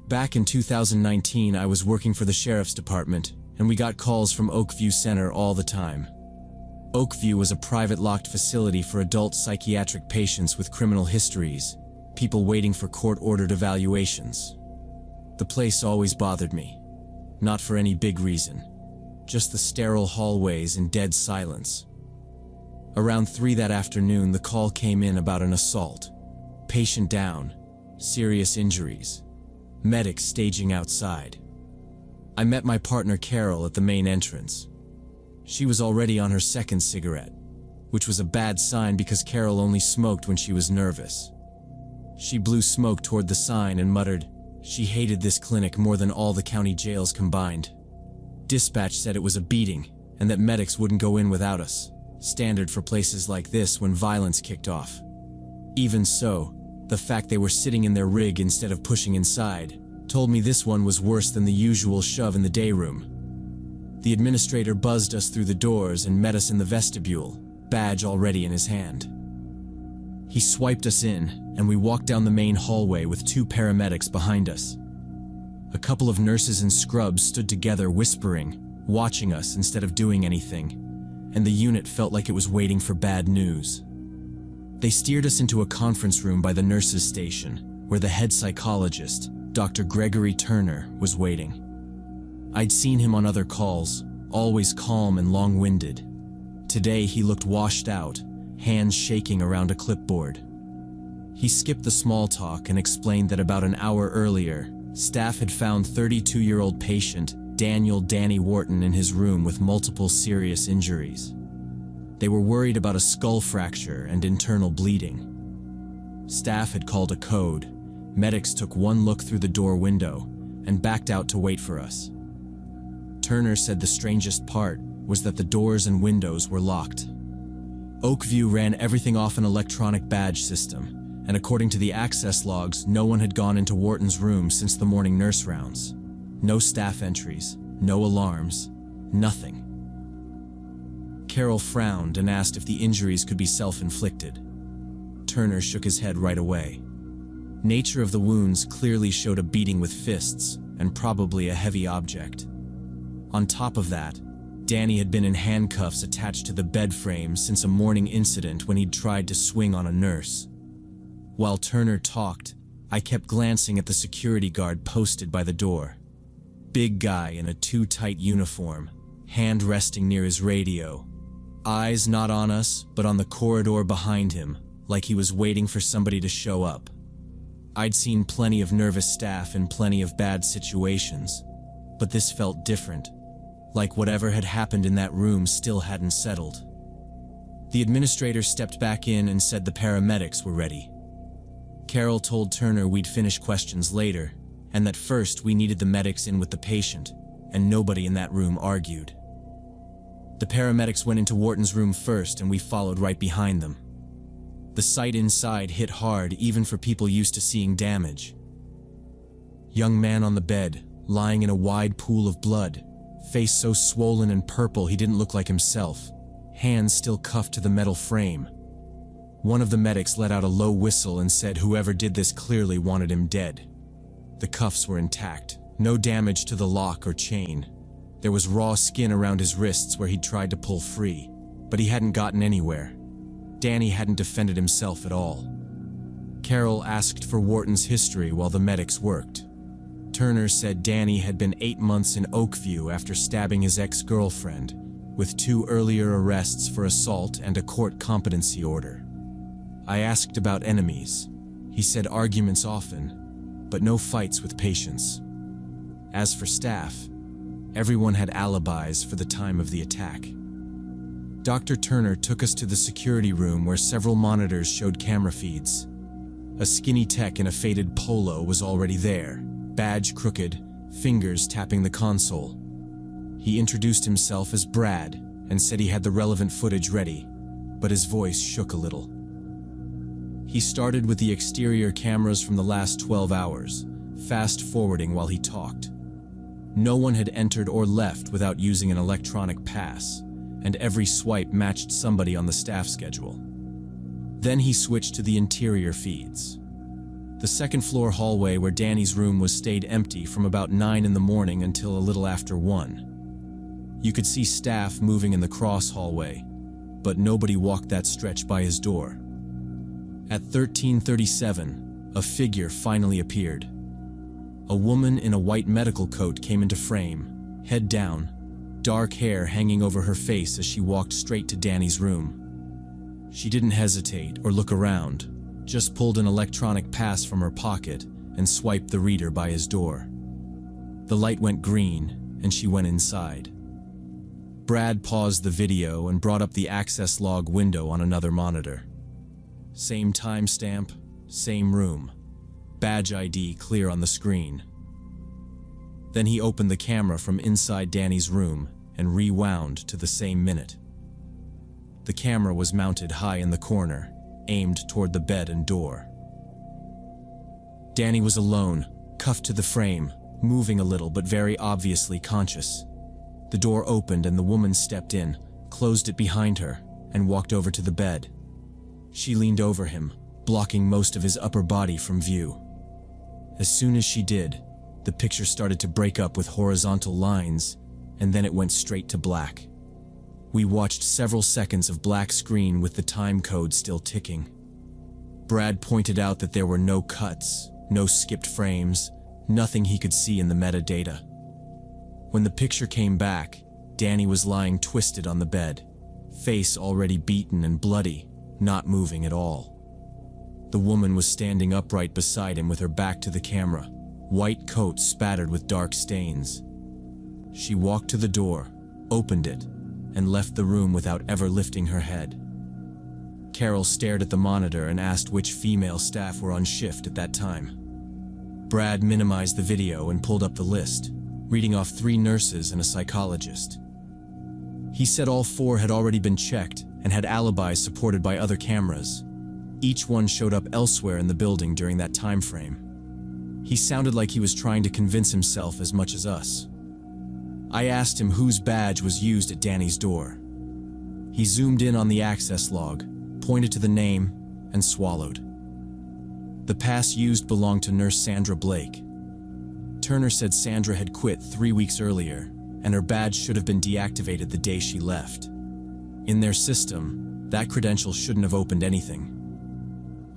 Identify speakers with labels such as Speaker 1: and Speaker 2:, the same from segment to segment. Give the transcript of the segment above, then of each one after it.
Speaker 1: Back in 2019, I was working for the sheriff's department, and we got calls from Oakview Center all the time. Oakview was a private locked facility for adult psychiatric patients with criminal histories, people waiting for court-ordered evaluations. The place always bothered me. Not for any big reason. Just the sterile hallways and dead silence. Around 3 that afternoon, the call came in about an assault. Patient down. Serious injuries. Medics staging outside. I met my partner Carol at the main entrance. She was already on her second cigarette, which was a bad sign because Carol only smoked when she was nervous. She blew smoke toward the sign and muttered, she hated this clinic more than all the county jails combined. Dispatch said it was a beating and that medics wouldn't go in without us, standard for places like this when violence kicked off. Even so, the fact they were sitting in their rig instead of pushing inside told me this one was worse than the usual shove in the day room. The administrator buzzed us through the doors and met us in the vestibule, badge already in his hand. He swiped us in, and we walked down the main hallway with 2 paramedics behind us. A couple of nurses in scrubs stood together whispering, watching us instead of doing anything, and the unit felt like it was waiting for bad news. They steered us into a conference room by the nurses' station, where the head psychologist, Dr. Gregory Turner, was waiting. I'd seen him on other calls, always calm and long-winded. Today he looked washed out, hands shaking around a clipboard. He skipped the small talk and explained that about an hour earlier, staff had found 32-year-old patient Daniel "Danny" Wharton in his room with multiple serious injuries. They were worried about a skull fracture and internal bleeding. Staff had called a code. Medics took one look through the door window and backed out to wait for us. Turner said the strangest part was that the doors and windows were locked. Oakview ran everything off an electronic badge system, and according to the access logs, no one had gone into Wharton's room since the morning nurse rounds. No staff entries, no alarms, nothing. Carol frowned and asked if the injuries could be self-inflicted. Turner shook his head right away. Nature of the wounds clearly showed a beating with fists, and probably a heavy object. On top of that, Danny had been in handcuffs attached to the bed frame since a morning incident when he'd tried to swing on a nurse. While Turner talked, I kept glancing at the security guard posted by the door. Big guy in a too-tight uniform, hand resting near his radio. Eyes not on us, but on the corridor behind him, like he was waiting for somebody to show up. I'd seen plenty of nervous staff in plenty of bad situations, but this felt different. Like whatever had happened in that room still hadn't settled. The administrator stepped back in and said the paramedics were ready. Carol told Turner we'd finish questions later, and that first we needed the medics in with the patient, and nobody in that room argued. The paramedics went into Wharton's room first, and we followed right behind them. The sight inside hit hard even for people used to seeing damage. Young man on the bed, lying in a wide pool of blood. Face so swollen and purple he didn't look like himself, hands still cuffed to the metal frame. One of the medics let out a low whistle and said whoever did this clearly wanted him dead. The cuffs were intact, no damage to the lock or chain. There was raw skin around his wrists where he'd tried to pull free, but he hadn't gotten anywhere. Danny hadn't defended himself at all. Carol asked for Wharton's history while the medics worked. Turner said Danny had been 8 months in Oakview after stabbing his ex-girlfriend, with 2 earlier arrests for assault and a court competency order. I asked about enemies. He said arguments often, but no fights with patients. As for staff, everyone had alibis for the time of the attack. Dr. Turner took us to the security room where several monitors showed camera feeds. A skinny tech in a faded polo was already there. Badge crooked, fingers tapping the console. He introduced himself as Brad and said he had the relevant footage ready, but his voice shook a little. He started with the exterior cameras from the last 12 hours, fast-forwarding while he talked. No one had entered or left without using an electronic pass, and every swipe matched somebody on the staff schedule. Then he switched to the interior feeds. The second-floor hallway where Danny's room was stayed empty from about 9 in the morning until a little after 1. You could see staff moving in the cross hallway, but nobody walked that stretch by his door. At 13:37, a figure finally appeared. A woman in a white medical coat came into frame, head down, dark hair hanging over her face as she walked straight to Danny's room. She didn't hesitate or look around, just pulled an electronic pass from her pocket and swiped the reader by his door. The light went green, and she went inside. Brad paused the video and brought up the access log window on another monitor. Same timestamp, same room. Badge ID clear on the screen. Then he opened the camera from inside Danny's room and rewound to the same minute. The camera was mounted high in the corner, aimed toward the bed and door. Danny was alone, cuffed to the frame, moving a little but very obviously conscious. The door opened and the woman stepped in, closed it behind her, and walked over to the bed. She leaned over him, blocking most of his upper body from view. As soon as she did, the picture started to break up with horizontal lines, and then it went straight to black. We watched several seconds of black screen with the time code still ticking. Brad pointed out that there were no cuts, no skipped frames, nothing he could see in the metadata. When the picture came back, Danny was lying twisted on the bed, face already beaten and bloody, not moving at all. The woman was standing upright beside him with her back to the camera, white coat spattered with dark stains. She walked to the door, opened it, and left the room without ever lifting her head. Carol stared at the monitor and asked which female staff were on shift at that time. Brad minimized the video and pulled up the list, reading off 3 nurses and a psychologist. He said all 4 had already been checked and had alibis supported by other cameras. Each one showed up elsewhere in the building during that time frame. He sounded like he was trying to convince himself as much as us. I asked him whose badge was used at Danny's door. He zoomed in on the access log, pointed to the name, and swallowed. The pass used belonged to Nurse Sandra Blake. Turner said Sandra had quit 3 weeks earlier, and her badge should have been deactivated the day she left. In their system, that credential shouldn't have opened anything.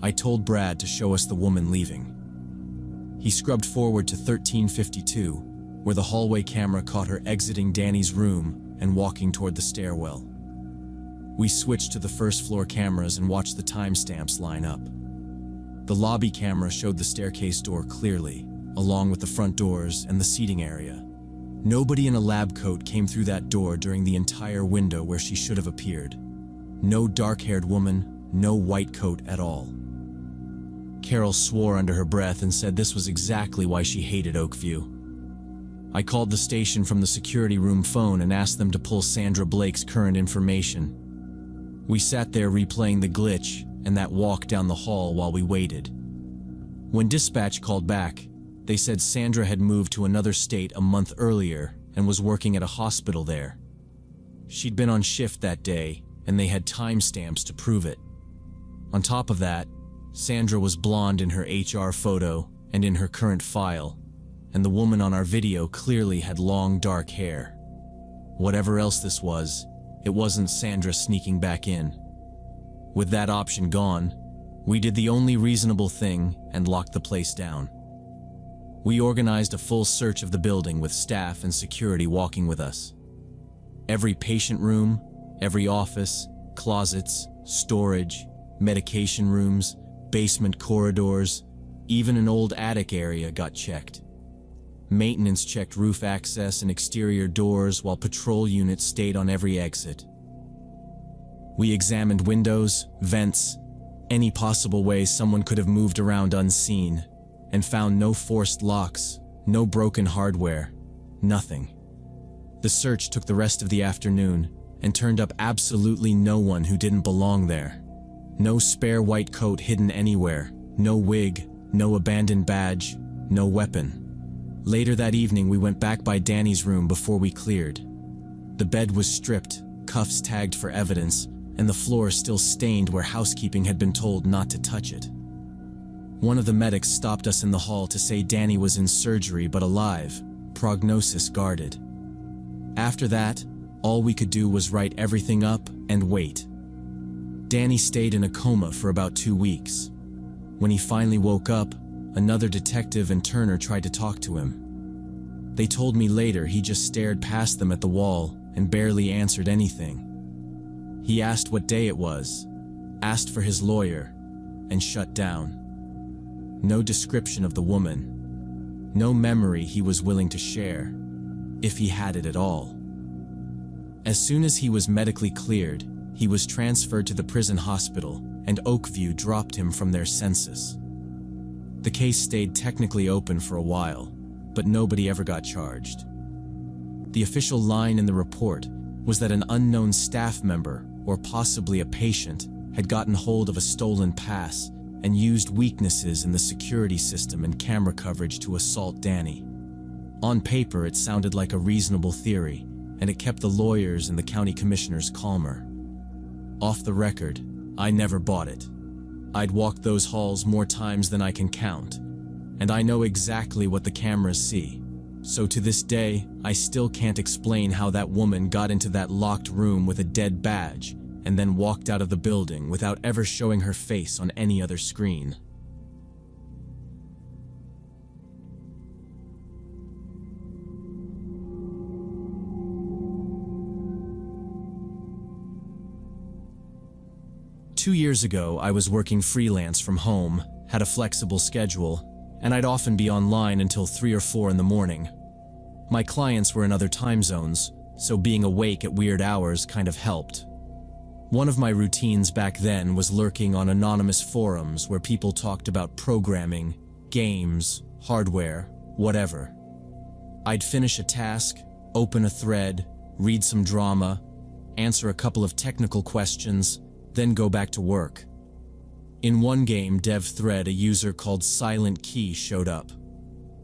Speaker 1: I told Brad to show us the woman leaving. He scrubbed forward to 1352, where the hallway camera caught her exiting Danny's room and walking toward the stairwell. We switched to the first-floor cameras and watched the timestamps line up. The lobby camera showed the staircase door clearly, along with the front doors and the seating area. Nobody in a lab coat came through that door during the entire window where she should have appeared. No dark-haired woman, no white coat at all. Carol swore under her breath and said this was exactly why she hated Oakview. I called the station from the security room phone and asked them to pull Sandra Blake's current information. We sat there replaying the glitch and that walk down the hall while we waited. When dispatch called back, they said Sandra had moved to another state a month earlier and was working at a hospital there. She'd been on shift that day, and they had timestamps to prove it. On top of that, Sandra was blonde in her HR photo and in her current file, and the woman on our video clearly had long dark hair. Whatever else this was, it wasn't Sandra sneaking back in. With that option gone, we did the only reasonable thing and locked the place down. We organized a full search of the building with staff and security walking with us. Every patient room, every office, closets, storage, medication rooms, basement corridors, even an old attic area got checked. Maintenance checked roof access and exterior doors while patrol units stayed on every exit. We examined windows, vents, any possible way someone could have moved around unseen, and found no forced locks, no broken hardware, nothing. The search took the rest of the afternoon and turned up absolutely no one who didn't belong there. No spare white coat hidden anywhere, no wig, no abandoned badge, no weapon. Later that evening, we went back by Danny's room before we cleared. The bed was stripped, cuffs tagged for evidence, and the floor still stained where housekeeping had been told not to touch it. One of the medics stopped us in the hall to say Danny was in surgery but alive, prognosis guarded. After that, all we could do was write everything up and wait. Danny stayed in a coma for about 2 weeks. When he finally woke up, another detective and Turner tried to talk to him. They told me later he just stared past them at the wall and barely answered anything. He asked what day it was, asked for his lawyer, and shut down. No description of the woman. No memory he was willing to share, if he had it at all. As soon as he was medically cleared, he was transferred to the prison hospital, and Oakview dropped him from their census. The case stayed technically open for a while, but nobody ever got charged. The official line in the report was that an unknown staff member, or possibly a patient, had gotten hold of a stolen pass and used weaknesses in the security system and camera coverage to assault Danny. On paper, it sounded like a reasonable theory, and it kept the lawyers and the county commissioners calmer. Off the record, I never bought it. I'd walked those halls more times than I can count, and I know exactly what the cameras see. So to this day, I still can't explain how that woman got into that locked room with a dead badge and then walked out of the building without ever showing her face on any other screen. Two years ago, I was working freelance from home, had a flexible schedule, and I'd often be online until 3 or 4 in the morning. My clients were in other time zones, so being awake at weird hours kind of helped. One of my routines back then was lurking on anonymous forums where people talked about programming, games, hardware, whatever. I'd finish a task, open a thread, read some drama, answer a couple of technical questions, then go back to work. In one game dev thread, a user called Silent Key showed up.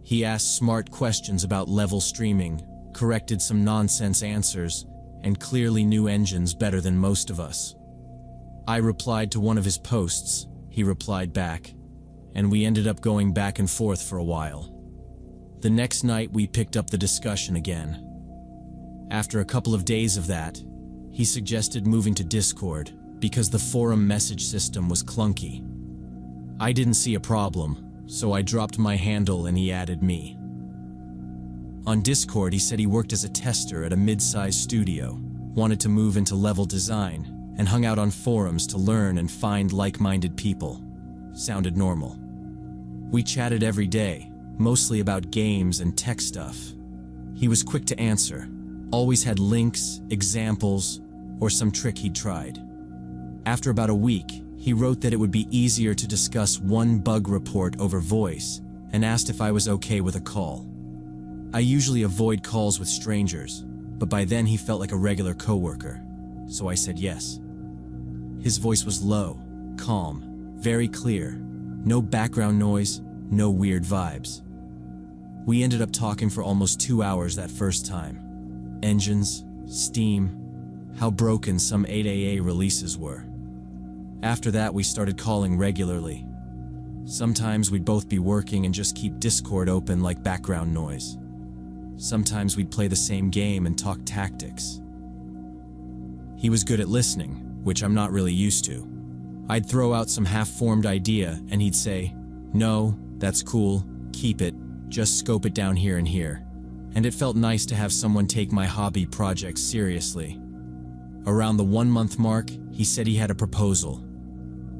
Speaker 1: He asked smart questions about level streaming, corrected some nonsense answers, and clearly knew engines better than most of us. I replied to one of his posts, he replied back, and we ended up going back and forth for a while. The next night we picked up the discussion again. After a couple of days of that, he suggested moving to Discord because the forum message system was clunky. I didn't see a problem, so I dropped my handle and he added me. On Discord, he said he worked as a tester at a mid-sized studio, wanted to move into level design, and hung out on forums to learn and find like-minded people. Sounded normal. We chatted every day, mostly about games and tech stuff. He was quick to answer, always had links, examples, or some trick he'd tried. After about a week, he wrote that it would be easier to discuss one bug report over voice and asked if I was okay with a call. I usually avoid calls with strangers, but by then he felt like a regular coworker, so I said yes. His voice was low, calm, very clear, no background noise, no weird vibes. We ended up talking for almost 2 hours that first time. Engines, Steam, how broken some 8AA releases were. After that, we started calling regularly. Sometimes we'd both be working and just keep Discord open like background noise. Sometimes we'd play the same game and talk tactics. He was good at listening, which I'm not really used to. I'd throw out some half-formed idea and he'd say, "No, that's cool, keep it, just scope it down here and here." And it felt nice to have someone take my hobby projects seriously. Around the 1-month mark, he said he had a proposal.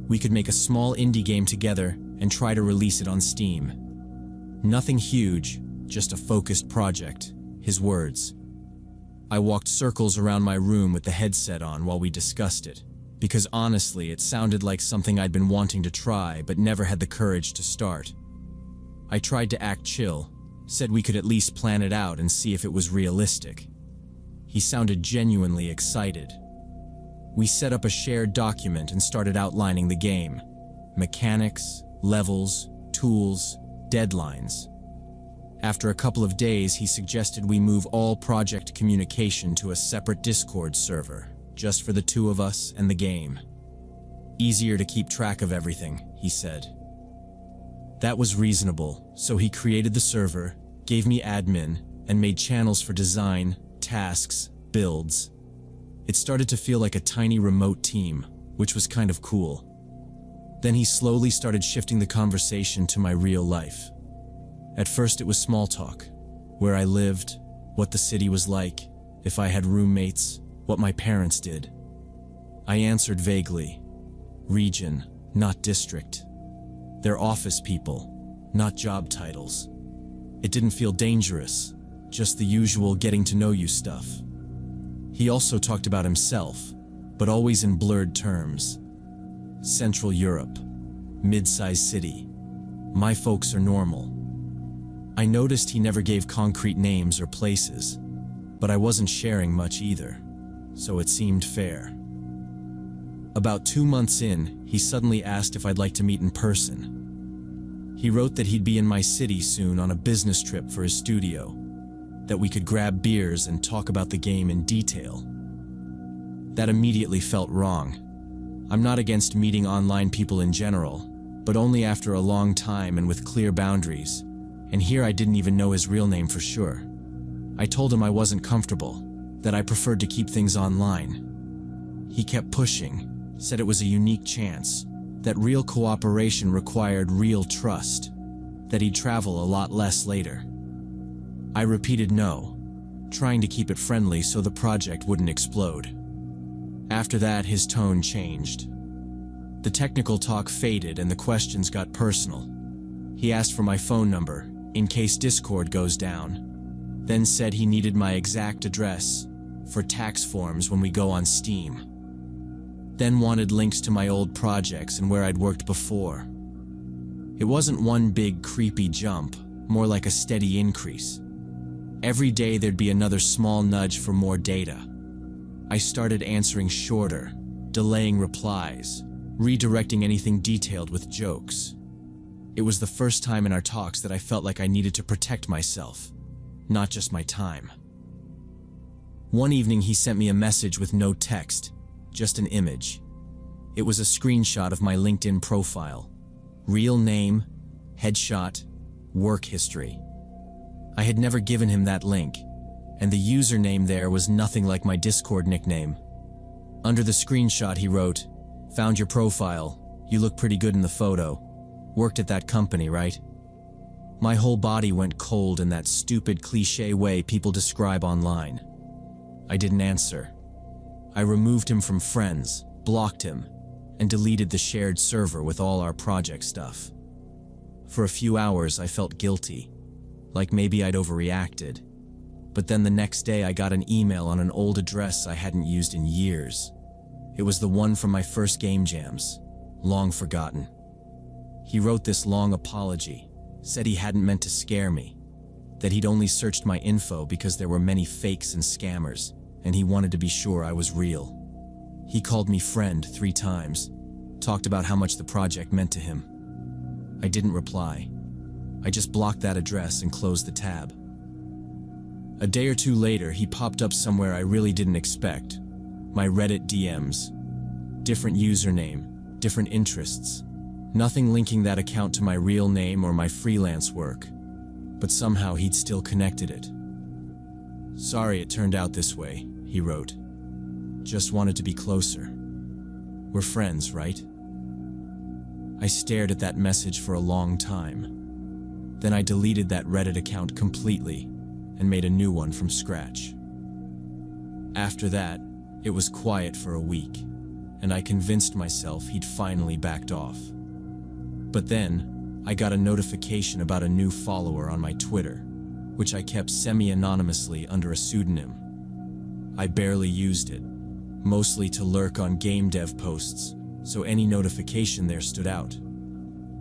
Speaker 1: We could make a small indie game together and try to release it on Steam. Nothing huge, just a focused project, his words. I walked circles around my room with the headset on while we discussed it, because honestly, it sounded like something I'd been wanting to try but never had the courage to start. I tried to act chill, said we could at least plan it out and see if it was realistic. He sounded genuinely excited. We set up a shared document and started outlining the game. Mechanics, levels, tools, deadlines. After a couple of days, he suggested we move all project communication to a separate Discord server, just for the two of us and the game. Easier to keep track of everything, he said. That was reasonable, so he created the server, gave me admin, and made channels for design, tasks, builds. It started to feel like a tiny remote team, which was kind of cool. Then he slowly started shifting the conversation to my real life. At first it was small talk, where I lived, what the city was like, if I had roommates, what my parents did. I answered vaguely. Region, not district. They're office people, not job titles. It didn't feel dangerous, just the usual getting to know you stuff. He also talked about himself, but always in blurred terms. Central Europe, mid-sized city. My folks are normal. I noticed he never gave concrete names or places, but I wasn't sharing much either, so it seemed fair. About 2 months in, he suddenly asked if I'd like to meet in person. He wrote that he'd be in my city soon on a business trip for his studio, that we could grab beers and talk about the game in detail. That immediately felt wrong. I'm not against meeting online people in general, but only after a long time and with clear boundaries, and here I didn't even know his real name for sure. I told him I wasn't comfortable, that I preferred to keep things online. He kept pushing, said it was a unique chance, that real cooperation required real trust, that he'd travel a lot less later. I repeated no, trying to keep it friendly so the project wouldn't explode. After that, his tone changed. The technical talk faded and the questions got personal. He asked for my phone number, in case Discord goes down, then said he needed my exact address for tax forms when we go on Steam. Then wanted links to my old projects and where I'd worked before. It wasn't one big creepy jump, more like a steady increase. Every day there'd be another small nudge for more data. I started answering shorter, delaying replies, redirecting anything detailed with jokes. It was the first time in our talks that I felt like I needed to protect myself, not just my time. One evening he sent me a message with no text, just an image. It was a screenshot of my LinkedIn profile. Real name, headshot, work history. I had never given him that link, and the username there was nothing like my Discord nickname. Under the screenshot he wrote, "Found your profile. You look pretty good in the photo. Worked at that company, right?" My whole body went cold in that stupid cliché way people describe online. I didn't answer. I removed him from friends, blocked him, and deleted the shared server with all our project stuff. For a few hours I felt guilty, like maybe I'd overreacted. But then the next day I got an email on an old address I hadn't used in years. It was the one from my first game jams, long forgotten. He wrote this long apology, said he hadn't meant to scare me, that he'd only searched my info because there were many fakes and scammers, and he wanted to be sure I was real. He called me friend 3 times, talked about how much the project meant to him. I didn't reply. I just blocked that address and closed the tab. A day or 2 later, he popped up somewhere I really didn't expect. My Reddit DMs. Different username, different interests. Nothing linking that account to my real name or my freelance work. But somehow he'd still connected it. "Sorry it turned out this way," he wrote. "Just wanted to be closer. We're friends, right?" I stared at that message for a long time. Then I deleted that Reddit account completely and made a new one from scratch. After that, it was quiet for a week, and I convinced myself he'd finally backed off. But then, I got a notification about a new follower on my Twitter, which I kept semi-anonymously under a pseudonym. I barely used it, mostly to lurk on game dev posts, so any notification there stood out.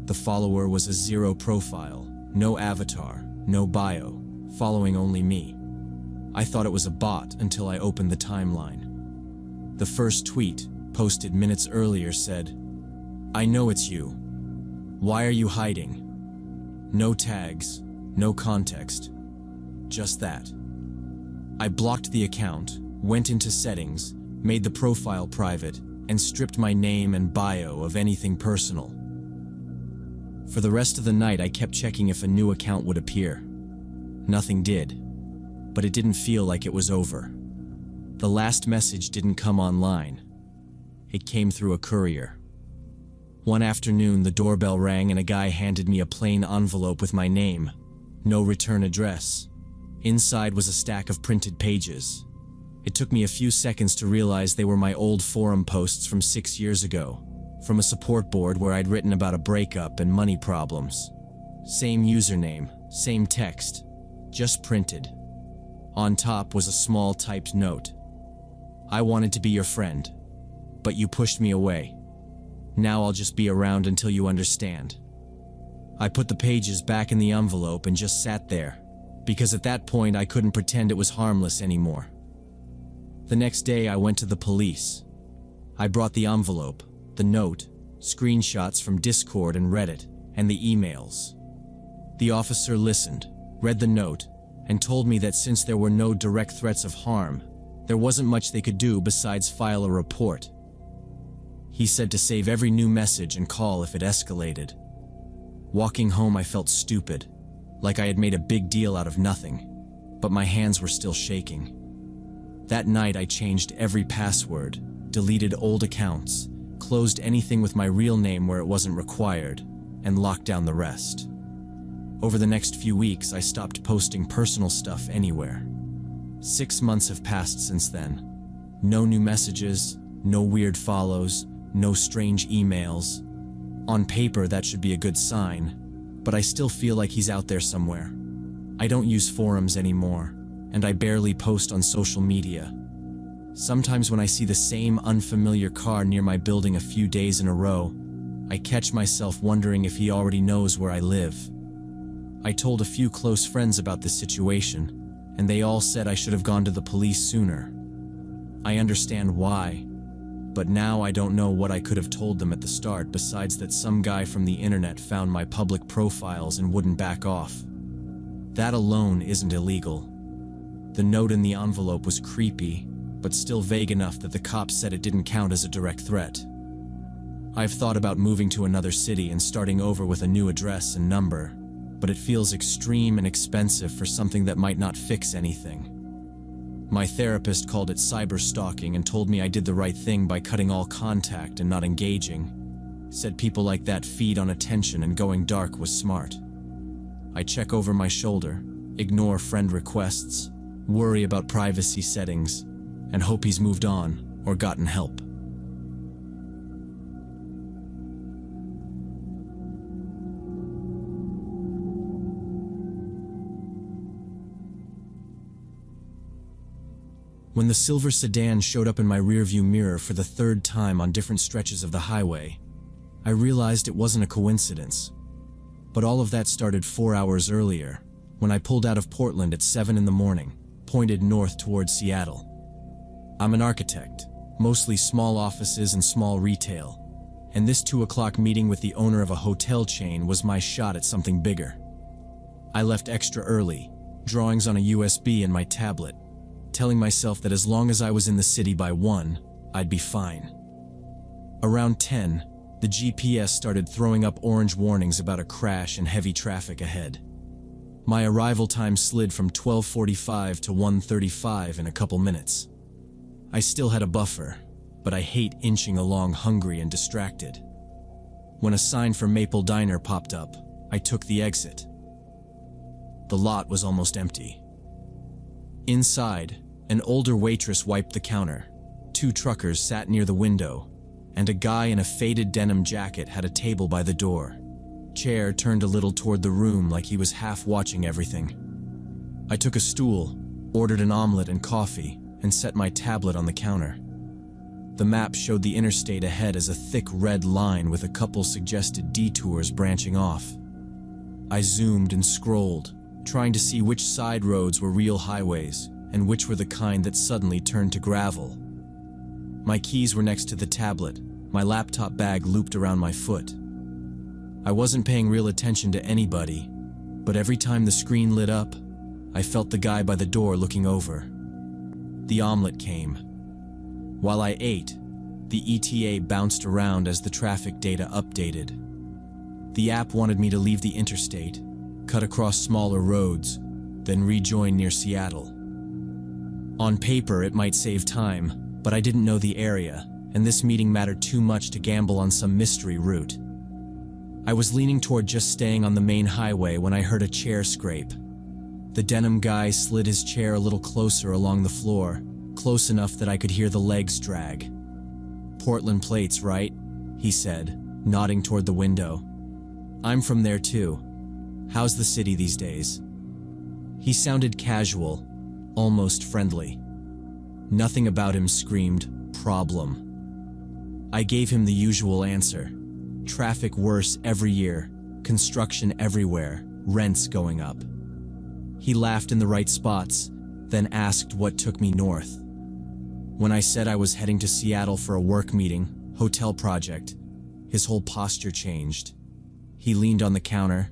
Speaker 1: The follower was a zero profile, no avatar, no bio, following only me. I thought it was a bot until I opened the timeline. The first tweet, posted minutes earlier, said, "I know it's you. Why are you hiding?" No tags, no context, just that. I blocked the account, went into settings, made the profile private, and stripped my name and bio of anything personal. For the rest of the night, I kept checking if a new account would appear. Nothing did, but it didn't feel like it was over. The last message didn't come online. It came through a courier. One afternoon, the doorbell rang and a guy handed me a plain envelope with my name, no return address. Inside was a stack of printed pages. It took me a few seconds to realize they were my old forum posts from 6 years ago, from a support board where I'd written about a breakup and money problems. Same username, same text, just printed. On top was a small typed note. I wanted to be your friend, but you pushed me away. Now I'll just be around until you understand. I put the pages back in the envelope and just sat there, because at that point I couldn't pretend it was harmless anymore. The next day I went to the police. I brought the envelope, the note, screenshots from Discord and Reddit, and the emails. The officer listened, read the note, and told me that since there were no direct threats of harm, there wasn't much they could do besides file a report. He said to save every new message and call if it escalated. Walking home, I felt stupid, like I had made a big deal out of nothing, but my hands were still shaking. That night, I changed every password, deleted old accounts, closed anything with my real name where it wasn't required, and locked down the rest. Over the next few weeks, I stopped posting personal stuff anywhere. 6 months have passed since then. No new messages, no weird follows, no strange emails. On paper, that should be a good sign, but I still feel like he's out there somewhere. I don't use forums anymore, and I barely post on social media. Sometimes when I see the same unfamiliar car near my building a few days in a row, I catch myself wondering if he already knows where I live. I told a few close friends about this situation, and they all said I should have gone to the police sooner. I understand why, but now I don't know what I could have told them at the start besides that some guy from the internet found my public profiles and wouldn't back off. That alone isn't illegal. The note in the envelope was creepy, but still vague enough that the cops said it didn't count as a direct threat. I've thought about moving to another city and starting over with a new address and number, but it feels extreme and expensive for something that might not fix anything. My therapist called it cyberstalking and told me I did the right thing by cutting all contact and not engaging. Said people like that feed on attention and going dark was smart. I check over my shoulder, ignore friend requests, worry about privacy settings, and hope he's moved on or gotten help. When the silver sedan showed up in my rearview mirror for the third time on different stretches of the highway, I realized it wasn't a coincidence. But all of that started 4 hours earlier, when I pulled out of Portland at 7 in the morning, pointed north towards Seattle. I'm an architect, mostly small offices and small retail, and this 2 o'clock meeting with the owner of a hotel chain was my shot at something bigger. I left extra early, drawings on a USB in my tablet, telling myself that as long as I was in the city by 1, I'd be fine. Around 10, the GPS started throwing up orange warnings about a crash and heavy traffic ahead. My arrival time slid from 12:45 to 1:35 in a couple minutes. I still had a buffer, but I hate inching along hungry and distracted. When a sign for Maple Diner popped up, I took the exit. The lot was almost empty. Inside, an older waitress wiped the counter, 2 truckers sat near the window, and a guy in a faded denim jacket had a table by the door. Chair turned a little toward the room like he was half watching everything. I took a stool, ordered an omelet and coffee, and set my tablet on the counter. The map showed the interstate ahead as a thick red line with a couple suggested detours branching off. I zoomed and scrolled, trying to see which side roads were real highways and which were the kind that suddenly turned to gravel. My keys were next to the tablet, my laptop bag looped around my foot. I wasn't paying real attention to anybody, but every time the screen lit up, I felt the guy by the door looking over. The omelet came. While I ate, the ETA bounced around as the traffic data updated. The app wanted me to leave the interstate, cut across smaller roads, then rejoin near Seattle. On paper, it might save time, but I didn't know the area, and this meeting mattered too much to gamble on some mystery route. I was leaning toward just staying on the main highway when I heard a chair scrape. The denim guy slid his chair a little closer along the floor, close enough that I could hear the legs drag. "Portland plates, right?" he said, nodding toward the window. "I'm from there too. How's the city these days?" He sounded casual, almost friendly. Nothing about him screamed, "problem." I gave him the usual answer. Traffic worse every year, construction everywhere, rents going up. He laughed in the right spots, then asked what took me north. When I said I was heading to Seattle for a work meeting, hotel project, his whole posture changed. He leaned on the counter,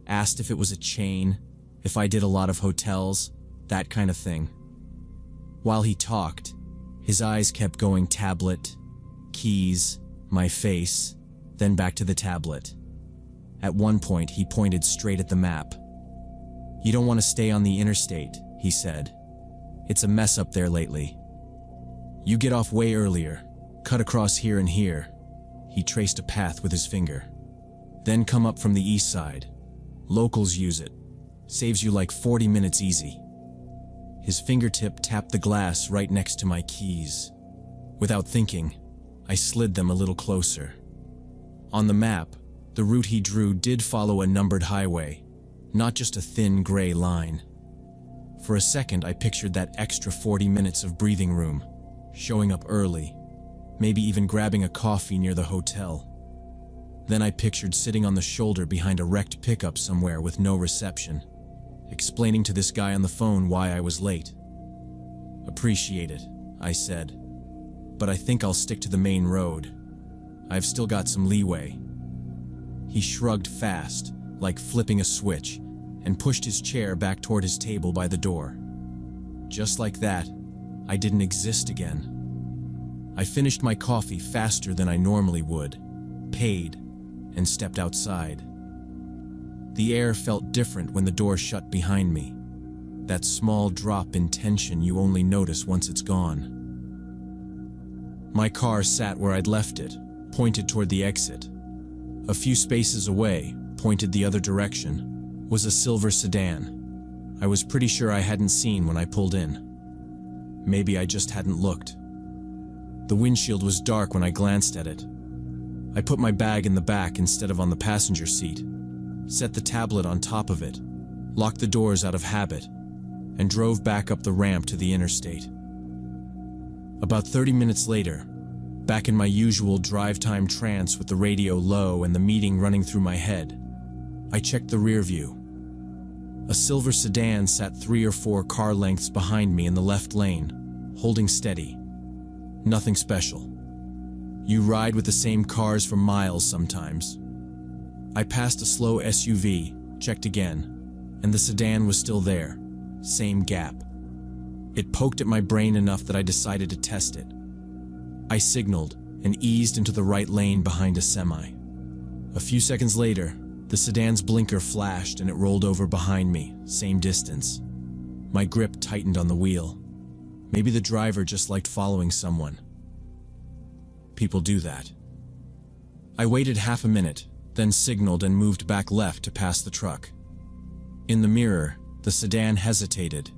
Speaker 1: asked if it was a chain, if I did a lot of hotels, that kind of thing. While he talked, his eyes kept going tablet, keys, my face, then back to the tablet. At one point, he pointed straight at the map. "You don't want to stay on the interstate," he said. "It's a mess up there lately. You get off way earlier, cut across here and here." He traced a path with his finger. "Then come up from the east side. Locals use it. Saves you like 40 minutes easy." His fingertip tapped the glass right next to my keys. Without thinking, I slid them a little closer. On the map, the route he drew did follow a numbered highway, not just a thin gray line. For a second, I pictured that extra 40 minutes of breathing room, showing up early, maybe even grabbing a coffee near the hotel. Then I pictured sitting on the shoulder behind a wrecked pickup somewhere with no reception, explaining to this guy on the phone why I was late. "Appreciate it," I said, "but I think I'll stick to the main road. I've still got some leeway." He shrugged fast, like flipping a switch, and pushed his chair back toward his table by the door. Just like that, I didn't exist again. I finished my coffee faster than I normally would, paid, and stepped outside. The air felt different when the door shut behind me. That small drop in tension you only notice once it's gone. My car sat where I'd left it, pointed toward the exit. A few spaces away, pointed the other direction, was a silver sedan. I was pretty sure I hadn't seen when I pulled in. Maybe I just hadn't looked. The windshield was dark when I glanced at it. I put my bag in the back instead of on the passenger seat, set the tablet on top of it, locked the doors out of habit, and drove back up the ramp to the interstate. About 30 minutes later, back in my usual drive-time trance with the radio low and the meeting running through my head, I checked the rear view. A silver sedan sat 3 or 4 car lengths behind me in the left lane, holding steady. Nothing special. You ride with the same cars for miles sometimes. I passed a slow SUV, checked again, and the sedan was still there, same gap. It poked at my brain enough that I decided to test it. I signaled and eased into the right lane behind a semi. A few seconds later, the sedan's blinker flashed and it rolled over behind me, same distance. My grip tightened on the wheel. Maybe the driver just liked following someone. People do that. I waited half a minute, then signaled and moved back left to pass the truck. In the mirror, the sedan hesitated,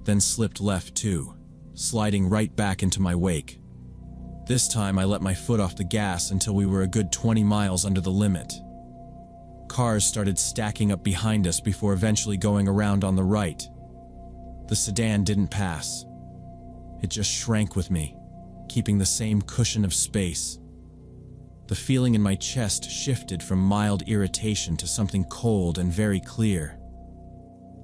Speaker 1: then slipped left too, sliding right back into my wake. This time I let my foot off the gas until we were a good 20 miles under the limit. Cars started stacking up behind us before eventually going around on the right. The sedan didn't pass. It just shrank with me, keeping the same cushion of space. The feeling in my chest shifted from mild irritation to something cold and very clear.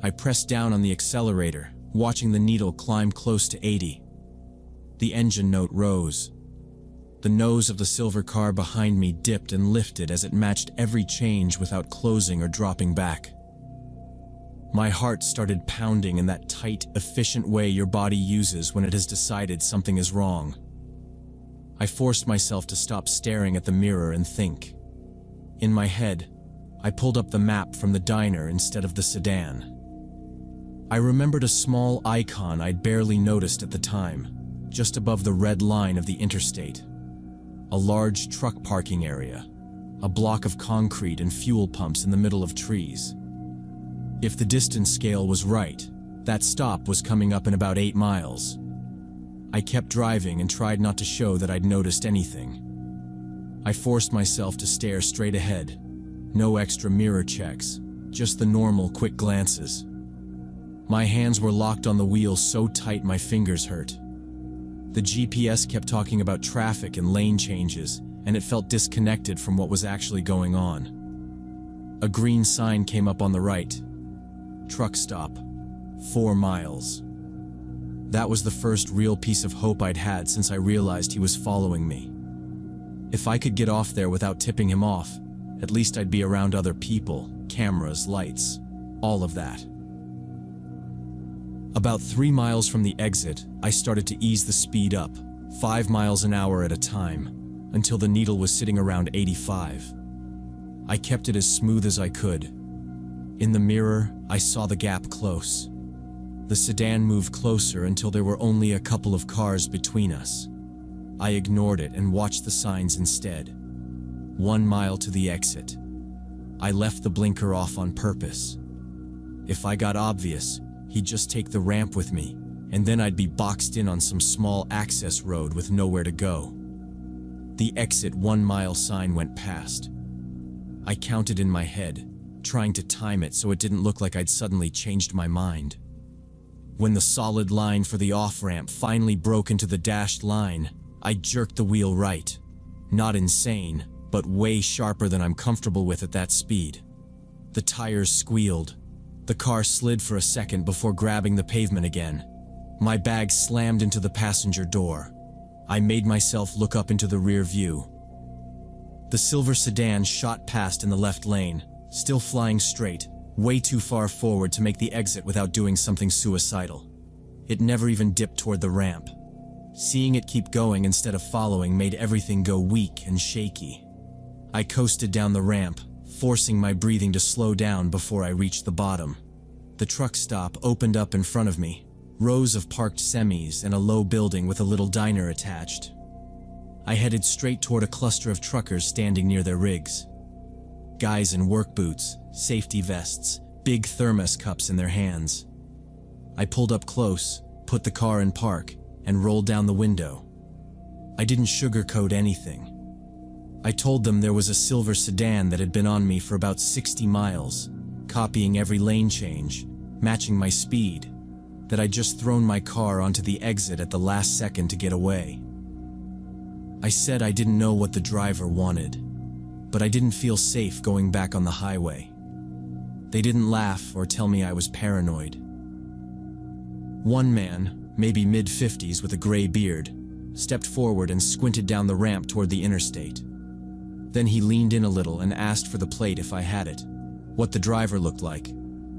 Speaker 1: I pressed down on the accelerator, watching the needle climb close to 80. The engine note rose. The nose of the silver car behind me dipped and lifted as it matched every change without closing or dropping back. My heart started pounding in that tight, efficient way your body uses when it has decided something is wrong. I forced myself to stop staring at the mirror and think. In my head, I pulled up the map from the diner instead of the sedan. I remembered a small icon I'd barely noticed at the time, just above the red line of the interstate. A large truck parking area, a block of concrete and fuel pumps in the middle of trees. If the distance scale was right, that stop was coming up in about 8 miles. I kept driving and tried not to show that I'd noticed anything. I forced myself to stare straight ahead. No extra mirror checks, just the normal quick glances. My hands were locked on the wheel so tight my fingers hurt. The GPS kept talking about traffic and lane changes, and it felt disconnected from what was actually going on. A green sign came up on the right. Truck stop. 4 miles. That was the first real piece of hope I'd had since I realized he was following me. If I could get off there without tipping him off, at least I'd be around other people, cameras, lights, all of that. About 3 miles from the exit, I started to ease the speed up, 5 miles an hour at a time, until the needle was sitting around 85. I kept it as smooth as I could. In the mirror, I saw the gap close. The sedan moved closer until there were only a couple of cars between us. I ignored it and watched the signs instead. 1 mile to the exit. I left the blinker off on purpose. If I got obvious, he'd just take the ramp with me, and then I'd be boxed in on some small access road with nowhere to go. The exit 1 mile sign went past. I counted in my head, trying to time it so it didn't look like I'd suddenly changed my mind. When the solid line for the off-ramp finally broke into the dashed line, I jerked the wheel right. Not insane, but way sharper than I'm comfortable with at that speed. The tires squealed. The car slid for a second before grabbing the pavement again. My bag slammed into the passenger door. I made myself look up into the rear view. The silver sedan shot past in the left lane, still flying straight, way too far forward to make the exit without doing something suicidal. It never even dipped toward the ramp. Seeing it keep going instead of following made everything go weak and shaky. I coasted down the ramp, forcing my breathing to slow down before I reached the bottom. The truck stop opened up in front of me, rows of parked semis and a low building with a little diner attached. I headed straight toward a cluster of truckers standing near their rigs. Guys in work boots, safety vests, big thermos cups in their hands. I pulled up close, put the car in park, and rolled down the window. I didn't sugarcoat anything. I told them there was a silver sedan that had been on me for about 60 miles, copying every lane change, matching my speed, that I'd just thrown my car onto the exit at the last second to get away. I said I didn't know what the driver wanted, but I didn't feel safe going back on the highway. They didn't laugh or tell me I was paranoid. One man, maybe mid-50s with a gray beard, stepped forward and squinted down the ramp toward the interstate. Then he leaned in a little and asked for the plate if I had it, what the driver looked like,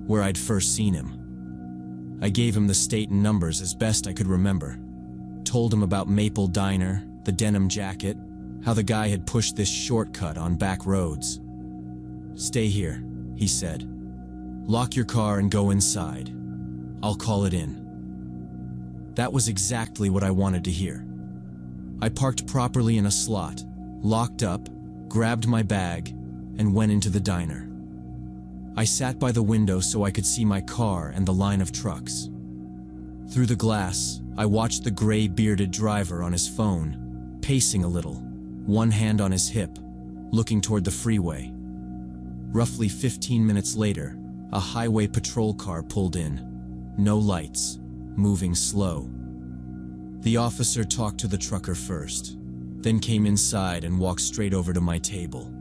Speaker 1: where I'd first seen him. I gave him the state and numbers as best I could remember. Told him about Maple Diner, the denim jacket, how the guy had pushed this shortcut on back roads. "Stay here," he said. "Lock your car and go inside. I'll call it in." That was exactly what I wanted to hear. I parked properly in a slot, locked up, grabbed my bag, and went into the diner. I sat by the window so I could see my car and the line of trucks. Through the glass, I watched the gray bearded driver on his phone, pacing a little, one hand on his hip, looking toward the freeway. Roughly 15 minutes later, a highway patrol car pulled in. No lights, moving slow. The officer talked to the trucker first, then came inside and walked straight over to my table.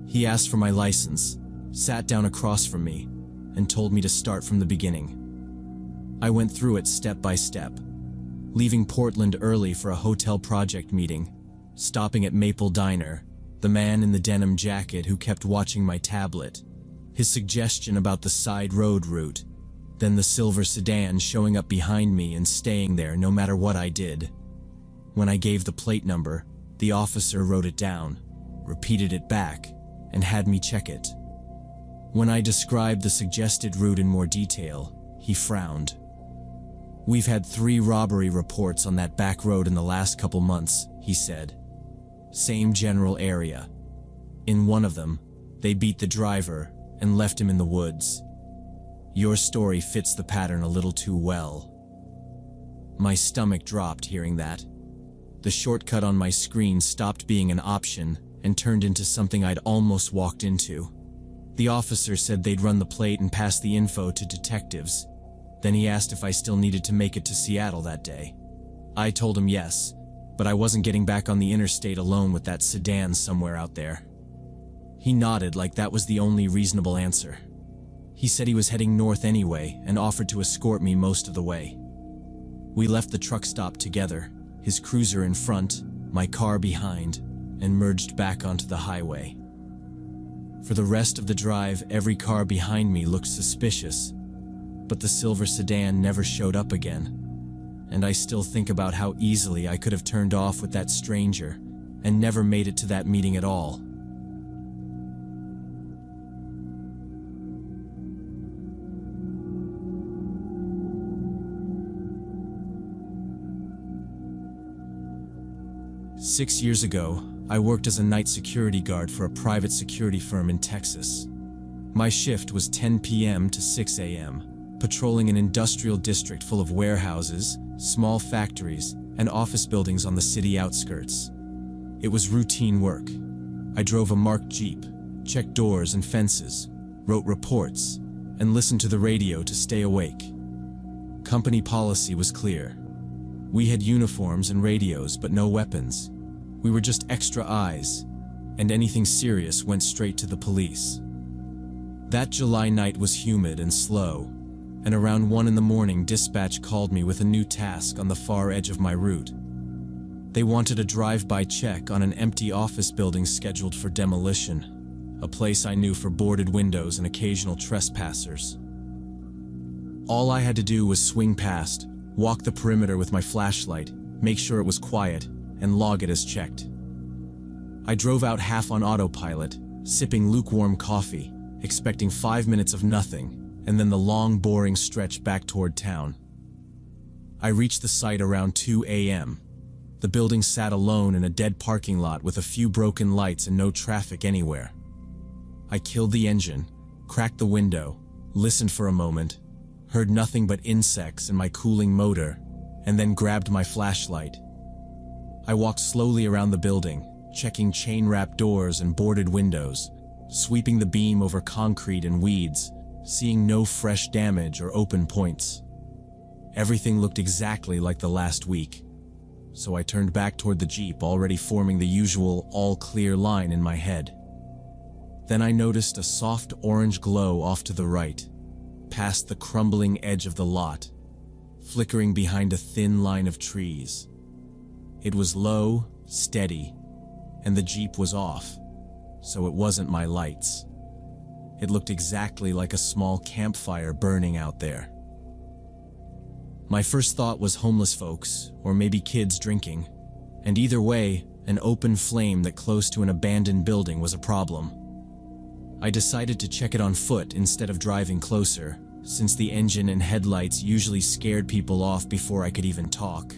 Speaker 1: He asked for my license, sat down across from me, and told me to start from the beginning. I went through it step by step, leaving Portland early for a hotel project meeting, stopping at Maple Diner, the man in the denim jacket who kept watching my tablet, his suggestion about the side road route, then the silver sedan showing up behind me and staying there no matter what I did. When I gave the plate number, the officer wrote it down, repeated it back, and had me check it. When I described the suggested route in more detail, he frowned. "We've had 3 robbery reports on that back road in the last couple months," he said. "Same general area. In one of them, they beat the driver and left him in the woods. Your story fits the pattern a little too well." My stomach dropped hearing that. The shortcut on my screen stopped being an option and turned into something I'd almost walked into. The officer said they'd run the plate and pass the info to detectives. Then he asked if I still needed to make it to Seattle that day. I told him yes, but I wasn't getting back on the interstate alone with that sedan somewhere out there. He nodded like that was the only reasonable answer. He said he was heading north anyway and offered to escort me most of the way. We left the truck stop together, his cruiser in front, my car behind, and merged back onto the highway. For the rest of the drive, every car behind me looked suspicious, but the silver sedan never showed up again, and I still think about how easily I could have turned off with that stranger and never made it to that meeting at all. Six years ago, I worked as a night security guard for a private security firm in Texas. My shift was 10 p.m. to 6 a.m., patrolling an industrial district full of warehouses, small factories, and office buildings on the city outskirts. It was routine work. I drove a marked Jeep, checked doors and fences, wrote reports, and listened to the radio to stay awake. Company policy was clear. We had uniforms and radios, but no weapons. We were just extra eyes, and anything serious went straight to the police. That July night was humid and slow, and around 1 in the morning, dispatch called me with a new task on the far edge of my route. They wanted a drive-by check on an empty office building scheduled for demolition, a place I knew for boarded windows and occasional trespassers. All I had to do was swing past, walk the perimeter with my flashlight, make sure it was quiet, and log it as checked. I drove out half on autopilot, sipping lukewarm coffee, expecting 5 minutes of nothing, and then the long, boring stretch back toward town. I reached the site around 2 a.m. The building sat alone in a dead parking lot with a few broken lights and no traffic anywhere. I killed the engine, cracked the window, listened for a moment, heard nothing but insects and my cooling motor, and then grabbed my flashlight. I walked slowly around the building, checking chain-wrapped doors and boarded windows, sweeping the beam over concrete and weeds, seeing no fresh damage or open points. Everything looked exactly like the last week, so I turned back toward the Jeep, already forming the usual all-clear line in my head. Then I noticed a soft orange glow off to the right, past the crumbling edge of the lot, flickering behind a thin line of trees. It was low, steady, and the Jeep was off, so it wasn't my lights. It looked exactly like a small campfire burning out there. My first thought was homeless folks, or maybe kids drinking, and either way, an open flame that close to an abandoned building was a problem. I decided to check it on foot instead of driving closer, since the engine and headlights usually scared people off before I could even talk.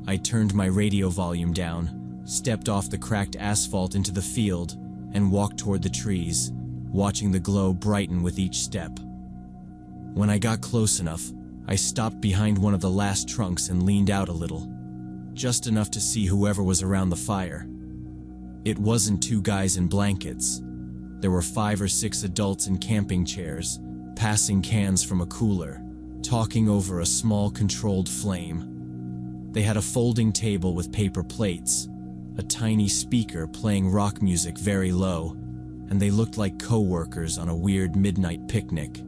Speaker 1: I turned my radio volume down, stepped off the cracked asphalt into the field, and walked toward the trees, watching the glow brighten with each step. When I got close enough, I stopped behind one of the last trunks and leaned out a little, just enough to see whoever was around the fire. It wasn't 2 guys in blankets. There were 5 or 6 adults in camping chairs, passing cans from a cooler, talking over a small controlled flame. They had a folding table with paper plates, a tiny speaker playing rock music very low, and they looked like co-workers on a weird midnight picnic.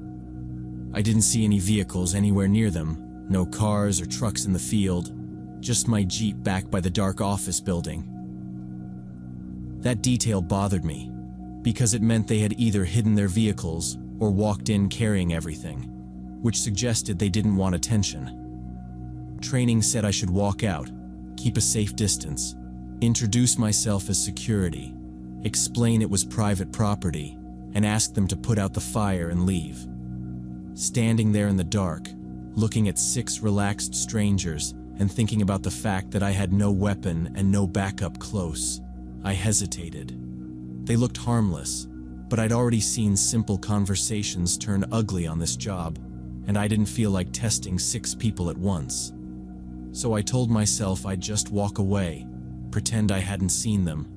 Speaker 1: I didn't see any vehicles anywhere near them, no cars or trucks in the field, just my Jeep back by the dark office building. That detail bothered me, because it meant they had either hidden their vehicles or walked in carrying everything, which suggested they didn't want attention. Training said I should walk out, keep a safe distance, introduce myself as security, explain it was private property, and ask them to put out the fire and leave. Standing there in the dark, looking at 6 relaxed strangers and thinking about the fact that I had no weapon and no backup close, I hesitated. They looked harmless, but I'd already seen simple conversations turn ugly on this job, and I didn't feel like testing 6 people at once. So I told myself I'd just walk away, pretend I hadn't seen them,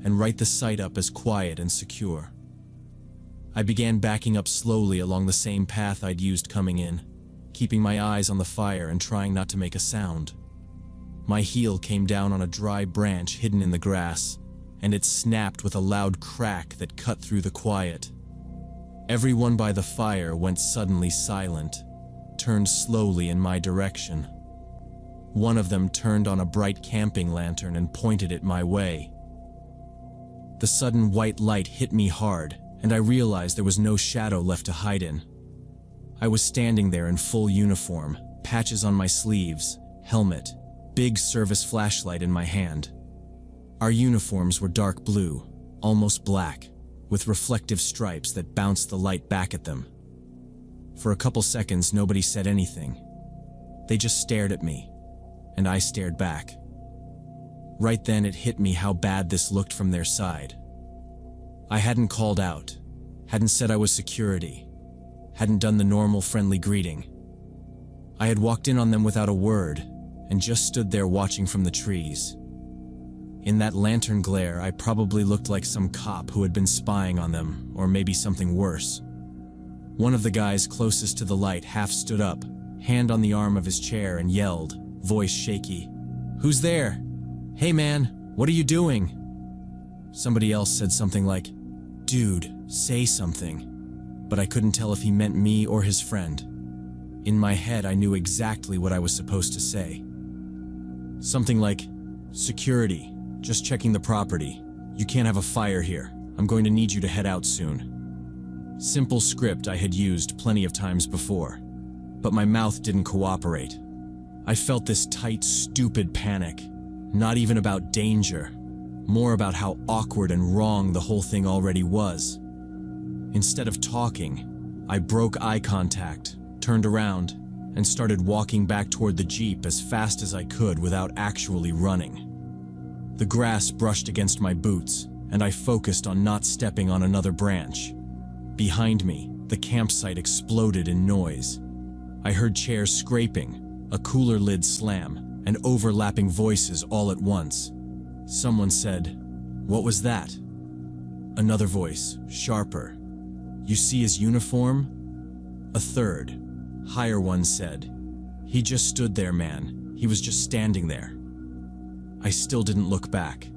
Speaker 1: and write the site up as quiet and secure. I began backing up slowly along the same path I'd used coming in, keeping my eyes on the fire and trying not to make a sound. My heel came down on a dry branch hidden in the grass, and it snapped with a loud crack that cut through the quiet. Everyone by the fire went suddenly silent, turned slowly in my direction. One of them turned on a bright camping lantern and pointed it my way. The sudden white light hit me hard, and I realized there was no shadow left to hide in. I was standing there in full uniform, patches on my sleeves, helmet, big service flashlight in my hand. Our uniforms were dark blue, almost black, with reflective stripes that bounced the light back at them. For a couple seconds, nobody said anything. They just stared at me, and I stared back. Right then it hit me how bad this looked from their side. I hadn't called out, hadn't said I was security, hadn't done the normal friendly greeting. I had walked in on them without a word, and just stood there watching from the trees. In that lantern glare, I probably looked like some cop who had been spying on them, or maybe something worse. One of the guys closest to the light half stood up, hand on the arm of his chair, and yelled, voice shaky, "Who's there? Hey man, what are you doing?" Somebody else said something like, "Dude, say something," but I couldn't tell if he meant me or his friend. In my head, I knew exactly what I was supposed to say. Something like, "Security, just checking the property. You can't have a fire here. I'm going to need you to head out soon." Simple script I had used plenty of times before, but my mouth didn't cooperate. I felt this tight, stupid panic, not even about danger, more about how awkward and wrong the whole thing already was. Instead of talking, I broke eye contact, turned around, and started walking back toward the Jeep as fast as I could without actually running. The grass brushed against my boots, and I focused on not stepping on another branch. Behind me, the campsite exploded in noise. I heard chairs scraping, a cooler lid slam, and overlapping voices all at once. Someone said, "What was that?" Another voice, sharper, "You see his uniform?" A third, higher one said, "He just stood there, man. He was just standing there." I still didn't look back.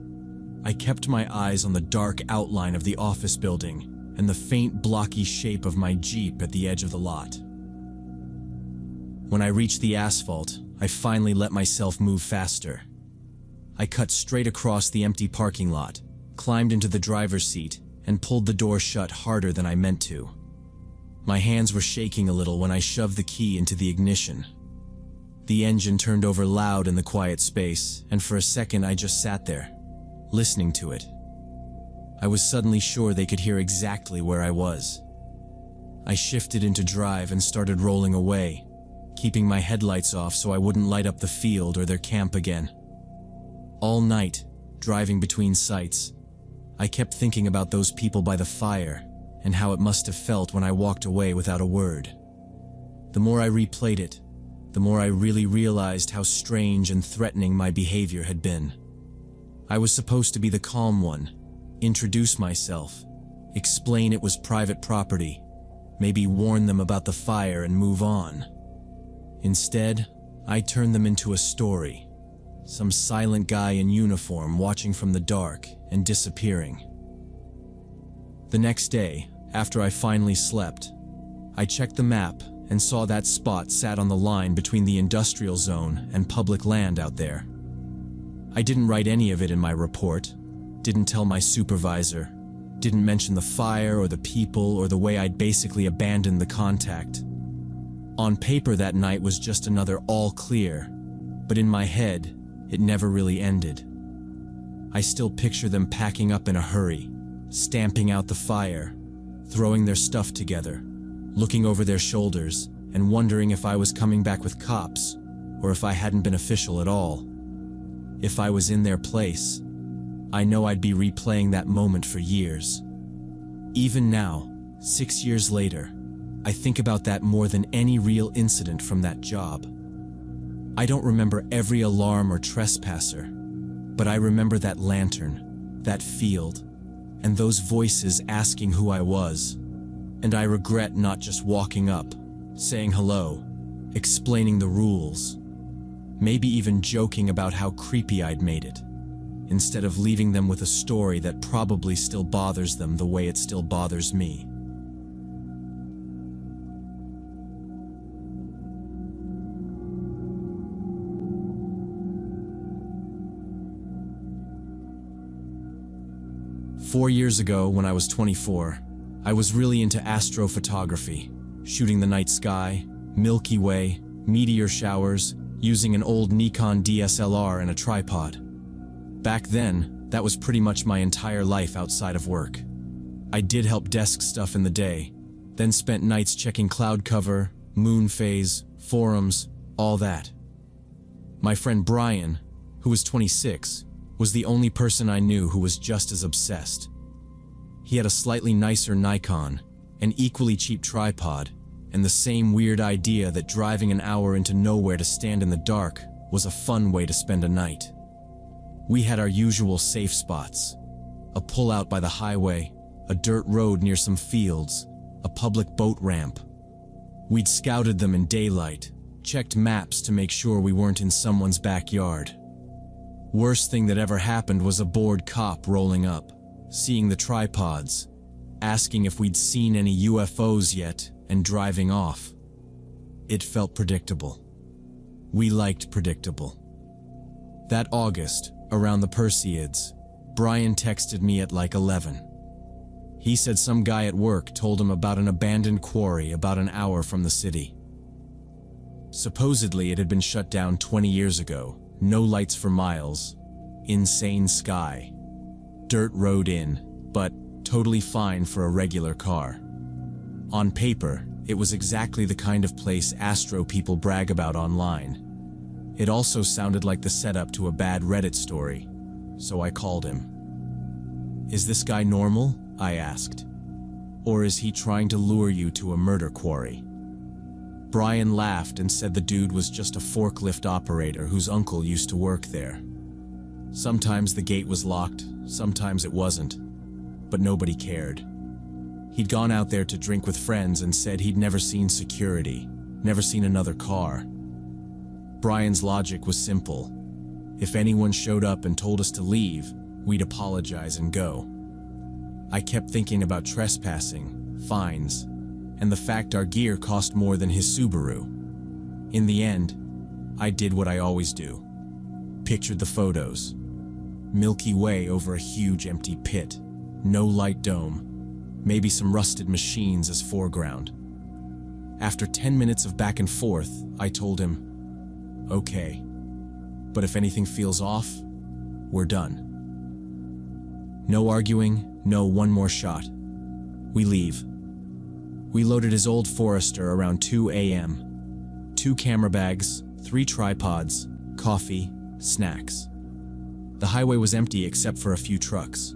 Speaker 1: I kept my eyes on the dark outline of the office building and the faint blocky shape of my Jeep at the edge of the lot. When I reached the asphalt, I finally let myself move faster. I cut straight across the empty parking lot, climbed into the driver's seat, and pulled the door shut harder than I meant to. My hands were shaking a little when I shoved the key into the ignition. The engine turned over loud in the quiet space, and for a second I just sat there, listening to it. I was suddenly sure they could hear exactly where I was. I shifted into drive and started rolling away, keeping my headlights off so I wouldn't light up the field or their camp again. All night, driving between sites, I kept thinking about those people by the fire and how it must have felt when I walked away without a word. The more I replayed it, the more I really realized how strange and threatening my behavior had been. I was supposed to be the calm one, introduce myself, explain it was private property, maybe warn them about the fire and move on. Instead, I turned them into a story. Some silent guy in uniform watching from the dark and disappearing. The next day, after I finally slept, I checked the map and saw that spot sat on the line between the industrial zone and public land out there. I didn't write any of it in my report, didn't tell my supervisor, didn't mention the fire or the people or the way I'd basically abandoned the contact. On paper that night was just another all clear, but in my head, it never really ended. I still picture them packing up in a hurry, stamping out the fire, throwing their stuff together, looking over their shoulders, and wondering if I was coming back with cops, or if I hadn't been official at all. If I was in their place, I know I'd be replaying that moment for years. Even now, 6 years later, I think about that more than any real incident from that job. I don't remember every alarm or trespasser, but I remember that lantern, that field, and those voices asking who I was. And I regret not just walking up, saying hello, explaining the rules, maybe even joking about how creepy I'd made it, instead of leaving them with a story that probably still bothers them the way it still bothers me. Four years ago, when I was 24, I was really into astrophotography, shooting the night sky, Milky Way, meteor showers, using an old Nikon DSLR and a tripod. Back then, that was pretty much my entire life outside of work. I did help desk stuff in the day, then spent nights checking cloud cover, moon phase, forums, all that. My friend Brian, who was 26, was the only person I knew who was just as obsessed. He had a slightly nicer Nikon, an equally cheap tripod, and the same weird idea that driving an hour into nowhere to stand in the dark was a fun way to spend a night. We had our usual safe spots: a pullout by the highway, a dirt road near some fields, a public boat ramp. We'd scouted them in daylight, checked maps to make sure we weren't in someone's backyard. Worst thing that ever happened was a bored cop rolling up, seeing the tripods, asking if we'd seen any UFOs yet, and driving off. It felt predictable. We liked predictable. That August, around the Perseids, Brian texted me at like 11. He said some guy at work told him about an abandoned quarry about an hour from the city. Supposedly it had been shut down 20 years ago, no lights for miles, insane sky, dirt road in, but totally fine for a regular car. On paper, it was exactly the kind of place astro people brag about online. It also sounded like the setup to a bad Reddit story, so I called him. "Is this guy normal?" I asked. "Or is he trying to lure you to a murder quarry?" Brian laughed and said the dude was just a forklift operator whose uncle used to work there. Sometimes the gate was locked, sometimes it wasn't, but nobody cared. He'd gone out there to drink with friends and said he'd never seen security, never seen another car. Brian's logic was simple. If anyone showed up and told us to leave, we'd apologize and go. I kept thinking about trespassing, fines, and the fact our gear cost more than his Subaru. In the end, I did what I always do. Pictured the photos. Milky Way over a huge empty pit, no light dome, maybe some rusted machines as foreground. After 10 minutes of back and forth, I told him, "Okay, but if anything feels off, we're done." No arguing, no one more shot. We leave. We loaded his old Forester around 2 a.m. 2 camera bags, 3 tripods, coffee, snacks. The highway was empty except for a few trucks.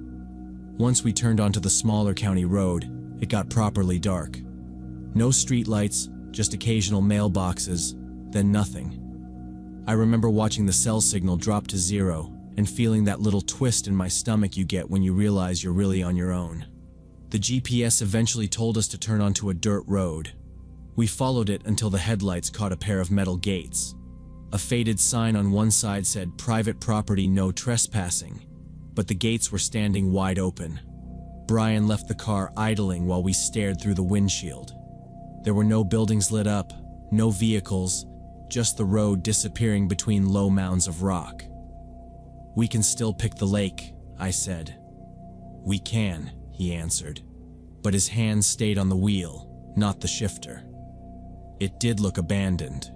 Speaker 1: Once we turned onto the smaller county road, it got properly dark. No streetlights, just occasional mailboxes, then nothing. I remember watching the cell signal drop to 0 and feeling that little twist in my stomach you get when you realize you're really on your own. The GPS eventually told us to turn onto a dirt road. We followed it until the headlights caught a pair of metal gates. A faded sign on one side said "Private property, no trespassing," but the gates were standing wide open. Brian left the car idling while we stared through the windshield. There were no buildings lit up, no vehicles, just the road disappearing between low mounds of rock. "We can still pick the lake," I said. "We can," he answered, but his hands stayed on the wheel, not the shifter. It did look abandoned.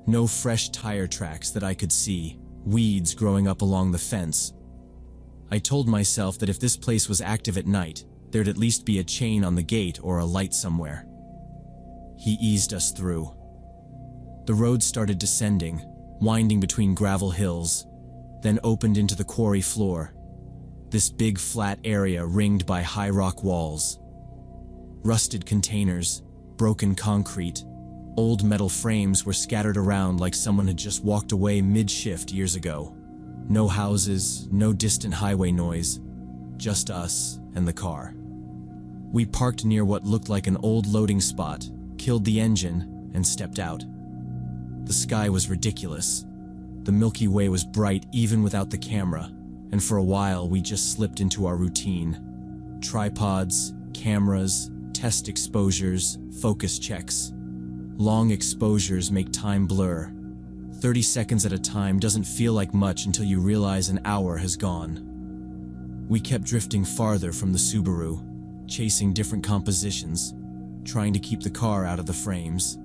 Speaker 1: No fresh tire tracks that I could see, weeds growing up along the fence. I told myself that if this place was active at night, there'd at least be a chain on the gate or a light somewhere. He eased us through. The road started descending, winding between gravel hills, then opened into the quarry floor. This big flat area ringed by high rock walls. Rusted containers, broken concrete, old metal frames were scattered around like someone had just walked away mid-shift years ago. No houses, no distant highway noise, just us and the car. We parked near what looked like an old loading spot, killed the engine, and stepped out. The sky was ridiculous. The Milky Way was bright even without the camera, and for a while we just slipped into our routine. Tripods, cameras, test exposures, focus checks. Long exposures make time blur. 30 seconds at a time doesn't feel like much until you realize an hour has gone. We kept drifting farther from the Subaru, chasing different compositions, trying to keep the car out of the frames.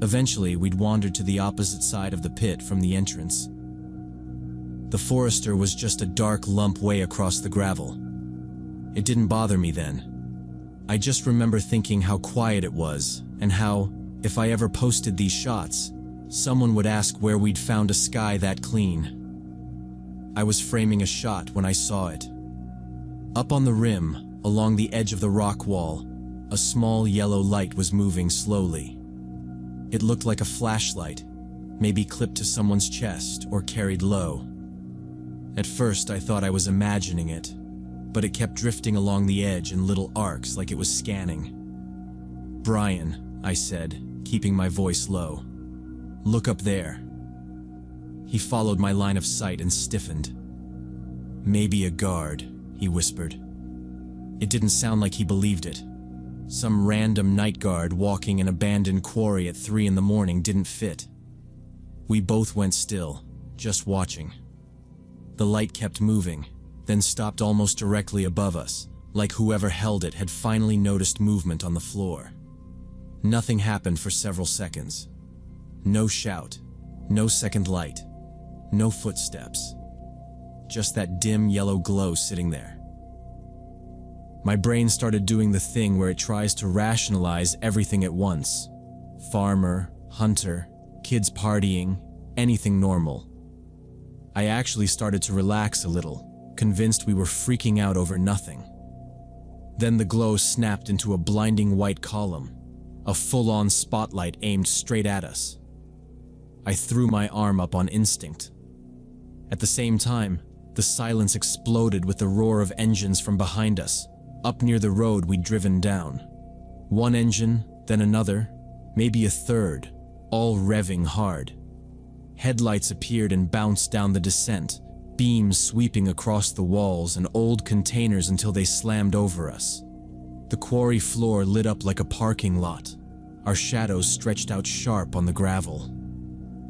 Speaker 1: Eventually, we'd wandered to the opposite side of the pit from the entrance. The Forester was just a dark lump way across the gravel. It didn't bother me then. I just remember thinking how quiet it was, and how, if I ever posted these shots, someone would ask where we'd found a sky that clean. I was framing a shot when I saw it. Up on the rim, along the edge of the rock wall, a small yellow light was moving slowly. It looked like a flashlight, maybe clipped to someone's chest or carried low. At first, I thought I was imagining it, but it kept drifting along the edge in little arcs like it was scanning. "Brian," I said, keeping my voice low. "Look up there." He followed my line of sight and stiffened. "Maybe a guard," he whispered. It didn't sound like he believed it. Some random night guard walking an abandoned quarry at 3 in the morning didn't fit. We both went still, just watching. The light kept moving, then stopped almost directly above us, like whoever held it had finally noticed movement on the floor. Nothing happened for several seconds. No shout, no second light, no footsteps. Just that dim yellow glow sitting there. My brain started doing the thing where it tries to rationalize everything at once. Farmer, hunter, kids partying, anything normal. I actually started to relax a little, convinced we were freaking out over nothing. Then the glow snapped into a blinding white column, a full-on spotlight aimed straight at us. I threw my arm up on instinct. At the same time, the silence exploded with the roar of engines from behind us, up near the road we'd driven down. One engine, then another, maybe a third, all revving hard. Headlights appeared and bounced down the descent, beams sweeping across the walls and old containers until they slammed over us. The quarry floor lit up like a parking lot. Our shadows stretched out sharp on the gravel.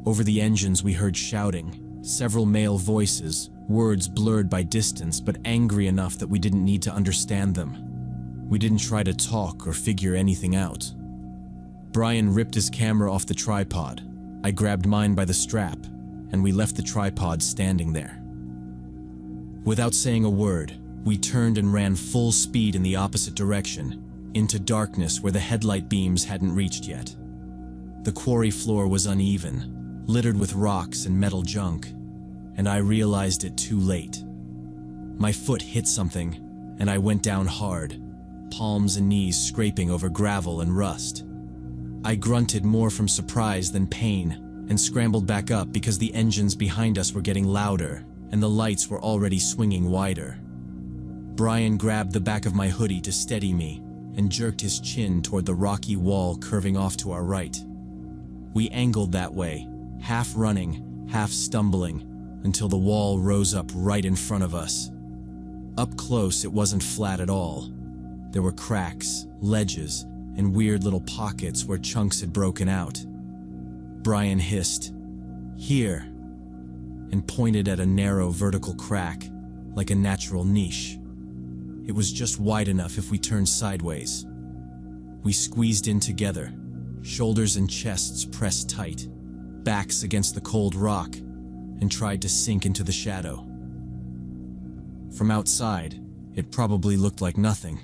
Speaker 1: Over the engines we heard shouting, several male voices, words blurred by distance but angry enough that we didn't need to understand them. We didn't try to talk or figure anything out. Brian ripped his camera off the tripod. I grabbed mine by the strap, and we left the tripod standing there. Without saying a word, we turned and ran full speed in the opposite direction, into darkness where the headlight beams hadn't reached yet. The quarry floor was uneven, littered with rocks and metal junk, and I realized it too late. My foot hit something, and I went down hard, palms and knees scraping over gravel and rust. I grunted more from surprise than pain, and scrambled back up because the engines behind us were getting louder, and the lights were already swinging wider. Brian grabbed the back of my hoodie to steady me, and jerked his chin toward the rocky wall curving off to our right. We angled that way, half running, half stumbling, until the wall rose up right in front of us. Up close, it wasn't flat at all. There were cracks, ledges, and weird little pockets where chunks had broken out. Brian hissed, "Here," and pointed at a narrow vertical crack, like a natural niche. It was just wide enough if we turned sideways. We squeezed in together, shoulders and chests pressed tight, backs against the cold rock, and tried to sink into the shadow. From outside, it probably looked like nothing.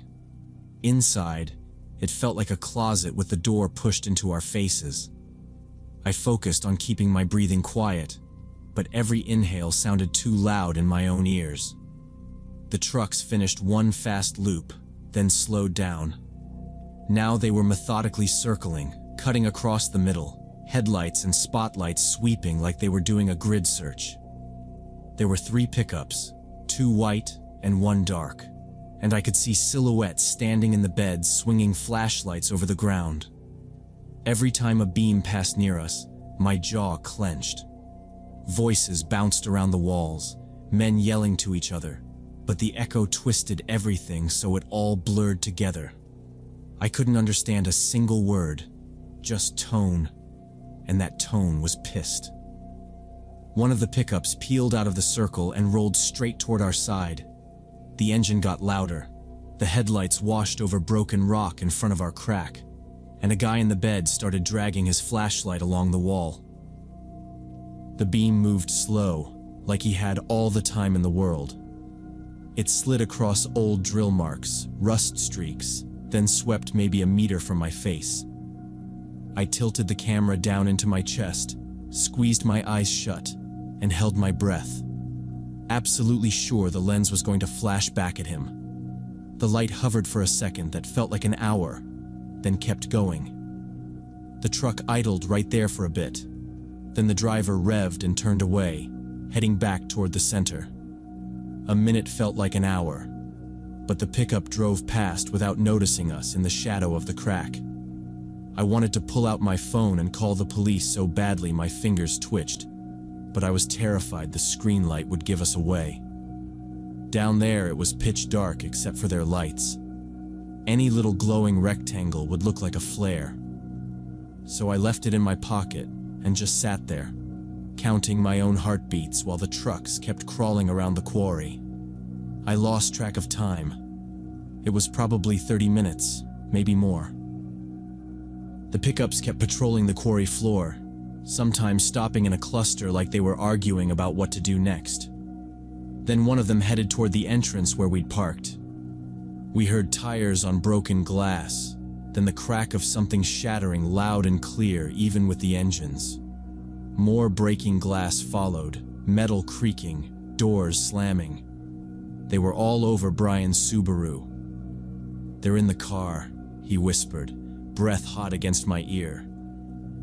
Speaker 1: Inside, it felt like a closet with the door pushed into our faces. I focused on keeping my breathing quiet, but every inhale sounded too loud in my own ears. The trucks finished one fast loop, then slowed down. Now they were methodically circling, cutting across the middle, headlights and spotlights sweeping like they were doing a grid search. There were 3 pickups, 2 white and 1 dark, and I could see silhouettes standing in the beds swinging flashlights over the ground. Every time a beam passed near us, my jaw clenched. Voices bounced around the walls, men yelling to each other, but the echo twisted everything so it all blurred together. I couldn't understand a single word, just tone, and that tone was pissed. One of the pickups peeled out of the circle and rolled straight toward our side. The engine got louder, the headlights washed over broken rock in front of our crack, and a guy in the bed started dragging his flashlight along the wall. The beam moved slow, like he had all the time in the world. It slid across old drill marks, rust streaks, then swept maybe a meter from my face. I tilted the camera down into my chest, squeezed my eyes shut, and held my breath, absolutely sure the lens was going to flash back at him. The light hovered for a second that felt like an hour, then kept going. The truck idled right there for a bit. Then the driver revved and turned away, heading back toward the center. A minute felt like an hour, but the pickup drove past without noticing us in the shadow of the crack. I wanted to pull out my phone and call the police so badly my fingers twitched, but I was terrified the screen light would give us away. Down there it was pitch dark except for their lights. Any little glowing rectangle would look like a flare. So I left it in my pocket and just sat there, counting my own heartbeats while the trucks kept crawling around the quarry. I lost track of time. It was probably 30 minutes, maybe more. The pickups kept patrolling the quarry floor, sometimes stopping in a cluster like they were arguing about what to do next. Then one of them headed toward the entrance where we'd parked. We heard tires on broken glass, then the crack of something shattering loud and clear even with the engines. More breaking glass followed, metal creaking, doors slamming. They were all over Brian's Subaru. "They're in the car," he whispered, breath hot against my ear.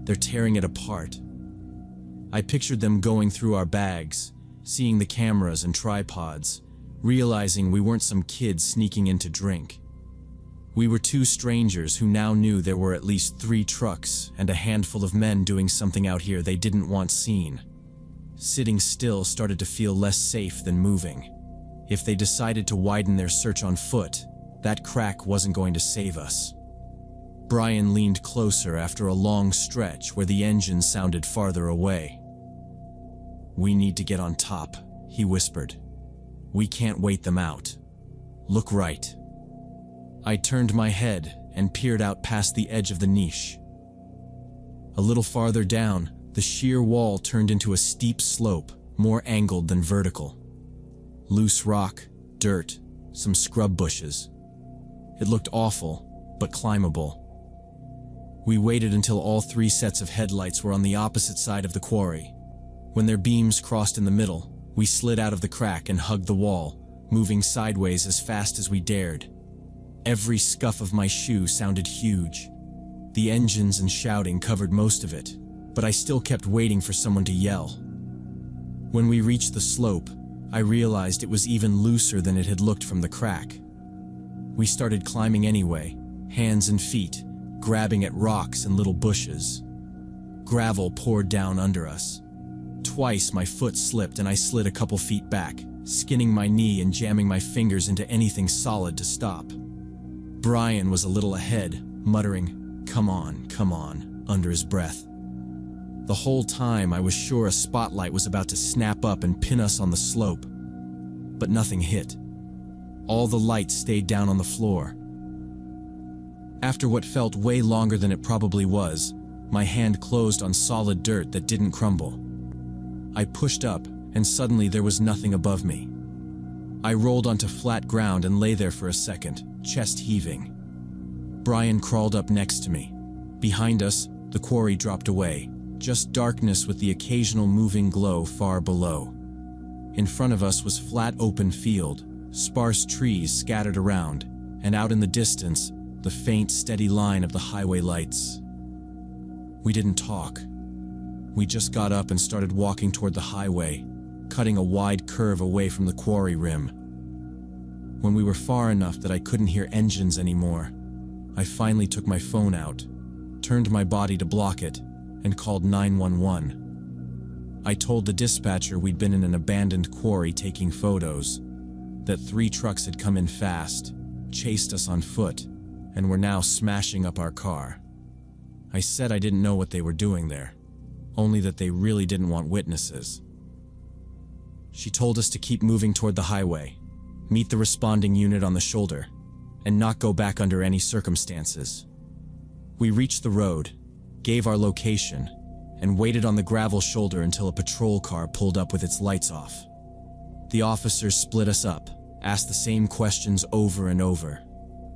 Speaker 1: "They're tearing it apart." I pictured them going through our bags, seeing the cameras and tripods, realizing we weren't some kids sneaking in to drink. We were 2 strangers who now knew there were at least 3 trucks and a handful of men doing something out here they didn't want seen. Sitting still started to feel less safe than moving. If they decided to widen their search on foot, that crack wasn't going to save us. Brian leaned closer after a long stretch where the engine sounded farther away. "We need to get on top," he whispered. "We can't wait them out. Look right." I turned my head and peered out past the edge of the niche. A little farther down, the sheer wall turned into a steep slope, more angled than vertical. Loose rock, dirt, some scrub bushes. It looked awful, but climbable. We waited until all 3 sets of headlights were on the opposite side of the quarry. When their beams crossed in the middle, we slid out of the crack and hugged the wall, moving sideways as fast as we dared. Every scuff of my shoe sounded huge. The engines and shouting covered most of it, but I still kept waiting for someone to yell. When we reached the slope, I realized it was even looser than it had looked from the crack. We started climbing anyway, hands and feet, grabbing at rocks and little bushes. Gravel poured down under us. Twice my foot slipped and I slid a couple feet back, skinning my knee and jamming my fingers into anything solid to stop. Brian was a little ahead, muttering, come on," under his breath. The whole time I was sure a spotlight was about to snap up and pin us on the slope. But nothing hit. All the lights stayed down on the floor. After what felt way longer than it probably was, my hand closed on solid dirt that didn't crumble. I pushed up, and suddenly there was nothing above me. I rolled onto flat ground and lay there for a second, chest heaving. Brian crawled up next to me. Behind us, the quarry dropped away, just darkness with the occasional moving glow far below. In front of us was flat open field, sparse trees scattered around, and out in the distance, the faint, steady line of the highway lights. We didn't talk. We just got up and started walking toward the highway, cutting a wide curve away from the quarry rim. When we were far enough that I couldn't hear engines anymore, I finally took my phone out, turned my body to block it, and called 911. I told the dispatcher we'd been in an abandoned quarry taking photos, that 3 trucks had come in fast, chased us on foot, and were now smashing up our car. I said I didn't know what they were doing there, only that they really didn't want witnesses. She told us to keep moving toward the highway, meet the responding unit on the shoulder, and not go back under any circumstances. We reached the road, gave our location, and waited on the gravel shoulder until a patrol car pulled up with its lights off. The officers split us up, asked the same questions over and over.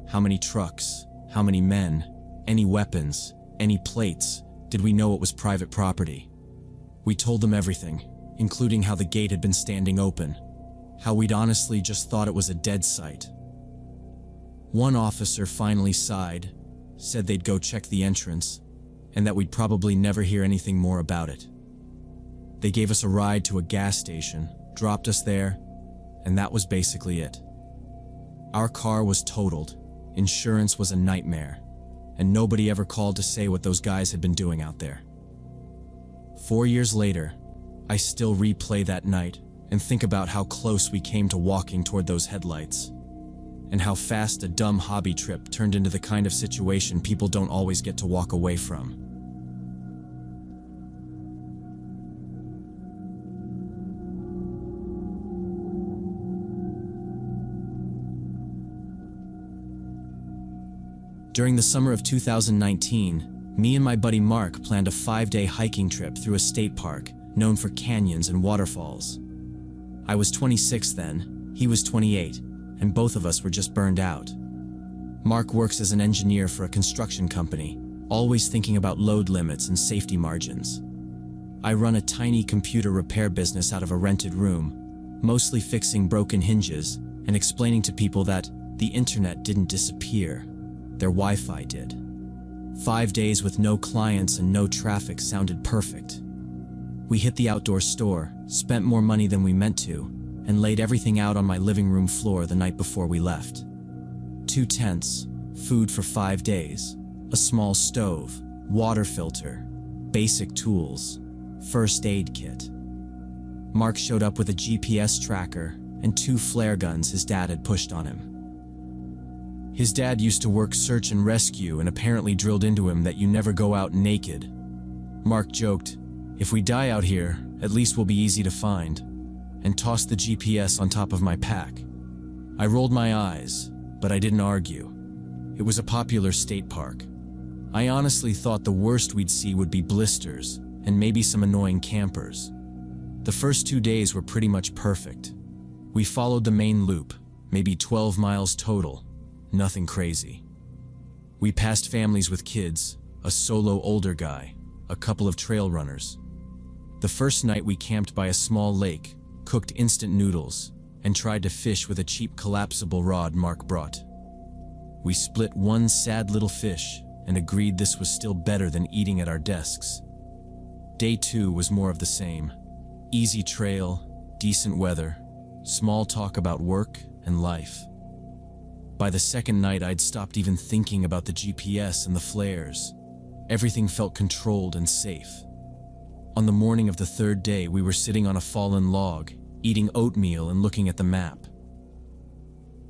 Speaker 1: How many trucks? How many men? Any weapons? Any plates? Did we know it was private property? We told them everything, including how the gate had been standing open, how we'd honestly just thought it was a dead site. One officer finally sighed, said they'd go check the entrance, and that we'd probably never hear anything more about it. They gave us a ride to a gas station, dropped us there, and that was basically it. Our car was totaled, insurance was a nightmare, and nobody ever called to say what those guys had been doing out there. 4 years later, I still replay that night and think about how close we came to walking toward those headlights, and how fast a dumb hobby trip turned into the kind of situation people don't always get to walk away from. During the summer of 2019, me and my buddy Mark planned a 5-day hiking trip through a state park known for canyons and waterfalls. I was 26 then, he was 28, and both of us were just burned out. Mark works as an engineer for a construction company, always thinking about load limits and safety margins. I run a tiny computer repair business out of a rented room, mostly fixing broken hinges and explaining to people that the internet didn't disappear. Their Wi-Fi did. 5 days with no clients and no traffic sounded perfect. We hit the outdoor store, spent more money than we meant to, and laid everything out on my living room floor the night before we left. 2 tents, food for 5 days, a small stove, water filter, basic tools, first aid kit. Mark showed up with a GPS tracker and 2 flare guns his dad had pushed on him. His dad used to work search and rescue and apparently drilled into him that you never go out naked. Mark joked, "If we die out here, at least we'll be easy to find," and tossed the GPS on top of my pack. I rolled my eyes, but I didn't argue. It was a popular state park. I honestly thought the worst we'd see would be blisters and maybe some annoying campers. The first 2 days were pretty much perfect. We followed the main loop, maybe 12 miles total. Nothing crazy. We passed families with kids, a solo older guy, a couple of trail runners. The first night we camped by a small lake, cooked instant noodles, and tried to fish with a cheap collapsible rod Mark brought. We split one sad little fish and agreed this was still better than eating at our desks. Day 2 was more of the same. Easy trail, decent weather, small talk about work and life. By the second night, I'd stopped even thinking about the GPS and the flares. Everything felt controlled and safe. On the morning of the 3rd day, we were sitting on a fallen log, eating oatmeal and looking at the map.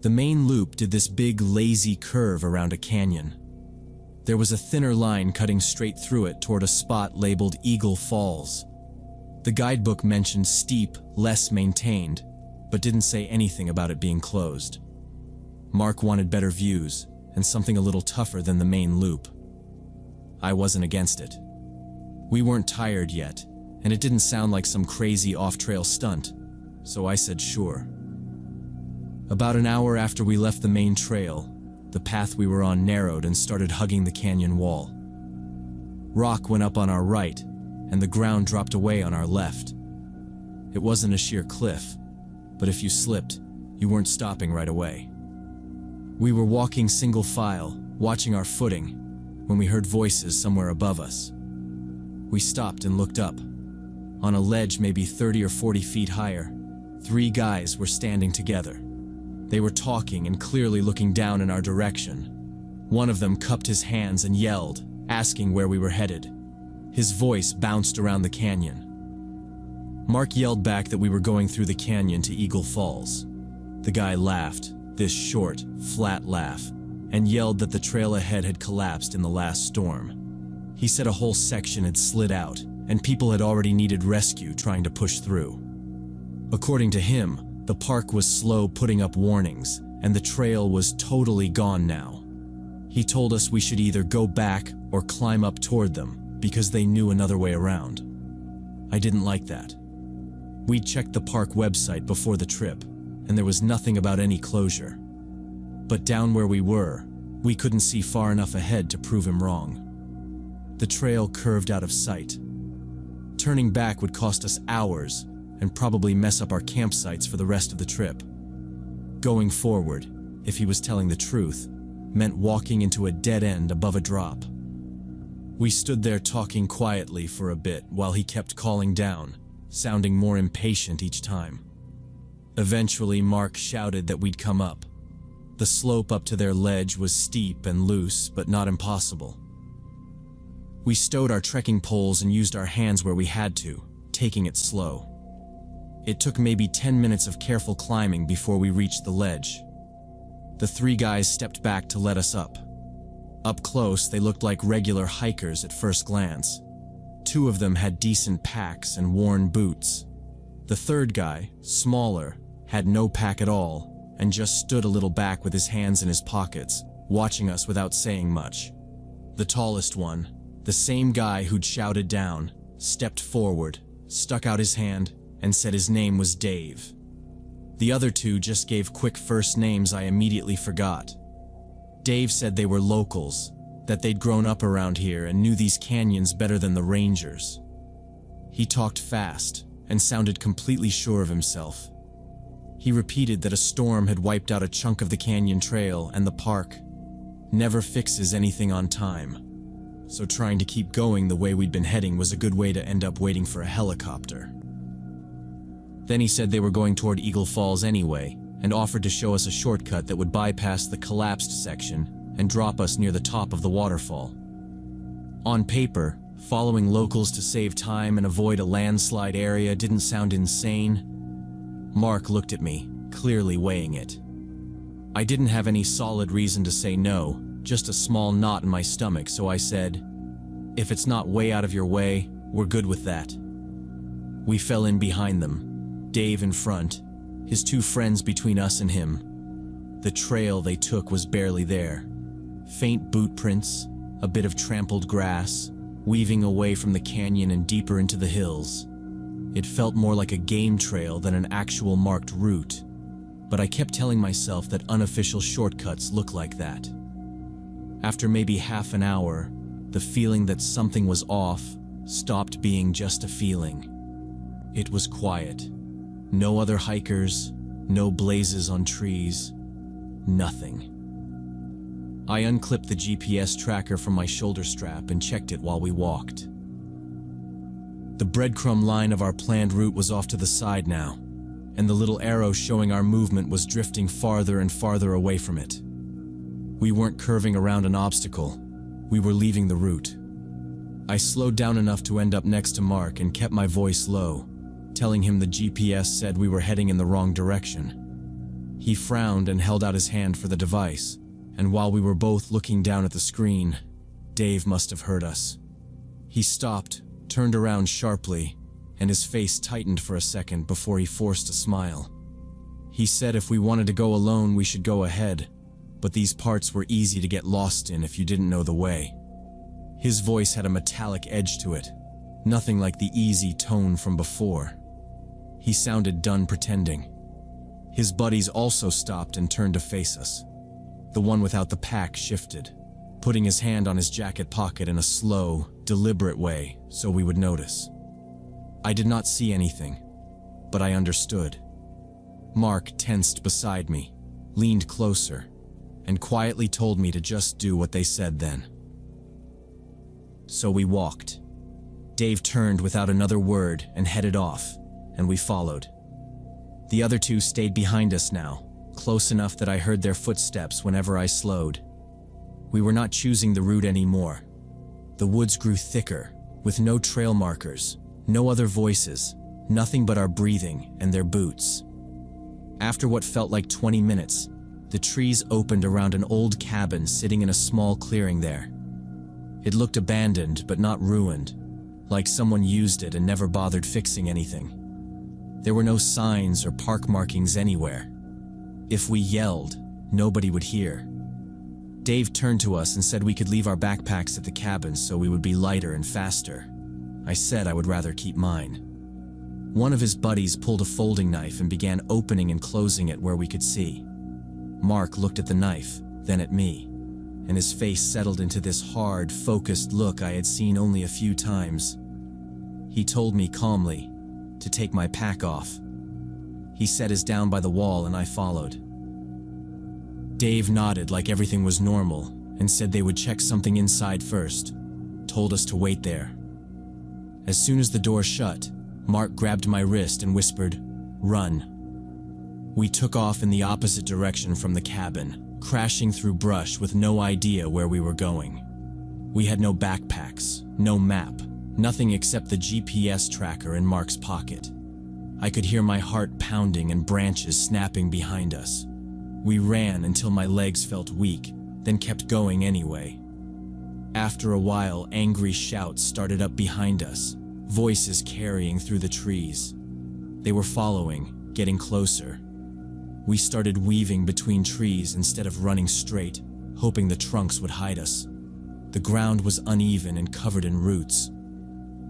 Speaker 1: The main loop did this big, lazy curve around a canyon. There was a thinner line cutting straight through it toward a spot labeled Eagle Falls. The guidebook mentioned steep, less maintained, but didn't say anything about it being closed. Mark wanted better views and something a little tougher than the main loop. I wasn't against it. We weren't tired yet, and it didn't sound like some crazy off-trail stunt, so I said sure. About an hour after we left the main trail, the path we were on narrowed and started hugging the canyon wall. Rock went up on our right, and the ground dropped away on our left. It wasn't a sheer cliff, but if you slipped, you weren't stopping right away. We were walking single file, watching our footing, when we heard voices somewhere above us. We stopped and looked up. On a ledge maybe 30 or 40 feet higher, 3 guys were standing together. They were talking and clearly looking down in our direction. One of them cupped his hands and yelled, asking where we were headed. His voice bounced around the canyon. Mark yelled back that we were going through the canyon to Eagle Falls. The guy laughed, this short, flat laugh, and yelled that the trail ahead had collapsed in the last storm. He said a whole section had slid out, and people had already needed rescue trying to push through. According to him, the park was slow putting up warnings, and the trail was totally gone now. He told us we should either go back or climb up toward them, because they knew another way around. I didn't like that. We'd checked the park website before the trip, and there was nothing about any closure. But down where we were, we couldn't see far enough ahead to prove him wrong. The trail curved out of sight. Turning back would cost us hours and probably mess up our campsites for the rest of the trip. Going forward, if he was telling the truth, meant walking into a dead end above a drop. We stood there talking quietly for a bit while he kept calling down, sounding more impatient each time. Eventually, Mark shouted that we'd come up. The slope up to their ledge was steep and loose, but not impossible. We stowed our trekking poles and used our hands where we had to, taking it slow. It took maybe 10 minutes of careful climbing before we reached the ledge. The 3 guys stepped back to let us up. Up close, they looked like regular hikers at first glance. 2 of them had decent packs and worn boots. The 3rd guy, smaller, had no pack at all and just stood a little back with his hands in his pockets, watching us without saying much. The tallest one, the same guy who'd shouted down, stepped forward, stuck out his hand, and said his name was Dave. The other 2 just gave quick first names I immediately forgot. Dave said they were locals, that they'd grown up around here and knew these canyons better than the rangers. He talked fast and sounded completely sure of himself. He repeated that a storm had wiped out a chunk of the canyon trail and the park never fixes anything on time. So trying to keep going the way we'd been heading was a good way to end up waiting for a helicopter. Then he said they were going toward Eagle Falls anyway, and offered to show us a shortcut that would bypass the collapsed section and drop us near the top of the waterfall. On paper, following locals to save time and avoid a landslide area didn't sound insane. Mark looked at me, clearly weighing it. I didn't have any solid reason to say no, just a small knot in my stomach, so I said, "If it's not way out of your way, we're good with that." We fell in behind them, Dave in front, his 2 friends between us and him. The trail they took was barely there. Faint boot prints, a bit of trampled grass, weaving away from the canyon and deeper into the hills. It felt more like a game trail than an actual marked route, but I kept telling myself that unofficial shortcuts look like that. After maybe half an hour, the feeling that something was off stopped being just a feeling. It was quiet. No other hikers, no blazes on trees, nothing. I unclipped the GPS tracker from my shoulder strap and checked it while we walked. The breadcrumb line of our planned route was off to the side now, and the little arrow showing our movement was drifting farther and farther away from it. We weren't curving around an obstacle, we were leaving the route. I slowed down enough to end up next to Mark and kept my voice low, telling him the GPS said we were heading in the wrong direction. He frowned and held out his hand for the device, and while we were both looking down at the screen, Dave must have heard us. He stopped, turned around sharply, and his face tightened for a second before he forced a smile. He said if we wanted to go alone, we should go ahead, but these parts were easy to get lost in if you didn't know the way. His voice had a metallic edge to it, nothing like the easy tone from before. He sounded done pretending. His buddies also stopped and turned to face us. The one without the pack shifted, putting his hand on his jacket pocket in a slow, deliberate way so we would notice. I did not see anything, but I understood. Mark tensed beside me, leaned closer, and quietly told me to just do what they said then. So we walked. Dave turned without another word and headed off, and we followed. The other two stayed behind us now, close enough that I heard their footsteps whenever I slowed. We were not choosing the route anymore. The woods grew thicker, with no trail markers, no other voices, nothing but our breathing and their boots. After what felt like 20 minutes, the trees opened around an old cabin sitting in a small clearing there. It looked abandoned but not ruined, like someone used it and never bothered fixing anything. There were no signs or park markings anywhere. If we yelled, nobody would hear. Dave turned to us and said we could leave our backpacks at the cabin so we would be lighter and faster. I said I would rather keep mine. One of his buddies pulled a folding knife and began opening and closing it where we could see. Mark looked at the knife, then at me, and his face settled into this hard, focused look I had seen only a few times. He told me calmly to take my pack off. He set us down by the wall and I followed. Dave nodded like everything was normal and said they would check something inside first, told us to wait there. As soon as the door shut, Mark grabbed my wrist and whispered, "Run." We took off in the opposite direction from the cabin, crashing through brush with no idea where we were going. We had no backpacks, no map, nothing except the GPS tracker in Mark's pocket. I could hear my heart pounding and branches snapping behind us. We ran until my legs felt weak, then kept going anyway. After a while, angry shouts started up behind us, voices carrying through the trees. They were following, getting closer. We started weaving between trees instead of running straight, hoping the trunks would hide us. The ground was uneven and covered in roots.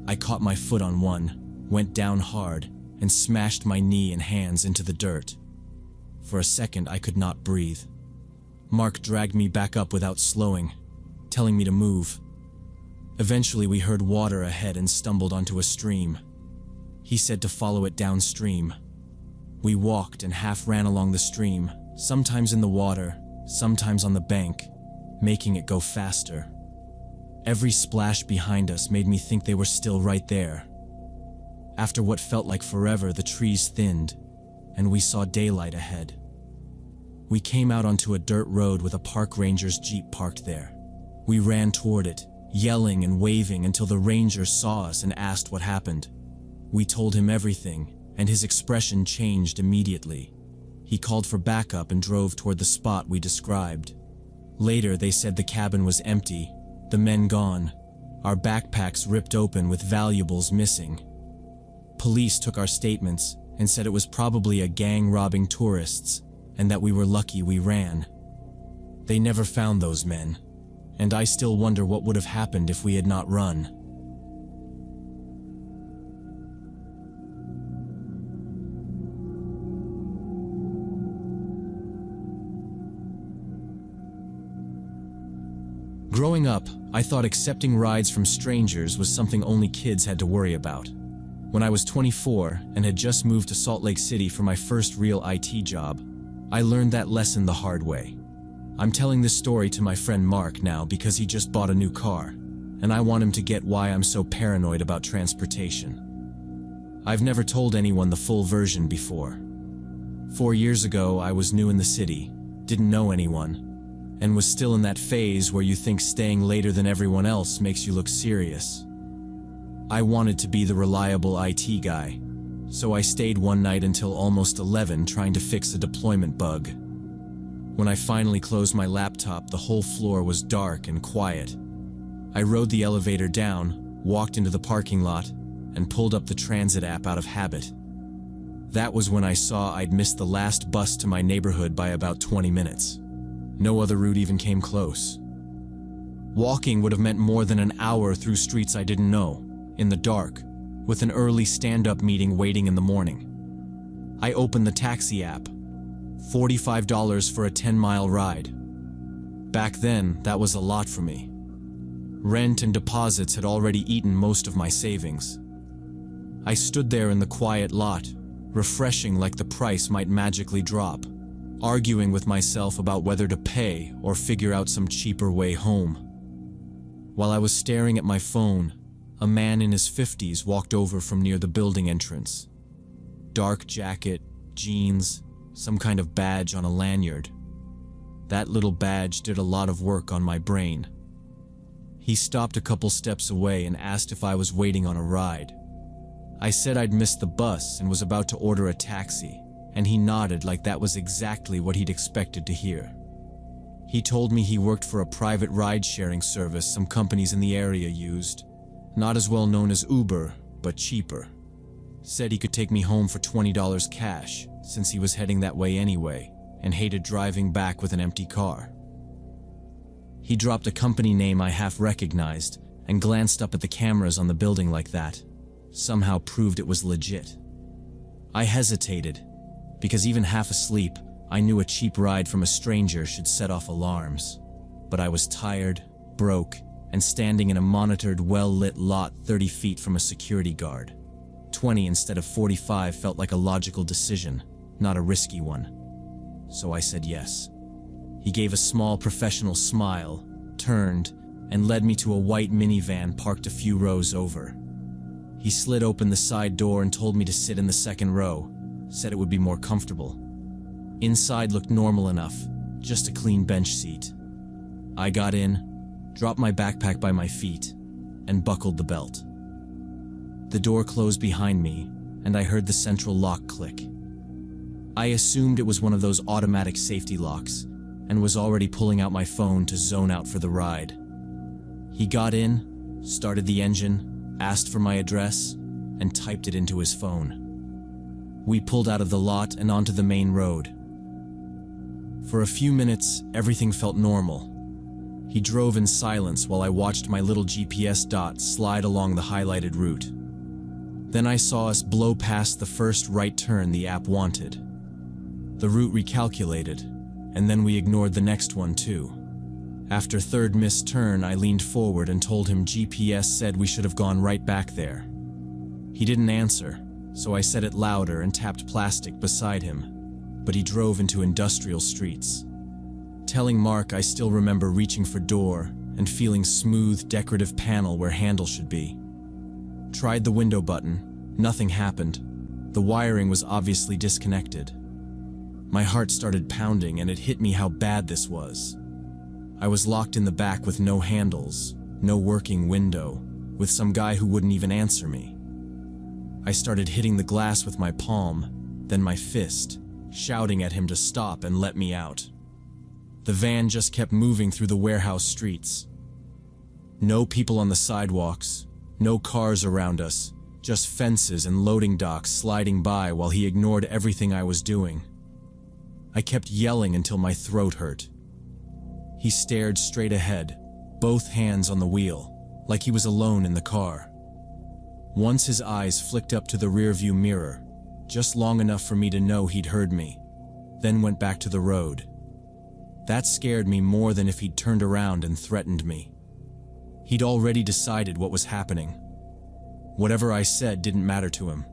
Speaker 1: I caught my foot on one, went down hard, and smashed my knee and hands into the dirt. For a second, I could not breathe. Mark dragged me back up without slowing, telling me to move. Eventually, we heard water ahead and stumbled onto a stream. He said to follow it downstream. We walked and half ran along the stream, sometimes in the water, sometimes on the bank, making it go faster. Every splash behind us made me think they were still right there. After what felt like forever, the trees thinned, and we saw daylight ahead. We came out onto a dirt road with a park ranger's Jeep parked there. We ran toward it, yelling and waving until the ranger saw us and asked what happened. We told him everything, and his expression changed immediately. He called for backup and drove toward the spot we described. Later, they said the cabin was empty, the men gone, our backpacks ripped open with valuables missing. Police took our statements and said it was probably a gang robbing tourists, and that we were lucky we ran. They never found those men, and I still wonder what would have happened if we had not run. Growing up, I thought accepting rides from strangers was something only kids had to worry about. When I was 24 and had just moved to Salt Lake City for my first real IT job, I learned that lesson the hard way. I'm telling this story to my friend Mark now because he just bought a new car, and I want him to get why I'm so paranoid about transportation. I've never told anyone the full version before. 4 years ago, I was new in the city, didn't know anyone, and was still in that phase where you think staying later than everyone else makes you look serious. I wanted to be the reliable IT guy, so I stayed one night until almost 11 trying to fix a deployment bug. When I finally closed my laptop, the whole floor was dark and quiet. I rode the elevator down, walked into the parking lot, and pulled up the transit app out of habit. That was when I saw I'd missed the last bus to my neighborhood by about 20 minutes. No other route even came close. Walking would have meant more than an hour through streets I didn't know, in the dark, with an early stand-up meeting waiting in the morning. I opened the taxi app, $45 for a 10-mile ride. Back then, that was a lot for me. Rent and deposits had already eaten most of my savings. I stood there in the quiet lot, refreshing like the price might magically drop, arguing with myself about whether to pay or figure out some cheaper way home. While I was staring at my phone, a man in his 50s walked over from near the building entrance. Dark jacket, jeans, some kind of badge on a lanyard. That little badge did a lot of work on my brain. He stopped a couple steps away and asked if I was waiting on a ride. I said I'd missed the bus and was about to order a taxi, and he nodded like that was exactly what he'd expected to hear. He told me he worked for a private ride-sharing service some companies in the area used, not as well known as Uber, but cheaper. Said he could take me home for $20 cash, since he was heading that way anyway, and hated driving back with an empty car. He dropped a company name I half recognized and glanced up at the cameras on the building like that. Somehow proved it was legit. I hesitated, because even half asleep, I knew a cheap ride from a stranger should set off alarms. But I was tired, broke, and standing in a monitored, well-lit lot 30 feet from a security guard. 20 instead of 45 felt like a logical decision, not a risky one. So I said yes. He gave a small professional smile, turned, and led me to a white minivan parked a few rows over. He slid open the side door and told me to sit in the second row, said it would be more comfortable. Inside looked normal enough, just a clean bench seat. I got in, dropped my backpack by my feet, and buckled the belt. The door closed behind me, and I heard the central lock click. I assumed it was one of those automatic safety locks, and was already pulling out my phone to zone out for the ride. He got in, started the engine, asked for my address, and typed it into his phone. We pulled out of the lot and onto the main road. For a few minutes, everything felt normal. He drove in silence while I watched my little GPS dot slide along the highlighted route. Then I saw us blow past the first right turn the app wanted. The route recalculated, and then we ignored the next one too. After third missed turn, I leaned forward and told him GPS said we should have gone right back there. He didn't answer, so I said it louder and tapped plastic beside him, but he drove into industrial streets. Telling Mark I still remember reaching for door and feeling smooth, decorative panel where handle should be. Tried the window button, nothing happened. The wiring was obviously disconnected. My heart started pounding and it hit me how bad this was. I was locked in the back with no handles, no working window, with some guy who wouldn't even answer me. I started hitting the glass with my palm, then my fist, shouting at him to stop and let me out. The van just kept moving through the warehouse streets. No people on the sidewalks, no cars around us, just fences and loading docks sliding by while he ignored everything I was doing. I kept yelling until my throat hurt. He stared straight ahead, both hands on the wheel, like he was alone in the car. Once his eyes flicked up to the rearview mirror, just long enough for me to know he'd heard me, then went back to the road. That scared me more than if he'd turned around and threatened me. He'd already decided what was happening. Whatever I said didn't matter to him.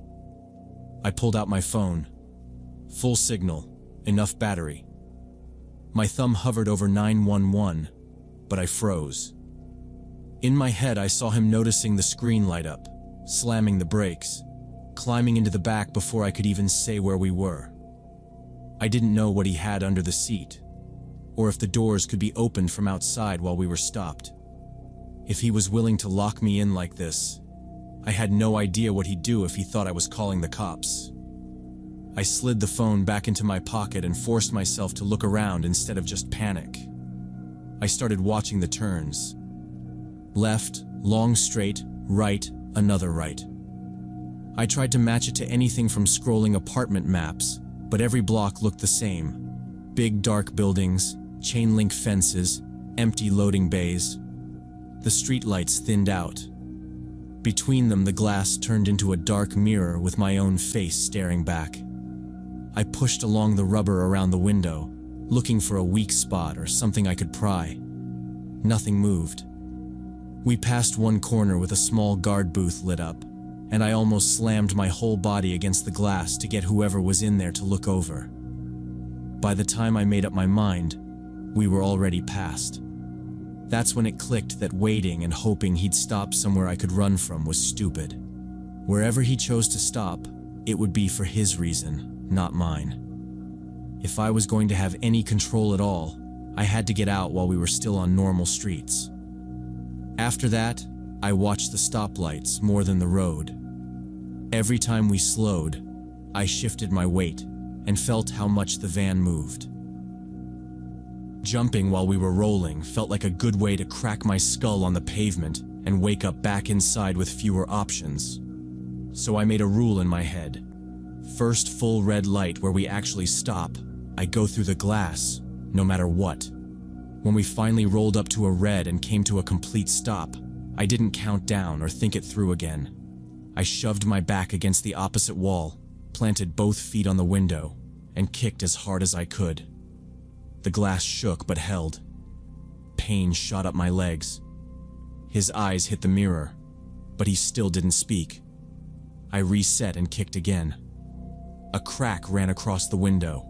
Speaker 1: I pulled out my phone. Full signal. Enough battery. My thumb hovered over 911, but I froze. In my head, I saw him noticing the screen light up, slamming the brakes, climbing into the back before I could even say where we were. I didn't know what he had under the seat, or if the doors could be opened from outside while we were stopped. If he was willing to lock me in like this, I had no idea what he'd do if he thought I was calling the cops. I slid the phone back into my pocket and forced myself to look around instead of just panic. I started watching the turns. Left, long straight, right, another right. I tried to match it to anything from scrolling apartment maps, but every block looked the same. Big dark buildings, chain link fences, empty loading bays. The streetlights thinned out. Between them, the glass turned into a dark mirror with my own face staring back. I pushed along the rubber around the window, looking for a weak spot or something I could pry. Nothing moved. We passed one corner with a small guard booth lit up, and I almost slammed my whole body against the glass to get whoever was in there to look over. By the time I made up my mind, we were already past. That's when it clicked that waiting and hoping he'd stop somewhere I could run from was stupid. Wherever he chose to stop, it would be for his reason, not mine. If I was going to have any control at all, I had to get out while we were still on normal streets. After that, I watched the stoplights more than the road. Every time we slowed, I shifted my weight and felt how much the van moved. Jumping while we were rolling felt like a good way to crack my skull on the pavement and wake up back inside with fewer options. So I made a rule in my head. First full red light where we actually stop, I go through the glass, no matter what. When we finally rolled up to a red and came to a complete stop, I didn't count down or think it through again. I shoved my back against the opposite wall, planted both feet on the window, and kicked as hard as I could. The glass shook but held. Pain shot up my legs. His eyes hit the mirror, but he still didn't speak. I reset and kicked again. A crack ran across the window.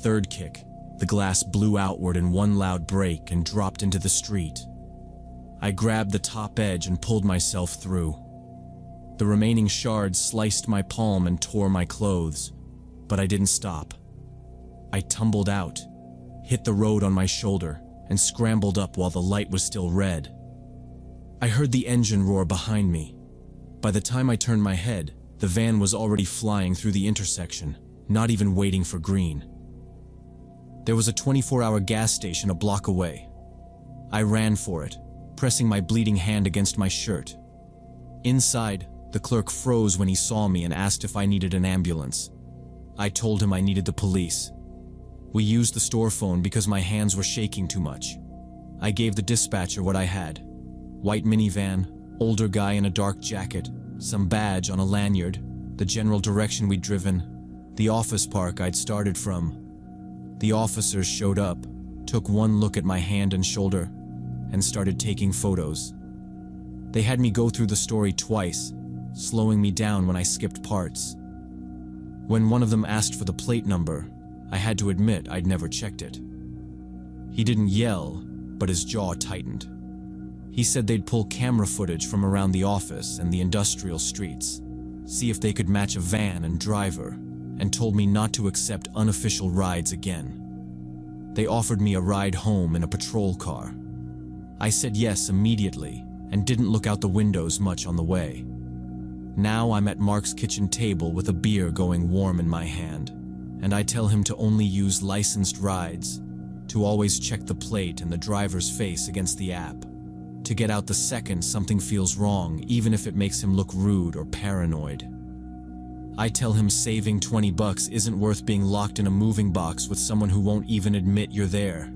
Speaker 1: Third kick, the glass blew outward in one loud break and dropped into the street. I grabbed the top edge and pulled myself through. The remaining shards sliced my palm and tore my clothes, but I didn't stop. I tumbled out, hit the road on my shoulder, and scrambled up while the light was still red. I heard the engine roar behind me. By the time I turned my head, the van was already flying through the intersection, not even waiting for green. There was a 24-hour gas station a block away. I ran for it, pressing my bleeding hand against my shirt. Inside, the clerk froze when he saw me and asked if I needed an ambulance. I told him I needed the police. We used the store phone because my hands were shaking too much. I gave the dispatcher what I had. White minivan, older guy in a dark jacket, some badge on a lanyard, the general direction we'd driven, the office park I'd started from. The officers showed up, took one look at my hand and shoulder, and started taking photos. They had me go through the story twice, slowing me down when I skipped parts. When one of them asked for the plate number, I had to admit I'd never checked it. He didn't yell, but his jaw tightened. He said they'd pull camera footage from around the office and the industrial streets, see if they could match a van and driver, and told me not to accept unofficial rides again. They offered me a ride home in a patrol car. I said yes immediately and didn't look out the windows much on the way. Now I'm at Mark's kitchen table with a beer going warm in my hand, and I tell him to only use licensed rides, to always check the plate and the driver's face against the app, to get out the second something feels wrong, even if it makes him look rude or paranoid. I tell him saving $20 isn't worth being locked in a moving box with someone who won't even admit you're there.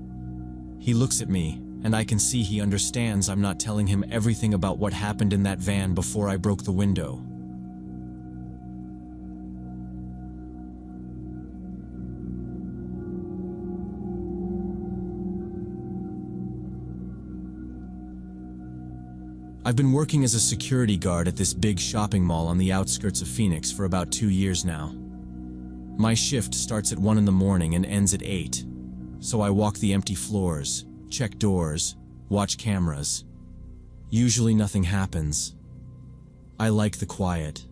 Speaker 1: He looks at me, and I can see he understands I'm not telling him everything about what happened in that van before I broke the window. I've been working as a security guard at this big shopping mall on the outskirts of Phoenix for about 2 years now. My shift starts at 1 in the morning and ends at 8, so I walk the empty floors, check doors, watch cameras. Usually nothing happens. I like the quiet.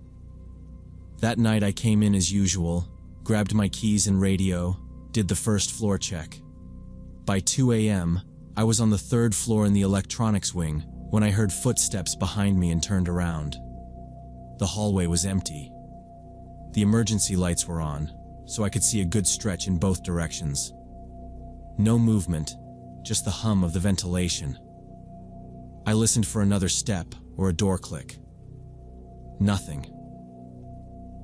Speaker 1: That night I came in as usual, grabbed my keys and radio, did the first floor check. By 2 a.m., I was on the 3rd floor in the electronics wing when I heard footsteps behind me and turned around. The hallway was empty. The emergency lights were on, so I could see a good stretch in both directions. No movement, just the hum of the ventilation. I listened for another step or a door click. Nothing.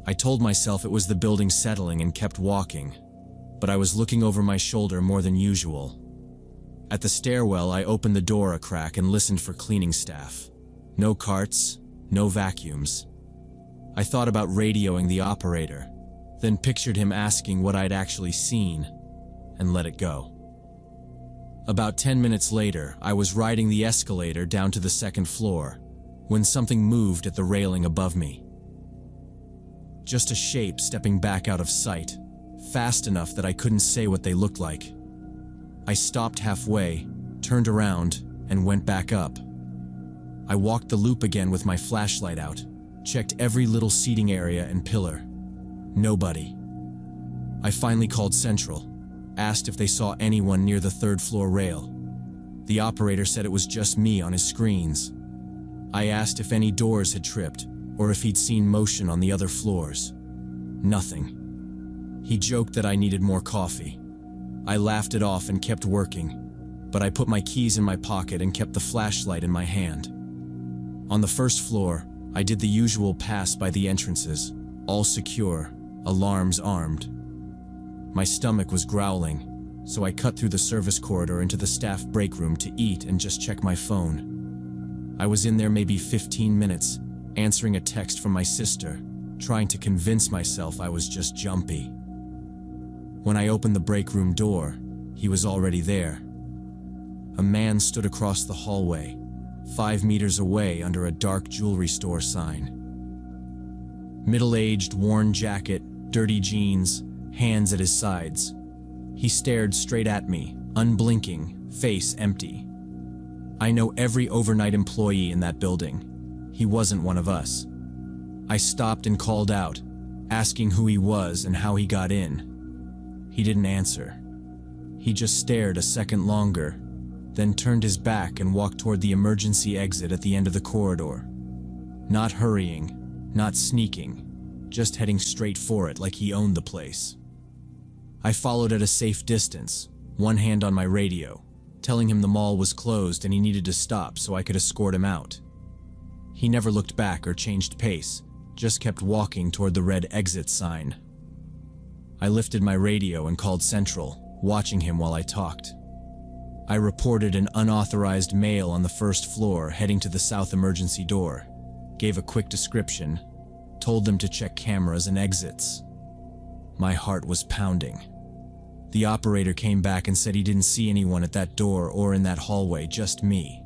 Speaker 1: I told myself it was the building settling and kept walking, but I was looking over my shoulder more than usual. At the stairwell, I opened the door a crack and listened for cleaning staff. No carts, no vacuums. I thought about radioing the operator, then pictured him asking what I'd actually seen, and let it go. About 10 minutes later, I was riding the escalator down to the second floor when something moved at the railing above me. Just a shape stepping back out of sight, fast enough that I couldn't say what they looked like. I stopped halfway, turned around, and went back up. I walked the loop again with my flashlight out, checked every little seating area and pillar. Nobody. I finally called Central, asked if they saw anyone near the third floor rail. The operator said it was just me on his screens. I asked if any doors had tripped, or if he'd seen motion on the other floors. Nothing. He joked that I needed more coffee. I laughed it off and kept working, but I put my keys in my pocket and kept the flashlight in my hand. On the first floor, I did the usual pass by the entrances, all secure, alarms armed. My stomach was growling, so I cut through the service corridor into the staff break room to eat and just check my phone. I was in there maybe 15 minutes, answering a text from my sister, trying to convince myself I was just jumpy. When I opened the break room door, he was already there. A man stood across the hallway, 5 meters away under a dark jewelry store sign. Middle-aged, worn jacket, dirty jeans, hands at his sides. He stared straight at me, unblinking, face empty. I know every overnight employee in that building. He wasn't one of us. I stopped and called out, asking who he was and how he got in. He didn't answer. He just stared a second longer, then turned his back and walked toward the emergency exit at the end of the corridor. Not hurrying, not sneaking, just heading straight for it like he owned the place. I followed at a safe distance, one hand on my radio, telling him the mall was closed and he needed to stop so I could escort him out. He never looked back or changed pace, just kept walking toward the red exit sign. I lifted my radio and called Central, watching him while I talked. I reported an unauthorized male on the first floor heading to the south emergency door, gave a quick description, told them to check cameras and exits. My heart was pounding. The operator came back and said he didn't see anyone at that door or in that hallway, just me.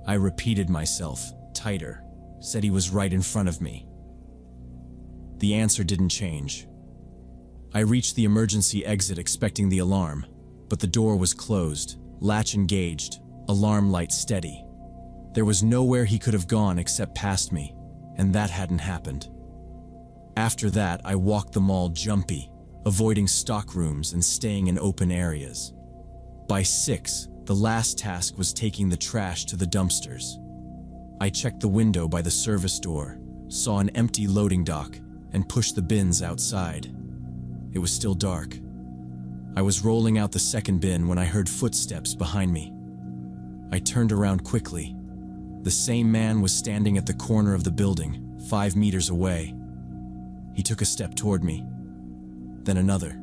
Speaker 1: I repeated myself, tighter, said he was right in front of me. The answer didn't change. I reached the emergency exit expecting the alarm, but the door was closed, latch engaged, alarm light steady. There was nowhere he could have gone except past me, and that hadn't happened. After that, I walked the mall jumpy, avoiding stock rooms and staying in open areas. By 6, the last task was taking the trash to the dumpsters. I checked the window by the service door, saw an empty loading dock, and pushed the bins outside. It was still dark. I was rolling out the second bin when I heard footsteps behind me. I turned around quickly. The same man was standing at the corner of the building, 5 meters away. He took a step toward me, then another.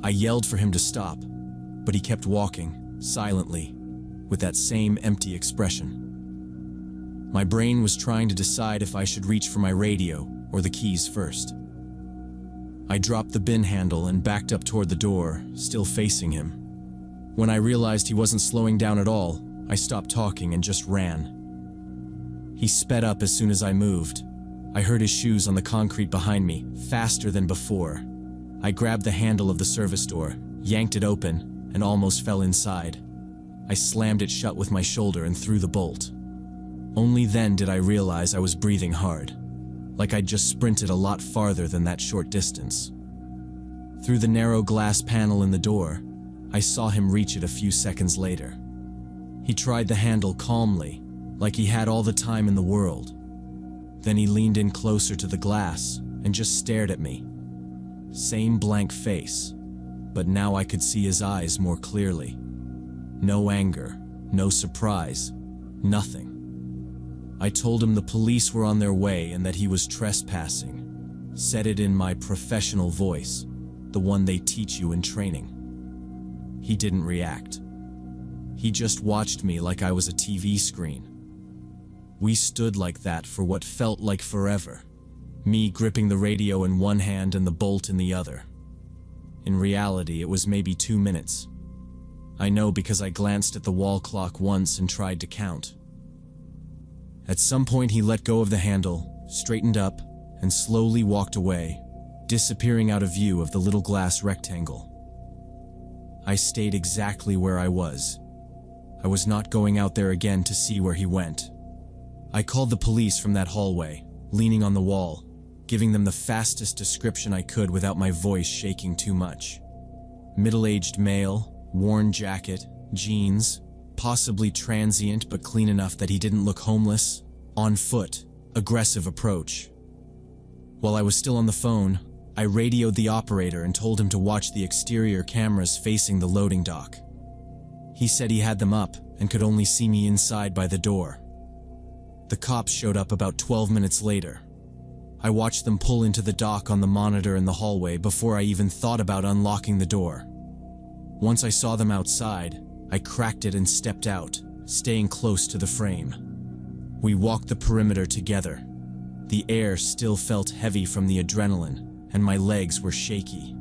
Speaker 1: I yelled for him to stop, but he kept walking, silently, with that same empty expression. My brain was trying to decide if I should reach for my radio or the keys first. I dropped the bin handle and backed up toward the door, still facing him. When I realized he wasn't slowing down at all, I stopped talking and just ran. He sped up as soon as I moved. I heard his shoes on the concrete behind me, faster than before. I grabbed the handle of the service door, yanked it open, and almost fell inside. I slammed it shut with my shoulder and threw the bolt. Only then did I realize I was breathing hard, like I'd just sprinted a lot farther than that short distance. Through the narrow glass panel in the door, I saw him reach it a few seconds later. He tried the handle calmly, like he had all the time in the world. Then he leaned in closer to the glass and just stared at me. Same blank face, but now I could see his eyes more clearly. No anger, no surprise, nothing. I told him the police were on their way and that he was trespassing. Said it in my professional voice, the one they teach you in training. He didn't react. He just watched me like I was a TV screen. We stood like that for what felt like forever. me gripping the radio in one hand and the bolt in the other. In reality, it was maybe 2 minutes. I know because I glanced at the wall clock once and tried to count. At some point he let go of the handle, straightened up, and slowly walked away, disappearing out of view of the little glass rectangle. I stayed exactly where I was. I was not going out there again to see where he went. I called the police from that hallway, leaning on the wall, giving them the fastest description I could without my voice shaking too much. Middle-aged male, worn jacket, jeans, possibly transient but clean enough that he didn't look homeless, on foot, aggressive approach. While I was still on the phone, I radioed the operator and told him to watch the exterior cameras facing the loading dock. He said he had them up and could only see me inside by the door. The cops showed up about 12 minutes later. I watched them pull into the dock on the monitor in the hallway before I even thought about unlocking the door. Once I saw them outside, I cracked it and stepped out, staying close to the frame. We walked the perimeter together. The air still felt heavy from the adrenaline, and my legs were shaky.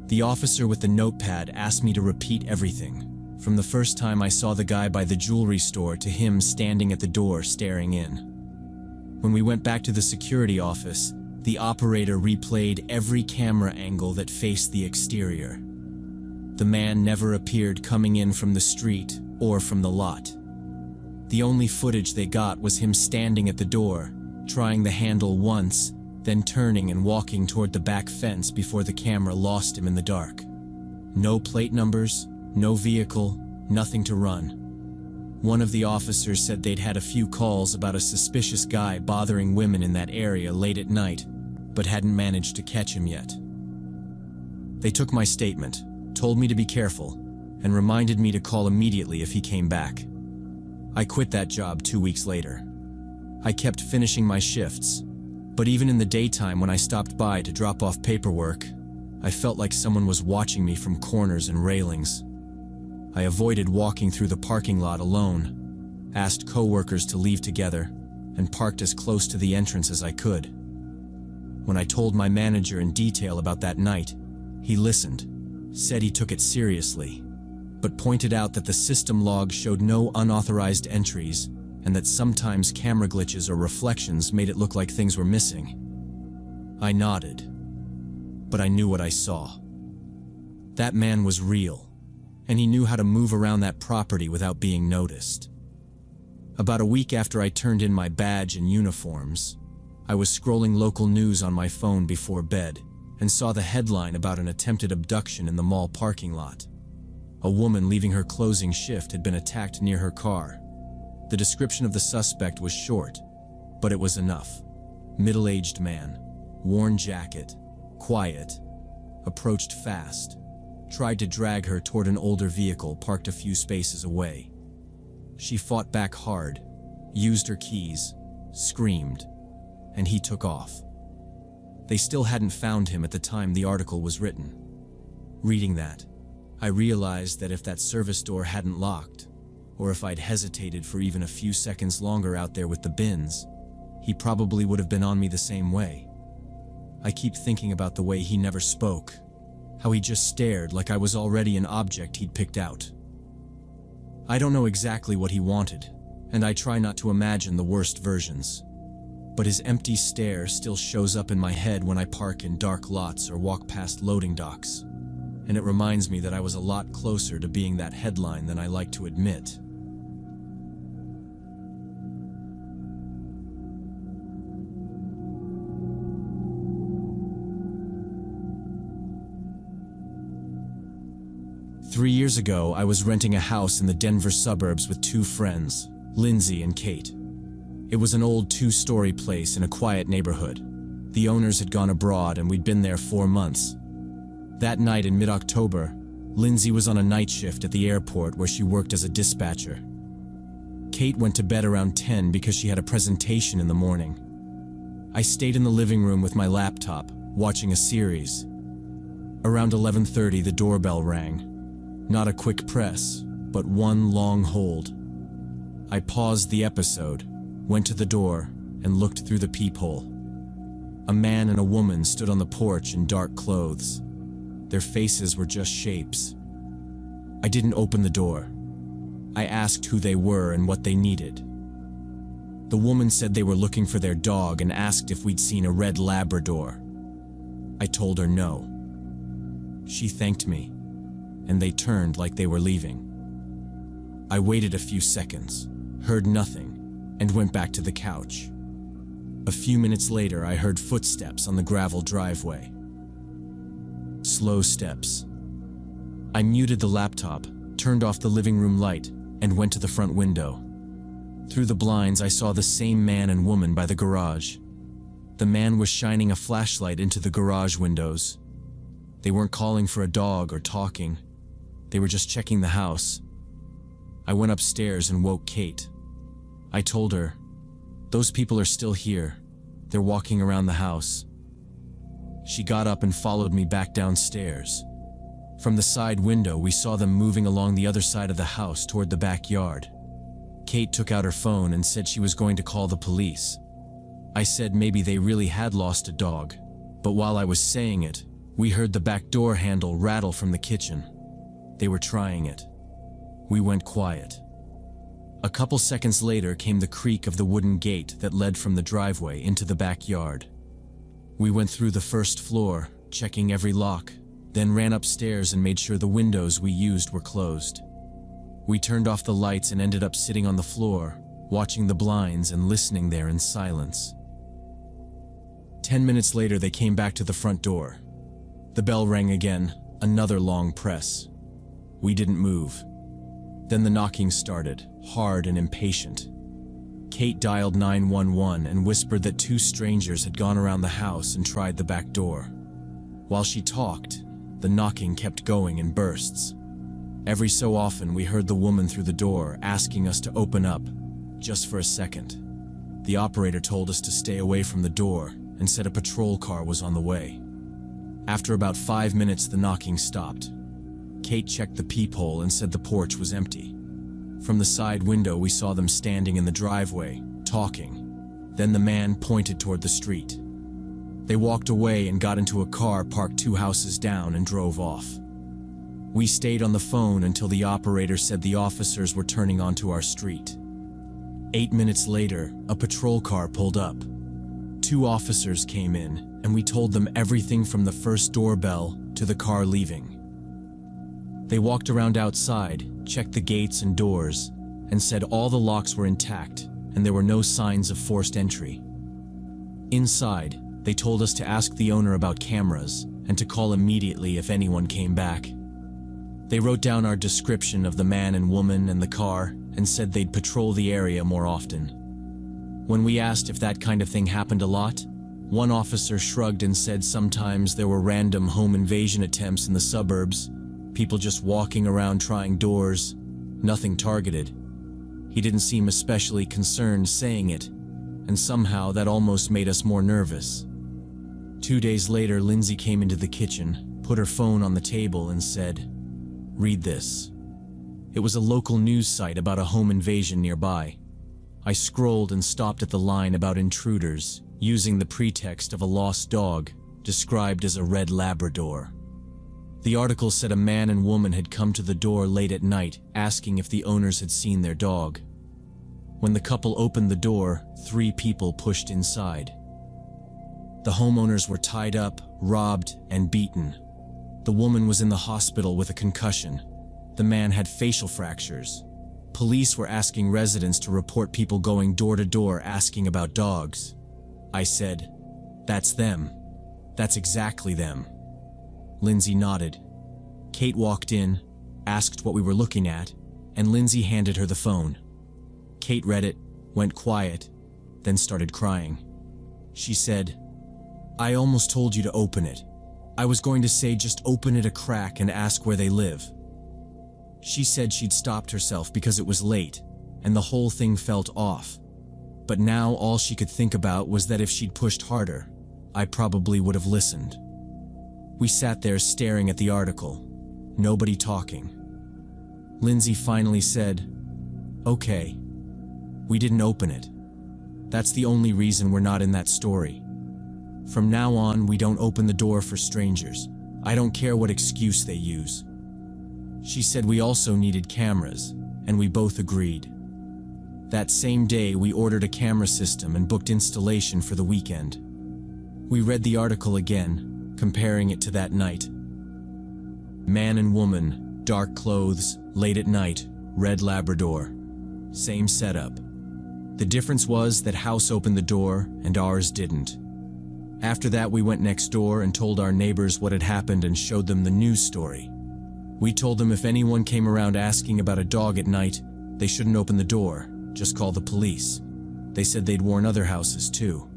Speaker 1: The officer with the notepad asked me to repeat everything, from the first time I saw the guy by the jewelry store to him standing at the door staring in. When we went back to the security office, the operator replayed every camera angle that faced the exterior. The man never appeared coming in from the street or from the lot. The only footage they got was him standing at the door, trying the handle once, then turning and walking toward the back fence before the camera lost him in the dark. No plate numbers, no vehicle, nothing to run. One of the officers said they'd had a few calls about a suspicious guy bothering women in that area late at night, but hadn't managed to catch him yet. They took my statement, told me to be careful, and reminded me to call immediately if he came back. I quit that job 2 weeks later. I kept finishing my shifts, but even in the daytime when I stopped by to drop off paperwork, I felt like someone was watching me from corners and railings. I avoided walking through the parking lot alone, asked coworkers to leave together, and parked as close to the entrance as I could. When I told my manager in detail about that night, he listened, said he took it seriously, but pointed out that the system log showed no unauthorized entries and that sometimes camera glitches or reflections made it look like things were missing. I nodded, but I knew what I saw. That man was real, and he knew how to move around that property without being noticed. About a week after I turned in my badge and uniforms, I was scrolling local news on my phone before bed and saw the headline about an attempted abduction in the mall parking lot. A woman leaving her closing shift had been attacked near her car. The description of the suspect was short, but it was enough. Middle-aged man, worn jacket, quiet, approached fast, tried to drag her toward an older vehicle parked a few spaces away. She fought back hard, used her keys, screamed, and he took off. They still hadn't found him at the time the article was written. Reading that, I realized that if that service door hadn't locked, or if I'd hesitated for even a few seconds longer out there with the bins, he probably would have been on me the same way. I keep thinking about the way he never spoke, how he just stared like I was already an object he'd picked out. I don't know exactly what he wanted, and I try not to imagine the worst versions. But his empty stare still shows up in my head when I park in dark lots or walk past loading docks, and it reminds me that I was a lot closer to being that headline than I like to admit. Three years ago, I was renting a house in the Denver suburbs with two friends, Lindsay and Kate. It was an old 2-story place in a quiet neighborhood. The owners had gone abroad and we'd been there 4 months. That night in mid-October, Lindsay was on a night shift at the airport where she worked as a dispatcher. Kate went to bed around 10 because she had a presentation in the morning. I stayed in the living room with my laptop, watching a series. Around 11:30, the doorbell rang. Not a quick press, but one long hold. I paused the episode, went to the door, and looked through the peephole. A man and a woman stood on the porch in dark clothes. Their faces were just shapes. I didn't open the door. I asked who they were and what they needed. The woman said they were looking for their dog and asked if we'd seen a red Labrador. I told her no. She thanked me, and they turned like they were leaving. I waited a few seconds, heard nothing, and went back to the couch. A few minutes later, I heard footsteps on the gravel driveway. Slow steps. I muted the laptop, turned off the living room light, and went to the front window. Through the blinds, I saw the same man and woman by the garage. The man was shining a flashlight into the garage windows. They weren't calling for a dog or talking. They were just checking the house. I went upstairs and woke Kate. I told her, "Those people are still here. They're walking around the house." She got up and followed me back downstairs. From the side window, we saw them moving along the other side of the house toward the backyard. Kate took out her phone and said she was going to call the police. I said maybe they really had lost a dog, but while I was saying it, we heard the back door handle rattle from the kitchen. They were trying it. We went quiet. A couple seconds later came the creak of the wooden gate that led from the driveway into the backyard. We went through the first floor, checking every lock, then ran upstairs and made sure the windows we used were closed. We turned off the lights and ended up sitting on the floor, watching the blinds and listening there in silence. 10 minutes later, they came back to the front door. The bell rang again, another long press. We didn't move. Then the knocking started, hard and impatient. Kate dialed 911 and whispered that two strangers had gone around the house and tried the back door. While she talked, the knocking kept going in bursts. Every so often, we heard the woman through the door asking us to open up, just for a second. The operator told us to stay away from the door and said a patrol car was on the way. After about 5 minutes, the knocking stopped. Kate checked the peephole and said the porch was empty. From the side window, we saw them standing in the driveway, talking. Then the man pointed toward the street. They walked away and got into a car parked 2 houses down and drove off. We stayed on the phone until the operator said the officers were turning onto our street. 8 minutes later, a patrol car pulled up. 2 officers came in, and we told them everything from the first doorbell to the car leaving. They walked around outside, checked the gates and doors, and said all the locks were intact and there were no signs of forced entry. Inside, they told us to ask the owner about cameras and to call immediately if anyone came back. They wrote down our description of the man and woman and the car and said they'd patrol the area more often. When we asked if that kind of thing happened a lot, one officer shrugged and said sometimes there were random home invasion attempts in the suburbs, people just walking around trying doors, nothing targeted. He didn't seem especially concerned saying it, and somehow that almost made us more nervous. 2 days later, Lindsay came into the kitchen, put her phone on the table and said, "Read this." It was a local news site about a home invasion nearby. I scrolled and stopped at the line about intruders, using the pretext of a lost dog, described as a red Labrador. The article said a man and woman had come to the door late at night, asking if the owners had seen their dog. When the couple opened the door, 3 people pushed inside. The homeowners were tied up, robbed, and beaten. The woman was in the hospital with a concussion. The man had facial fractures. Police were asking residents to report people going door to door asking about dogs. I said, "That's them. That's exactly them." Lindsay nodded. Kate walked in, asked what we were looking at, and Lindsay handed her the phone. Kate read it, went quiet, then started crying. She said, "I almost told you to open it. I was going to say just open it a crack and ask where they live." She said she'd stopped herself because it was late, and the whole thing felt off. But now all she could think about was that if she'd pushed harder, I probably would have listened. We sat there staring at the article, nobody talking. Lindsay finally said, "Okay. We didn't open it. That's the only reason we're not in that story." From now on, we don't open the door for strangers. I don't care what excuse they use." She said we also needed cameras, and we both agreed. That same day, we ordered a camera system and booked installation for the weekend. We read the article again, comparing it to that night. Man and woman, dark clothes, late at night, red Labrador. Same setup. The difference was that house opened the door and ours didn't. After that, we went next door and told our neighbors what had happened and showed them the news story. We told them if anyone came around asking about a dog at night, they shouldn't open the door, just call the police. They said they'd warn other houses too.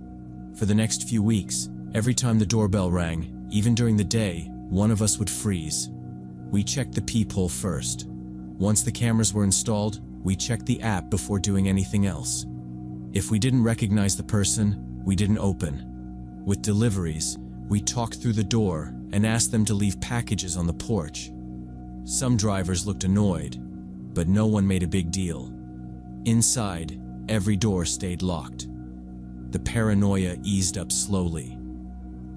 Speaker 1: For the next few weeks, every time the doorbell rang, even during the day, one of us would freeze. We checked the peephole first. Once the cameras were installed, we checked the app before doing anything else. If we didn't recognize the person, we didn't open. With deliveries, we talked through the door and asked them to leave packages on the porch. Some drivers looked annoyed, but no one made a big deal. Inside, every door stayed locked. The paranoia eased up slowly.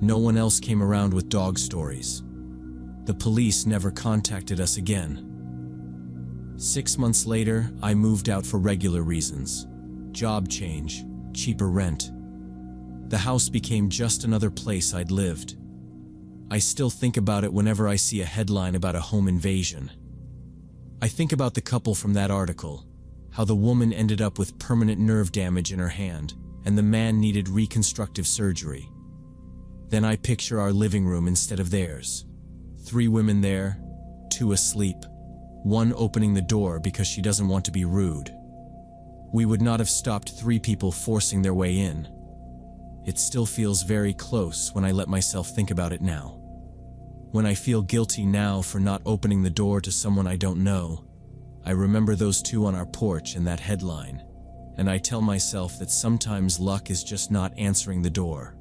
Speaker 1: No one else came around with dog stories. The police never contacted us again. 6 months later, I moved out for regular reasons. Job change, cheaper rent. The house became just another place I'd lived. I still think about it whenever I see a headline about a home invasion. I think about the couple from that article, how the woman ended up with permanent nerve damage in her hand, and the man needed reconstructive surgery. Then I picture our living room instead of theirs. 3 women there, 2 asleep, 1 opening the door because she doesn't want to be rude. We would not have stopped 3 people forcing their way in. It still feels very close when I let myself think about it now. When I feel guilty now for not opening the door to someone I don't know, I remember those 2 on our porch and that headline, and I tell myself that sometimes luck is just not answering the door.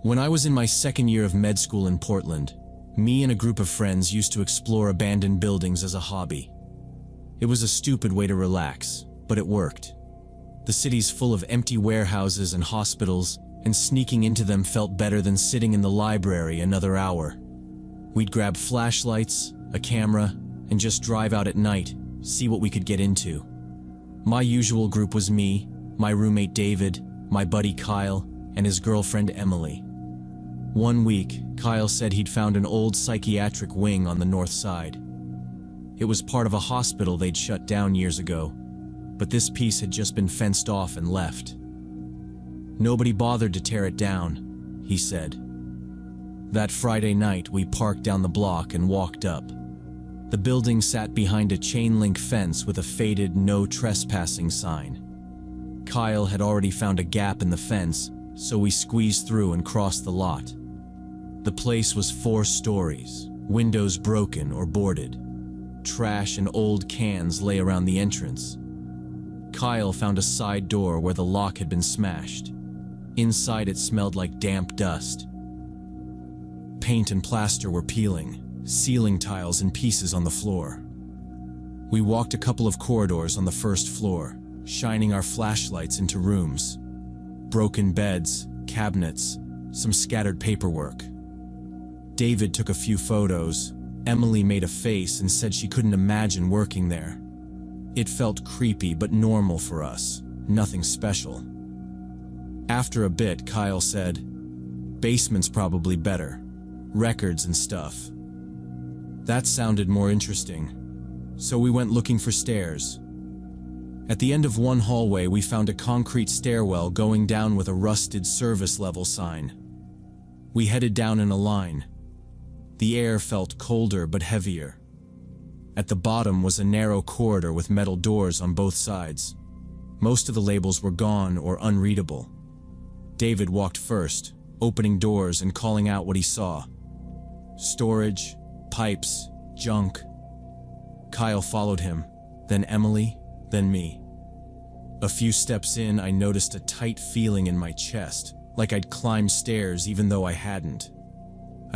Speaker 1: When I was in my second year of med school in Portland, me and a group of friends used to explore abandoned buildings as a hobby. It was a stupid way to relax, but it worked. The city's full of empty warehouses and hospitals, and sneaking into them felt better than sitting in the library another hour. We'd grab flashlights, a camera, and just drive out at night, see what we could get into. My usual group was me, my roommate David, my buddy Kyle, and his girlfriend Emily. One week, Kyle said he'd found an old psychiatric wing on the north side. It was part of a hospital they'd shut down years ago, but this piece had just been fenced off and left. Nobody bothered to tear it down, he said. That Friday night, we parked down the block and walked up. The building sat behind a chain-link fence with a faded "No Trespassing" sign. Kyle had already found a gap in the fence, so we squeezed through and crossed the lot. The place was 4 stories, windows broken or boarded. Trash and old cans lay around the entrance. Kyle found a side door where the lock had been smashed. Inside, it smelled like damp dust. Paint and plaster were peeling, ceiling tiles in pieces on the floor. We walked a couple of corridors on the first floor, shining our flashlights into rooms. Broken beds, cabinets, some scattered paperwork. David took a few photos. Emily made a face and said she couldn't imagine working there. It felt creepy but normal for us, nothing special. After a bit, Kyle said, "Basement's probably better. Records and stuff." That sounded more interesting, so we went looking for stairs. At the end of one hallway, we found a concrete stairwell going down with a rusted service level sign. We headed down in a line. The air felt colder but heavier. At the bottom was a narrow corridor with metal doors on both sides. Most of the labels were gone or unreadable. David walked first, opening doors and calling out what he saw. Storage, pipes, junk. Kyle followed him, then Emily, then me. A few steps in, I noticed a tight feeling in my chest, like I'd climbed stairs even though I hadn't.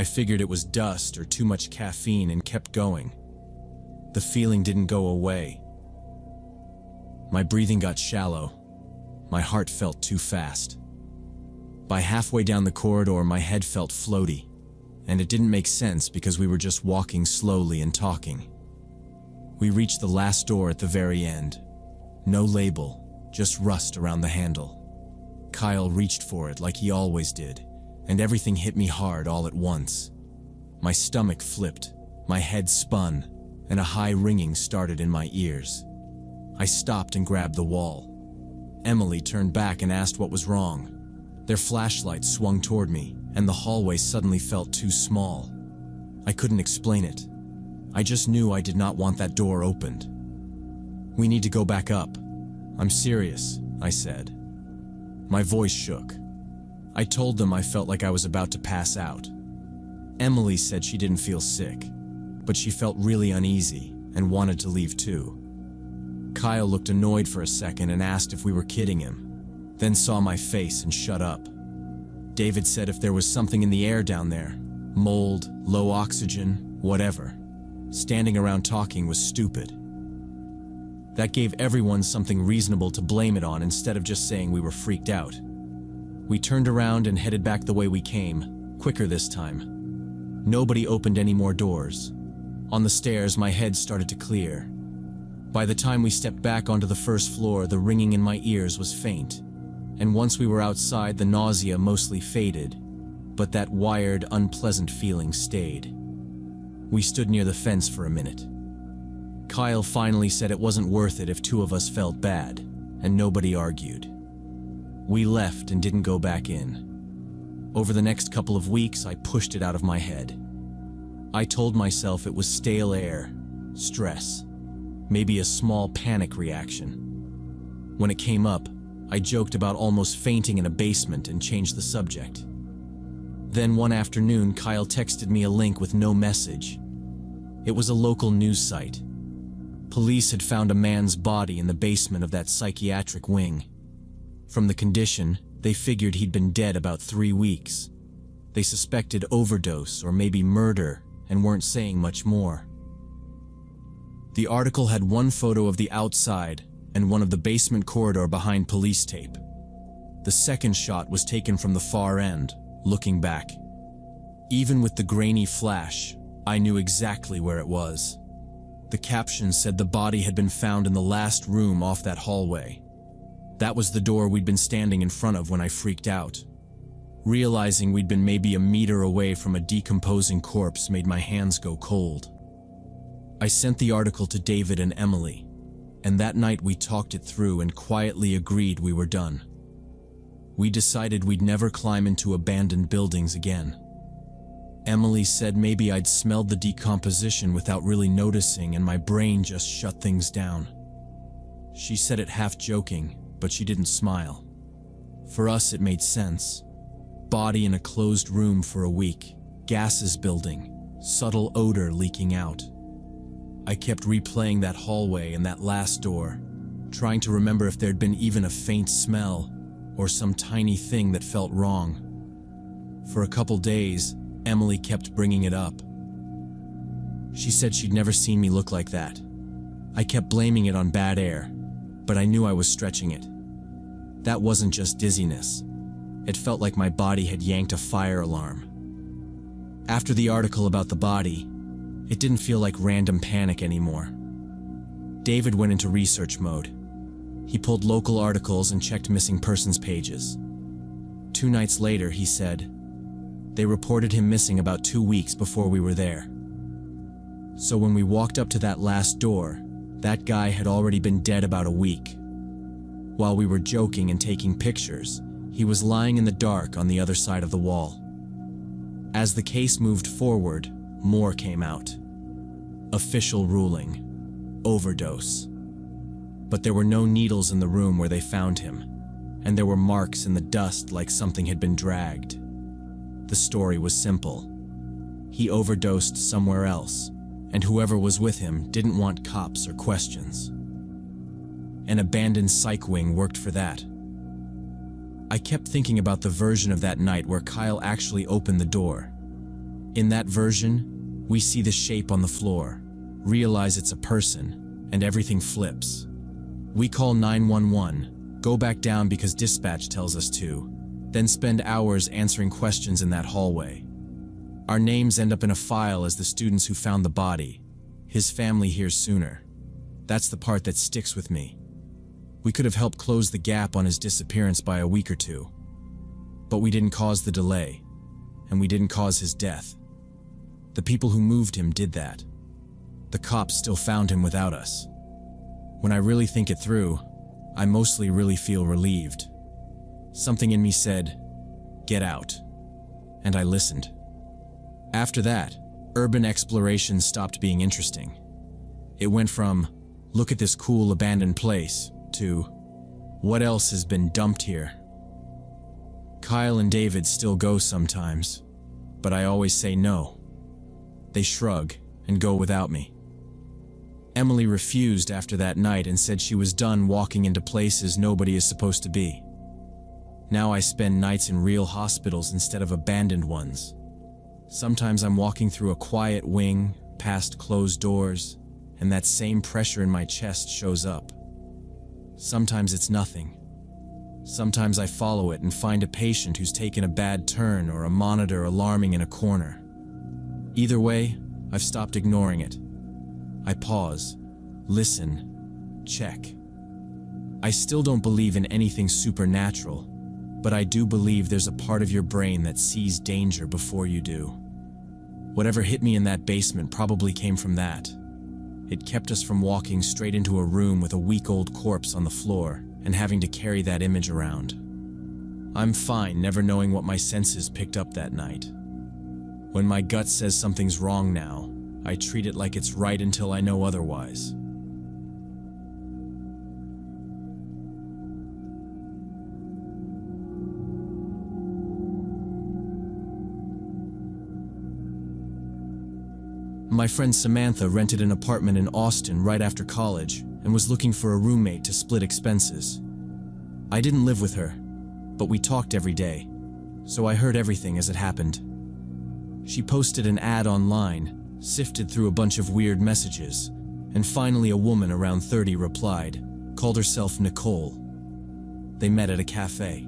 Speaker 1: I figured it was dust or too much caffeine and kept going. The feeling didn't go away. My breathing got shallow. My heart felt too fast. By halfway down the corridor, my head felt floaty, and it didn't make sense because we were just walking slowly and talking. We reached the last door at the very end. No label, just rust around the handle. Kyle reached for it like he always did, and everything hit me hard all at once. My stomach flipped, my head spun, and a high ringing started in my ears. I stopped and grabbed the wall. Emily turned back and asked what was wrong. Their flashlights swung toward me, and the hallway suddenly felt too small. I couldn't explain it. I just knew I did not want that door opened. "We need to go back up. I'm serious," I said. My voice shook. I told them I felt like I was about to pass out. Emily said she didn't feel sick, but she felt really uneasy and wanted to leave too. Kyle looked annoyed for a second and asked if we were kidding him, then saw my face and shut up. David said if there was something in the air down there, mold, low oxygen, whatever, standing around talking was stupid. That gave everyone something reasonable to blame it on instead of just saying we were freaked out. We turned around and headed back the way we came, quicker this time. Nobody opened any more doors. On the stairs, my head started to clear. By the time we stepped back onto the first floor, the ringing in my ears was faint, and once we were outside, the nausea mostly faded, but that wired, unpleasant feeling stayed. We stood near the fence for a minute. Kyle finally said it wasn't worth it if two of us felt bad, and nobody argued. We left and didn't go back in. Over the next couple of weeks, I pushed it out of my head. I told myself it was stale air, stress, maybe a small panic reaction. When it came up, I joked about almost fainting in a basement and changed the subject. Then one afternoon, Kyle texted me a link with no message. It was a local news site. Police had found a man's body in the basement of that psychiatric wing. From the condition, they figured he'd been dead about 3 weeks. They suspected overdose or maybe murder and weren't saying much more. The article had one photo of the outside and one of the basement corridor behind police tape. The second shot was taken from the far end, looking back. Even with the grainy flash, I knew exactly where it was. The caption said the body had been found in the last room off that hallway. That was the door we'd been standing in front of when I freaked out. Realizing we'd been maybe a meter away from a decomposing corpse made my hands go cold. I sent the article to David and Emily, and that night we talked it through and quietly agreed we were done. We decided we'd never climb into abandoned buildings again. Emily said maybe I'd smelled the decomposition without really noticing and my brain just shut things down. She said it half joking, but she didn't smile. For us, it made sense. Body in a closed room for a week, gases building, subtle odor leaking out. I kept replaying that hallway and that last door, trying to remember if there'd been even a faint smell or some tiny thing that felt wrong. For a couple days, Emily kept bringing it up. She said she'd never seen me look like that. I kept blaming it on bad air, but I knew I was stretching it. That wasn't just dizziness. It felt like my body had yanked a fire alarm. After the article about the body, it didn't feel like random panic anymore. David went into research mode. He pulled local articles and checked missing persons pages. 2 nights later, he said, they reported him missing about 2 weeks before we were there. So when we walked up to that last door, that guy had already been dead about a week. While we were joking and taking pictures, he was lying in the dark on the other side of the wall. As the case moved forward, more came out. Official ruling: overdose. But there were no needles in the room where they found him, and there were marks in the dust like something had been dragged. The story was simple. He overdosed somewhere else, and whoever was with him didn't want cops or questions. An abandoned psych wing worked for that. I kept thinking about the version of that night where Kyle actually opened the door. In that version, we see the shape on the floor, realize it's a person, and everything flips. We call 911, go back down because dispatch tells us to, then spend hours answering questions in that hallway. Our names end up in a file as the students who found the body. His family hears sooner. That's the part that sticks with me. We could have helped close the gap on his disappearance by a week or two. But we didn't cause the delay, and we didn't cause his death. The people who moved him did that. The cops still found him without us. When I really think it through, I mostly really feel relieved. Something in me said, "Get out." And I listened. After that, urban exploration stopped being interesting. It went from, "Look at this cool abandoned place," to, "What else has been dumped here?" Kyle and David still go sometimes, but I always say no. They shrug and go without me. Emily refused after that night and said she was done walking into places nobody is supposed to be. Now I spend nights in real hospitals instead of abandoned ones. Sometimes I'm walking through a quiet wing, past closed doors, and that same pressure in my chest shows up. Sometimes it's nothing. Sometimes I follow it and find a patient who's taken a bad turn or a monitor alarming in a corner. Either way, I've stopped ignoring it. I pause, listen, check. I still don't believe in anything supernatural, but I do believe there's a part of your brain that sees danger before you do. Whatever hit me in that basement probably came from that. It kept us from walking straight into a room with a week-old corpse on the floor and having to carry that image around. I'm fine never knowing what my senses picked up that night. When my gut says something's wrong now, I treat it like it's right until I know otherwise. My friend Samantha rented an apartment in Austin right after college and was looking for a roommate to split expenses. I didn't live with her, but we talked every day, so I heard everything as it happened. She posted an ad online, sifted through a bunch of weird messages, and finally a woman around 30 replied, called herself Nicole. They met at a cafe.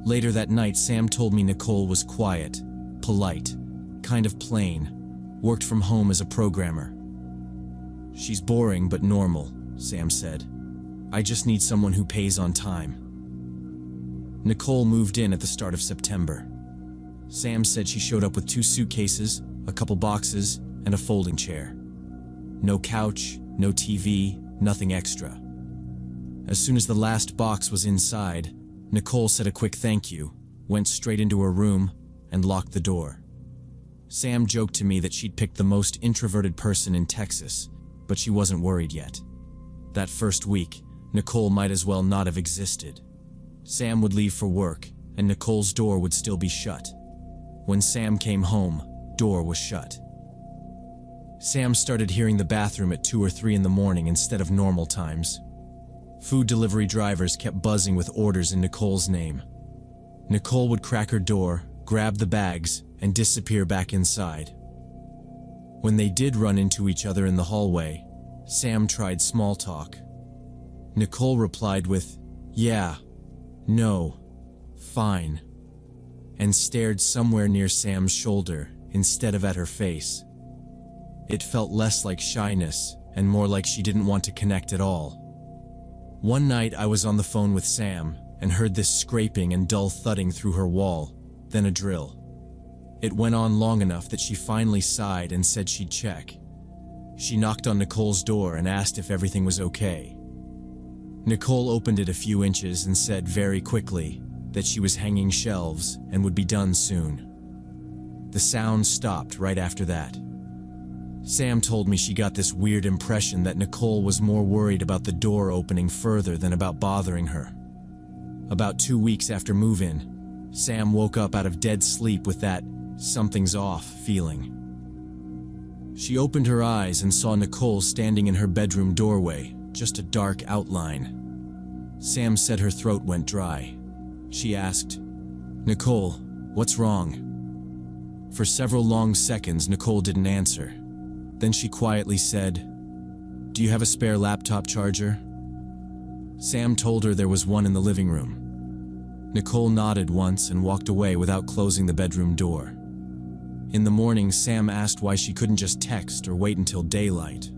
Speaker 1: Later that night, Sam told me Nicole was quiet, polite, kind of plain, worked from home as a programmer. "She's boring but normal," Sam said. "I just need someone who pays on time." Nicole moved in at the start of September. Sam said she showed up with 2 suitcases, a couple boxes, and a folding chair. No couch, no TV, nothing extra. As soon as the last box was inside, Nicole said a quick thank you, went straight into her room, and locked the door. Sam joked to me that she'd picked the most introverted person in Texas, but she wasn't worried yet. That first week, Nicole might as well not have existed. Sam would leave for work, and Nicole's door would still be shut. When Sam came home, door was shut. Sam started hearing the bathroom at 2 or 3 in the morning instead of normal times. Food delivery drivers kept buzzing with orders in Nicole's name. Nicole would crack her door, grab the bags, and disappear back inside. When they did run into each other in the hallway, Sam tried small talk. Nicole replied with, "Yeah, no, fine," and stared somewhere near Sam's shoulder instead of at her face. It felt less like shyness and more like she didn't want to connect at all. One night I was on the phone with Sam and heard this scraping and dull thudding through her wall, then a drill. It went on long enough that she finally sighed and said she'd check. She knocked on Nicole's door and asked if everything was okay. Nicole opened it a few inches and said very quickly that she was hanging shelves and would be done soon. The sound stopped right after that. Sam told me she got this weird impression that Nicole was more worried about the door opening further than about bothering her. About 2 weeks after move-in, Sam woke up out of dead sleep with that "something's off" feeling. She opened her eyes and saw Nicole standing in her bedroom doorway, just a dark outline. Sam said her throat went dry. She asked, "Nicole, what's wrong?" For several long seconds, Nicole didn't answer. Then she quietly said, "Do you have a spare laptop charger?" Sam told her there was one in the living room. Nicole nodded once and walked away without closing the bedroom door. In the morning, Sam asked why she couldn't just text or wait until daylight.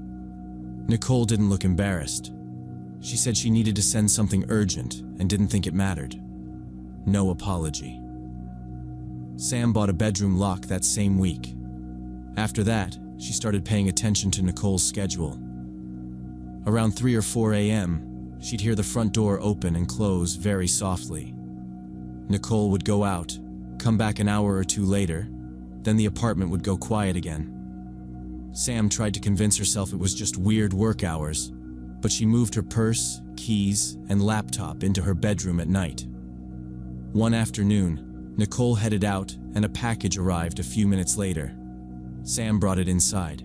Speaker 1: Nicole didn't look embarrassed. She said she needed to send something urgent and didn't think it mattered. No apology. Sam bought a bedroom lock that same week. After that, she started paying attention to Nicole's schedule. Around 3 or 4 a.m., she'd hear the front door open and close very softly. Nicole would go out, come back an hour or two later, then the apartment would go quiet again. Sam tried to convince herself it was just weird work hours, but she moved her purse, keys, and laptop into her bedroom at night. One afternoon, Nicole headed out and a package arrived a few minutes later. Sam brought it inside.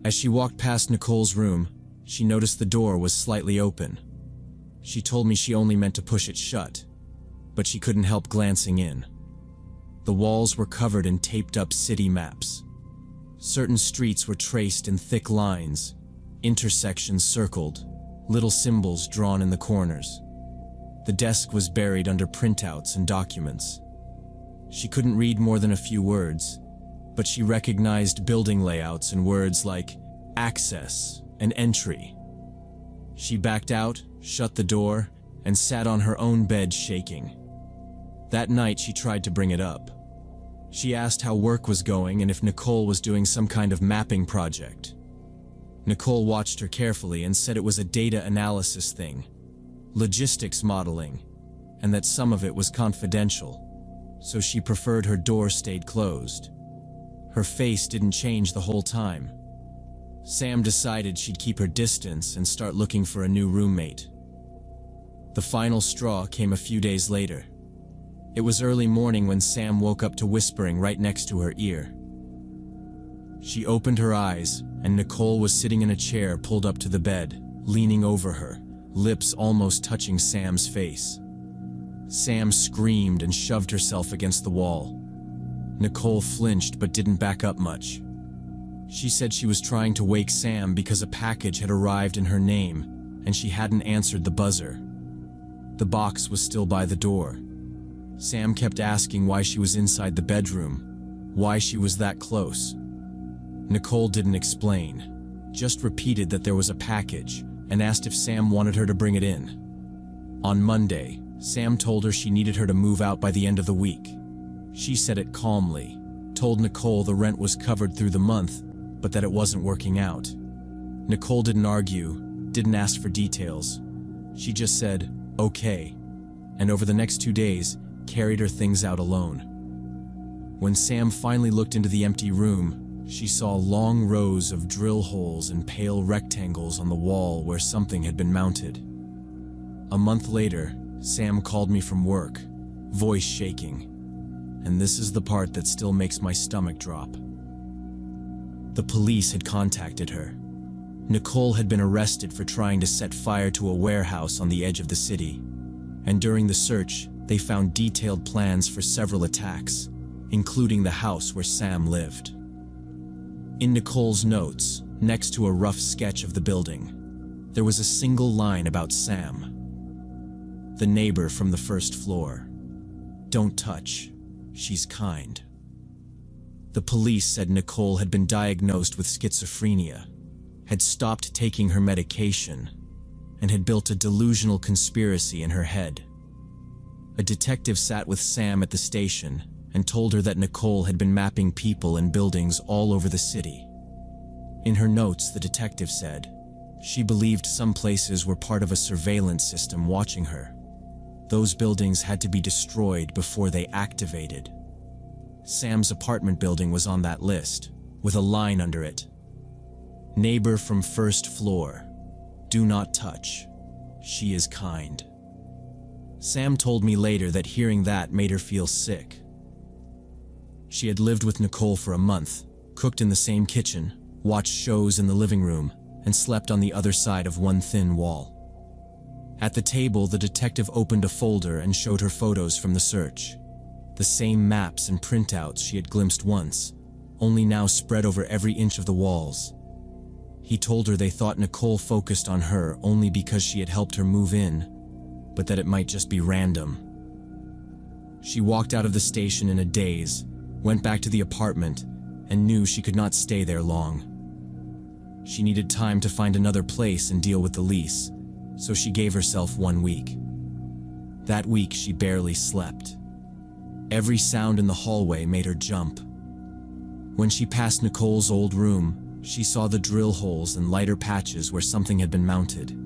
Speaker 1: As she walked past Nicole's room, she noticed the door was slightly open. She told me she only meant to push it shut, but she couldn't help glancing in. The walls were covered in taped-up city maps. Certain streets were traced in thick lines, intersections circled, little symbols drawn in the corners. The desk was buried under printouts and documents. She couldn't read more than a few words, but she recognized building layouts and words like access and entry. She backed out, shut the door, and sat on her own bed shaking. That night she tried to bring it up. She asked how work was going and if Nicole was doing some kind of mapping project. Nicole watched her carefully and said it was a data analysis thing, logistics modeling, and that some of it was confidential, so she preferred her door stayed closed. Her face didn't change the whole time. Sam decided she'd keep her distance and start looking for a new roommate. The final straw came a few days later. It was early morning when Sam woke up to whispering right next to her ear. She opened her eyes, and Nicole was sitting in a chair pulled up to the bed, leaning over her, lips almost touching Sam's face. Sam screamed and shoved herself against the wall. Nicole flinched but didn't back up much. She said she was trying to wake Sam because a package had arrived in her name, and she hadn't answered the buzzer. The box was still by the door. Sam kept asking why she was inside the bedroom, why she was that close. Nicole didn't explain, just repeated that there was a package and asked if Sam wanted her to bring it in. On Monday, Sam told her she needed her to move out by the end of the week. She said it calmly, told Nicole the rent was covered through the month, but that it wasn't working out. Nicole didn't argue, didn't ask for details. She just said, "Okay," and over the next 2 days, carried her things out alone. When Sam finally looked into the empty room, she saw long rows of drill holes and pale rectangles on the wall where something had been mounted. A month later, Sam called me from work, voice shaking. And this is the part that still makes my stomach drop. The police had contacted her. Nicole had been arrested for trying to set fire to a warehouse on the edge of the city. And during the search, they found detailed plans for several attacks, including the house where Sam lived. In Nicole's notes, next to a rough sketch of the building, there was a single line about Sam. The neighbor from the first floor. "Don't touch. She's kind." The police said Nicole had been diagnosed with schizophrenia, had stopped taking her medication, and had built a delusional conspiracy in her head. A detective sat with Sam at the station and told her that Nicole had been mapping people and buildings all over the city. In her notes, the detective said, she believed some places were part of a surveillance system watching her. Those buildings had to be destroyed before they activated. Sam's apartment building was on that list, with a line under it. "Neighbor from first floor. Do not touch. She is kind." Sam told me later that hearing that made her feel sick. She had lived with Nicole for a month, cooked in the same kitchen, watched shows in the living room, and slept on the other side of one thin wall. At the table, the detective opened a folder and showed her photos from the search. The same maps and printouts she had glimpsed once, only now spread over every inch of the walls. He told her they thought Nicole focused on her only because she had helped her move in, but that it might just be random. She walked out of the station in a daze, went back to the apartment, and knew she could not stay there long. She needed time to find another place and deal with the lease, so she gave herself 1 week. That week she barely slept. Every sound in the hallway made her jump. When she passed Nicole's old room, she saw the drill holes and lighter patches where something had been mounted.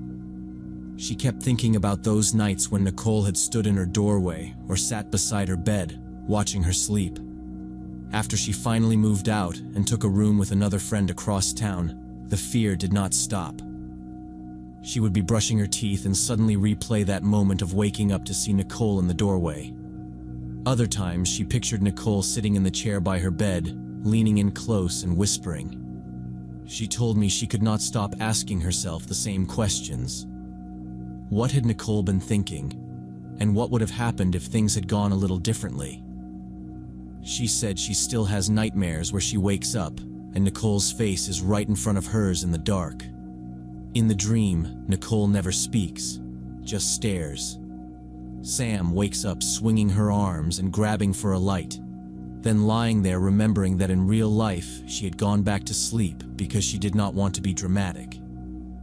Speaker 1: She kept thinking about those nights when Nicole had stood in her doorway or sat beside her bed, watching her sleep. After she finally moved out and took a room with another friend across town, the fear did not stop. She would be brushing her teeth and suddenly replay that moment of waking up to see Nicole in the doorway. Other times, she pictured Nicole sitting in the chair by her bed, leaning in close and whispering. She told me she could not stop asking herself the same questions. What had Nicole been thinking? And what would have happened if things had gone a little differently? She said she still has nightmares where she wakes up and Nicole's face is right in front of hers in the dark. In the dream, Nicole never speaks, just stares. Sam wakes up swinging her arms and grabbing for a light, then lying there remembering that in real life she had gone back to sleep because she did not want to be dramatic.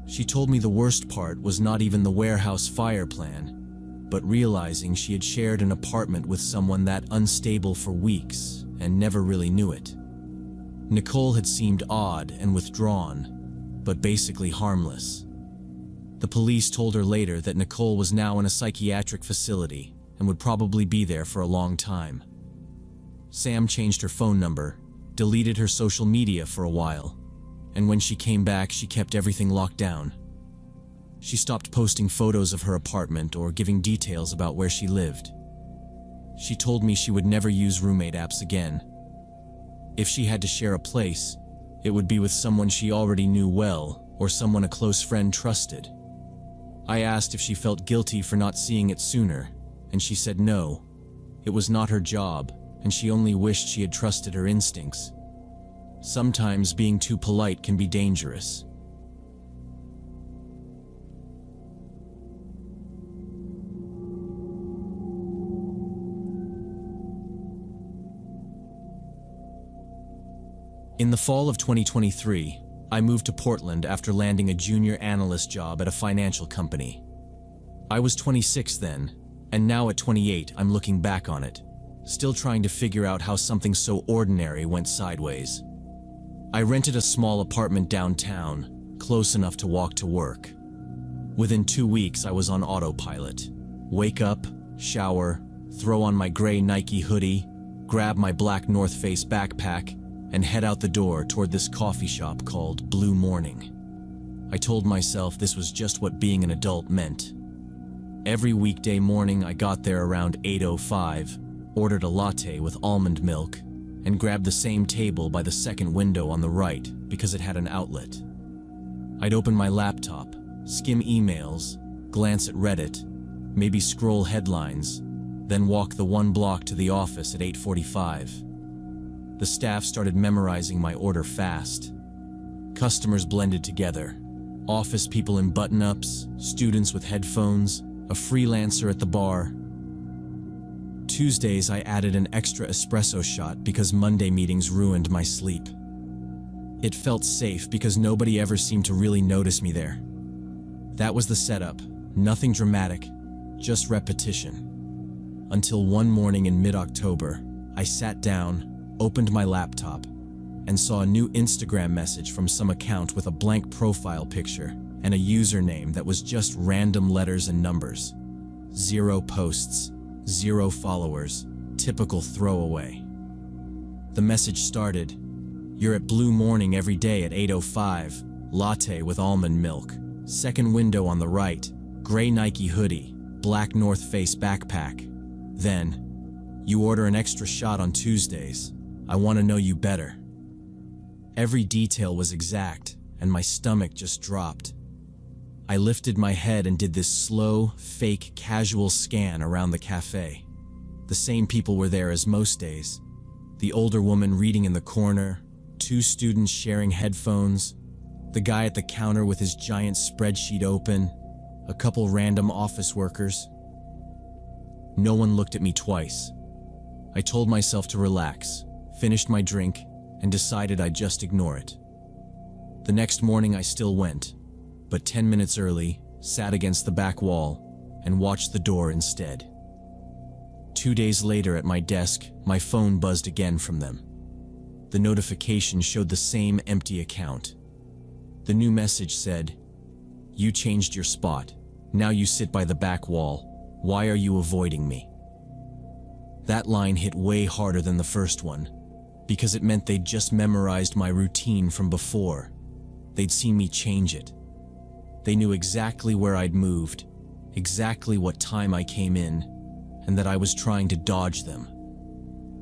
Speaker 1: She told me the worst part was not even the warehouse fire plan, but realizing she had shared an apartment with someone that unstable for weeks and never really knew it. Nicole had seemed odd and withdrawn, but basically harmless. The police told her later that Nicole was now in a psychiatric facility and would probably be there for a long time. Sam changed her phone number, deleted her social media for a while, and when she came back, she kept everything locked down. She stopped posting photos of her apartment or giving details about where she lived. She told me she would never use roommate apps again. If she had to share a place, it would be with someone she already knew well or someone a close friend trusted. I asked if she felt guilty for not seeing it sooner, and she said no. It was not her job, and she only wished she had trusted her instincts. Sometimes being too polite can be dangerous. In the fall of 2023, I moved to Portland after landing a junior analyst job at a financial company. I was 26 then, and now at 28 I'm looking back on it, still trying to figure out how something so ordinary went sideways. I rented a small apartment downtown, close enough to walk to work. Within 2 weeks I was on autopilot. Wake up, shower, throw on my gray Nike hoodie, grab my black North Face backpack, and head out the door toward this coffee shop called Blue Morning. I told myself this was just what being an adult meant. Every weekday morning I got there around 8:05, ordered a latte with almond milk, and grabbed the same table by the second window on the right because it had an outlet. I'd open my laptop, skim emails, glance at Reddit, maybe scroll headlines, then walk the 1 block to the office at 8:45. The staff started memorizing my order fast. Customers blended together. Office people in button-ups, students with headphones, a freelancer at the bar. Tuesdays I added an extra espresso shot because Monday meetings ruined my sleep. It felt safe because nobody ever seemed to really notice me there. That was the setup, nothing dramatic, just repetition. Until one morning in mid-October, I sat down, opened my laptop, and saw a new Instagram message from some account with a blank profile picture and a username that was just random letters and numbers. 0 posts, 0 followers, typical throwaway. The message started, "You're at Blue Morning every day at 8:05, latte with almond milk, second window on the right, gray Nike hoodie, black North Face backpack. Then, you order an extra shot on Tuesdays. I want to know you better." Every detail was exact, and my stomach just dropped. I lifted my head and did this slow, fake, casual scan around the cafe. The same people were there as most days. The older woman reading in the corner, 2 students sharing headphones, the guy at the counter with his giant spreadsheet open, a couple random office workers. No one looked at me twice. I told myself to relax, finished my drink, and decided I'd just ignore it. The next morning I still went, but 10 minutes early, sat against the back wall, and watched the door instead. 2 days later at my desk, my phone buzzed again from them. The notification showed the same empty account. The new message said, "You changed your spot. Now you sit by the back wall. Why are you avoiding me?" That line hit way harder than the first one, because it meant they'd just memorized my routine from before. They'd seen me change it. They knew exactly where I'd moved, exactly what time I came in, and that I was trying to dodge them.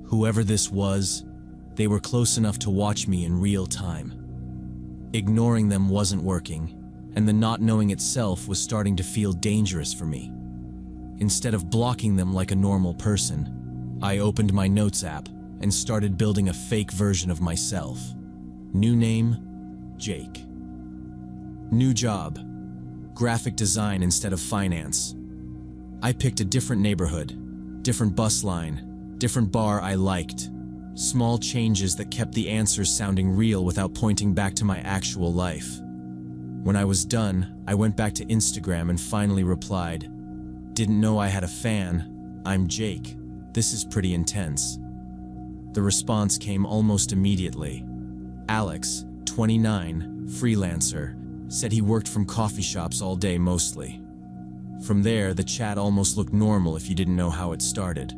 Speaker 1: Whoever this was, they were close enough to watch me in real time. Ignoring them wasn't working, and the not knowing itself was starting to feel dangerous for me. Instead of blocking them like a normal person, I opened my notes app and started building a fake version of myself. New name, Jake. New job, graphic design instead of finance. I picked a different neighborhood, different bus line, different bar I liked. Small changes that kept the answers sounding real without pointing back to my actual life. When I was done, I went back to Instagram and finally replied, "Didn't know I had a fan. I'm Jake. This is pretty intense." The response came almost immediately. Alex, 29, freelancer, said he worked from coffee shops all day mostly. From there, the chat almost looked normal if you didn't know how it started.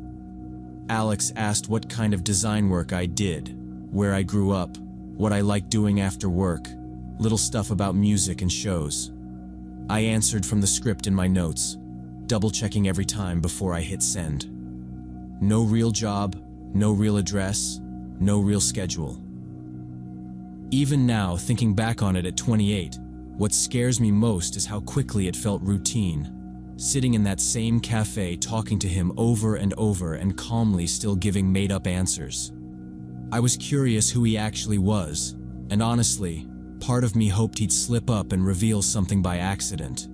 Speaker 1: Alex asked what kind of design work I did, where I grew up, what I liked doing after work, little stuff about music and shows. I answered from the script in my notes, double-checking every time before I hit send. No real job, no real address, no real schedule. Even now, thinking back on it at 28, what scares me most is how quickly it felt routine. Sitting in that same cafe talking to him over and over and calmly still giving made-up answers. I was curious who he actually was, and honestly, part of me hoped he'd slip up and reveal something by accident.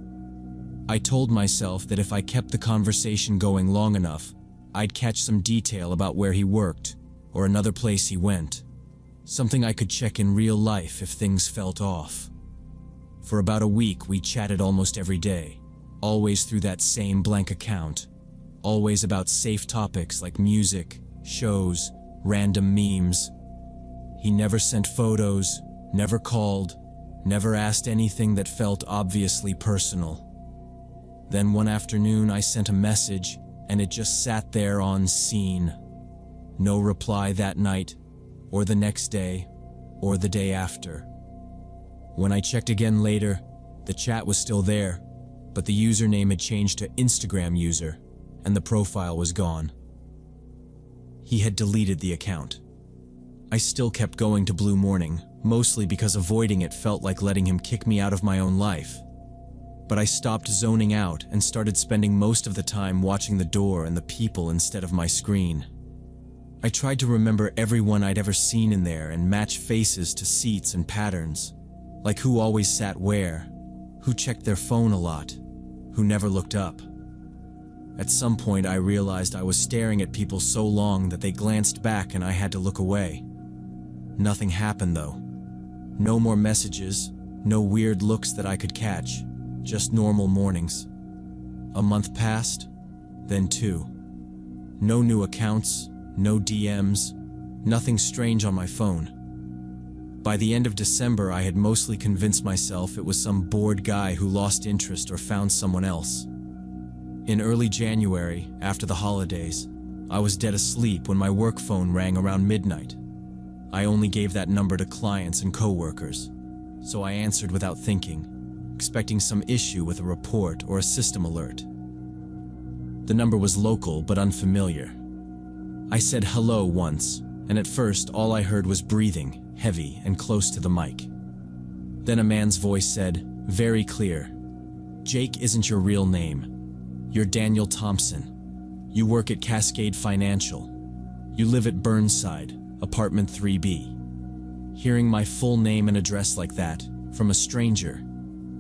Speaker 1: I told myself that if I kept the conversation going long enough, I'd catch some detail about where he worked, or another place he went. Something I could check in real life if things felt off. For about a week, we chatted almost every day. Always through that same blank account. Always about safe topics like music, shows, random memes. He never sent photos, never called, never asked anything that felt obviously personal. Then one afternoon I sent a message and it just sat there on scene. No reply that night, or the next day, or the day after. When I checked again later, the chat was still there, but the username had changed to Instagram user, and the profile was gone. He had deleted the account. I still kept going to Blue Morning, mostly because avoiding it felt like letting him kick me out of my own life. But I stopped zoning out and started spending most of the time watching the door and the people instead of my screen. I tried to remember everyone I'd ever seen in there and match faces to seats and patterns, like who always sat where, who checked their phone a lot, who never looked up. At some point I realized I was staring at people so long that they glanced back and I had to look away. Nothing happened though. No more messages, no weird looks that I could catch, just normal mornings. A month passed, then 2. No new accounts, no DMs, nothing strange on my phone. By the end of December, I had mostly convinced myself it was some bored guy who lost interest or found someone else. In early January, after the holidays, I was dead asleep when my work phone rang around midnight. I only gave that number to clients and coworkers, so I answered without thinking, expecting some issue with a report or a system alert. The number was local but unfamiliar. I said hello once, and at first all I heard was breathing, heavy and close to the mic. Then a man's voice said, very clear, "Jake isn't your real name. You're Daniel Thompson. You work at Cascade Financial. You live at Burnside, apartment 3B. Hearing my full name and address like that, from a stranger,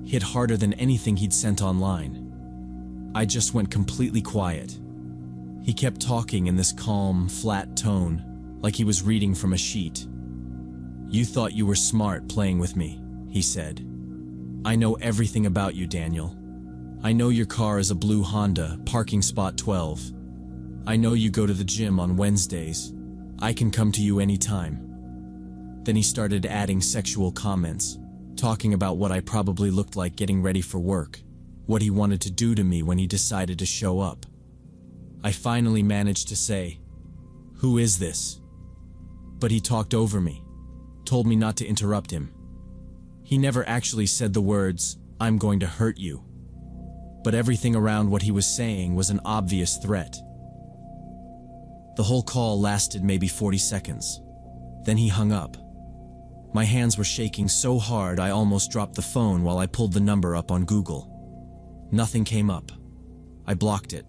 Speaker 1: hit harder than anything he'd sent online. I just went completely quiet. He kept talking in this calm, flat tone, like he was reading from a sheet. "You thought you were smart playing with me," he said. "I know everything about you, Daniel. I know your car is a blue Honda, parking spot 12. I know you go to the gym on Wednesdays. I can come to you anytime." Then he started adding sexual comments, talking about what I probably looked like getting ready for work, what he wanted to do to me when he decided to show up. I finally managed to say, "Who is this?" But he talked over me, told me not to interrupt him. He never actually said the words, "I'm going to hurt you." But everything around what he was saying was an obvious threat. The whole call lasted maybe 40 seconds. Then he hung up. My hands were shaking so hard I almost dropped the phone while I pulled the number up on Google. Nothing came up. I blocked it.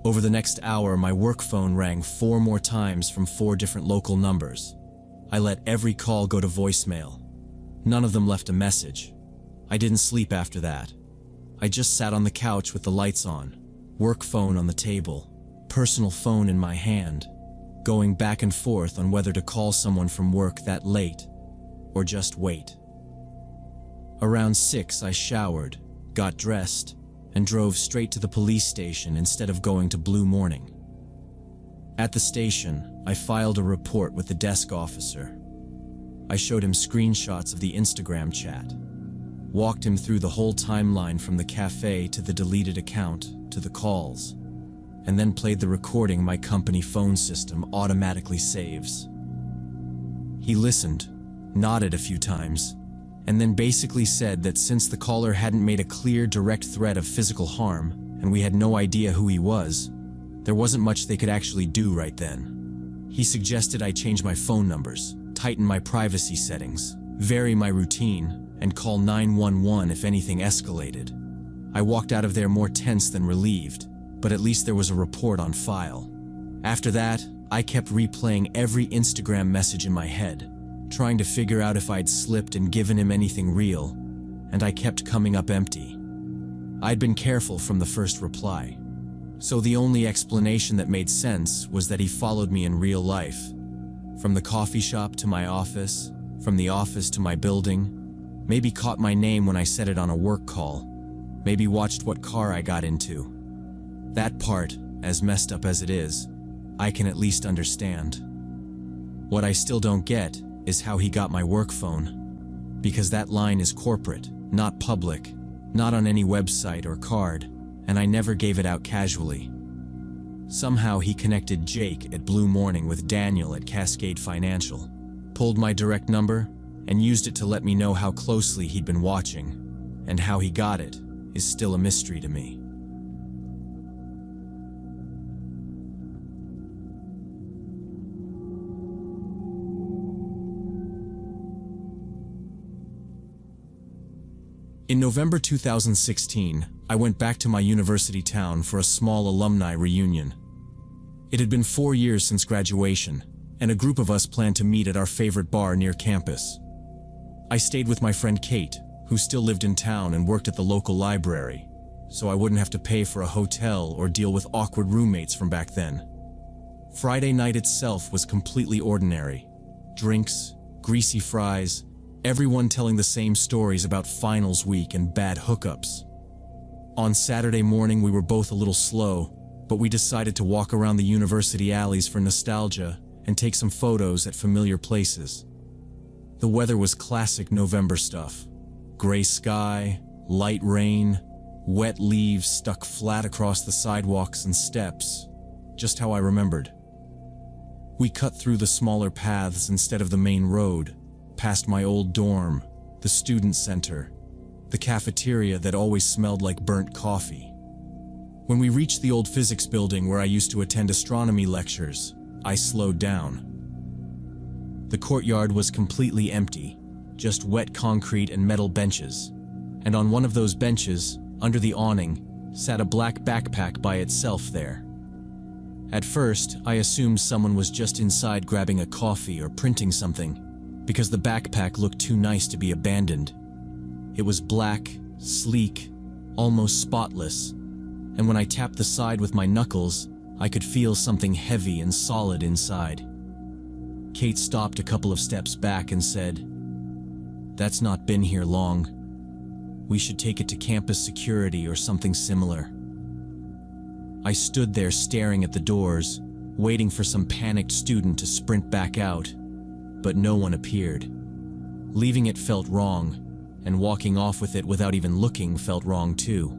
Speaker 1: Over the next hour, my work phone rang 4 more times from 4 different local numbers. I let every call go to voicemail. None of them left a message. I didn't sleep after that. I just sat on the couch with the lights on, work phone on the table, personal phone in my hand, going back and forth on whether to call someone from work that late or just wait. Around 6, I showered, got dressed, and drove straight to the police station instead of going to Blue Morning. At the station, I filed a report with the desk officer. I showed him screenshots of the Instagram chat, walked him through the whole timeline from the cafe to the deleted account to the calls, and then played the recording my company phone system automatically saves. He listened, nodded a few times, and then basically said that since the caller hadn't made a clear, direct threat of physical harm, and we had no idea who he was, there wasn't much they could actually do right then. He suggested I change my phone numbers, tighten my privacy settings, vary my routine, and call 911 if anything escalated. I walked out of there more tense than relieved, but at least there was a report on file. After that, I kept replaying every Instagram message in my head, trying to figure out if I'd slipped and given him anything real, and I kept coming up empty. I'd been careful from the first reply, so the only explanation that made sense was that he followed me in real life. From the coffee shop to my office, from the office to my building, maybe caught my name when I said it on a work call, maybe watched what car I got into. That part, as messed up as it is, I can at least understand. What I still don't get is how he got my work phone, because that line is corporate, not public, not on any website or card, and I never gave it out casually. Somehow he connected Jake at Blue Morning with Daniel at Cascade Financial, pulled my direct number, and used it to let me know how closely he'd been watching, and how he got it is still a mystery to me. In November 2016, I went back to my university town for a small alumni reunion. It had been 4 years since graduation, and a group of us planned to meet at our favorite bar near campus. I stayed with my friend Kate, who still lived in town and worked at the local library, so I wouldn't have to pay for a hotel or deal with awkward roommates from back then. Friday night itself was completely ordinary. Drinks, greasy fries, everyone telling the same stories about finals week and bad hookups. On Saturday morning we were both a little slow, but we decided to walk around the university alleys for nostalgia and take some photos at familiar places. The weather was classic November stuff. Gray sky, light rain, wet leaves stuck flat across the sidewalks and steps, just how I remembered. We cut through the smaller paths instead of the main road, past my old dorm, the student center, the cafeteria that always smelled like burnt coffee. When we reached the old physics building where I used to attend astronomy lectures, I slowed down. The courtyard was completely empty, just wet concrete and metal benches, and on one of those benches, under the awning, sat a black backpack by itself there. At first, I assumed someone was just inside grabbing a coffee or printing something, because the backpack looked too nice to be abandoned. It was black, sleek, almost spotless, and when I tapped the side with my knuckles, I could feel something heavy and solid inside. Kate stopped a couple of steps back and said, "That's not been here long. We should take it to campus security or something similar." I stood there staring at the doors, waiting for some panicked student to sprint back out, but no one appeared. Leaving it felt wrong, and walking off with it without even looking felt wrong too.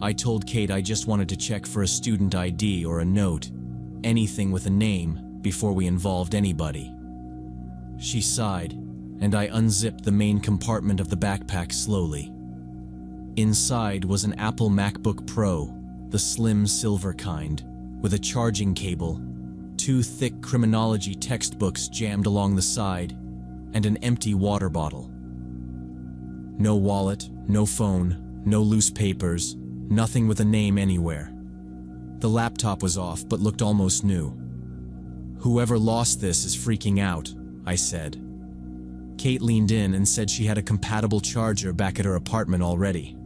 Speaker 1: I told Kate I just wanted to check for a student ID or a note, anything with a name, before we involved anybody. She sighed, and I unzipped the main compartment of the backpack slowly. Inside was an Apple MacBook Pro, the slim silver kind, with a charging cable, 2 thick criminology textbooks jammed along the side, and an empty water bottle. No wallet, no phone, no loose papers, nothing with a name anywhere. The laptop was off but looked almost new. "Whoever lost this is freaking out," I said. Kate leaned in and said she had a compatible charger back at her apartment already.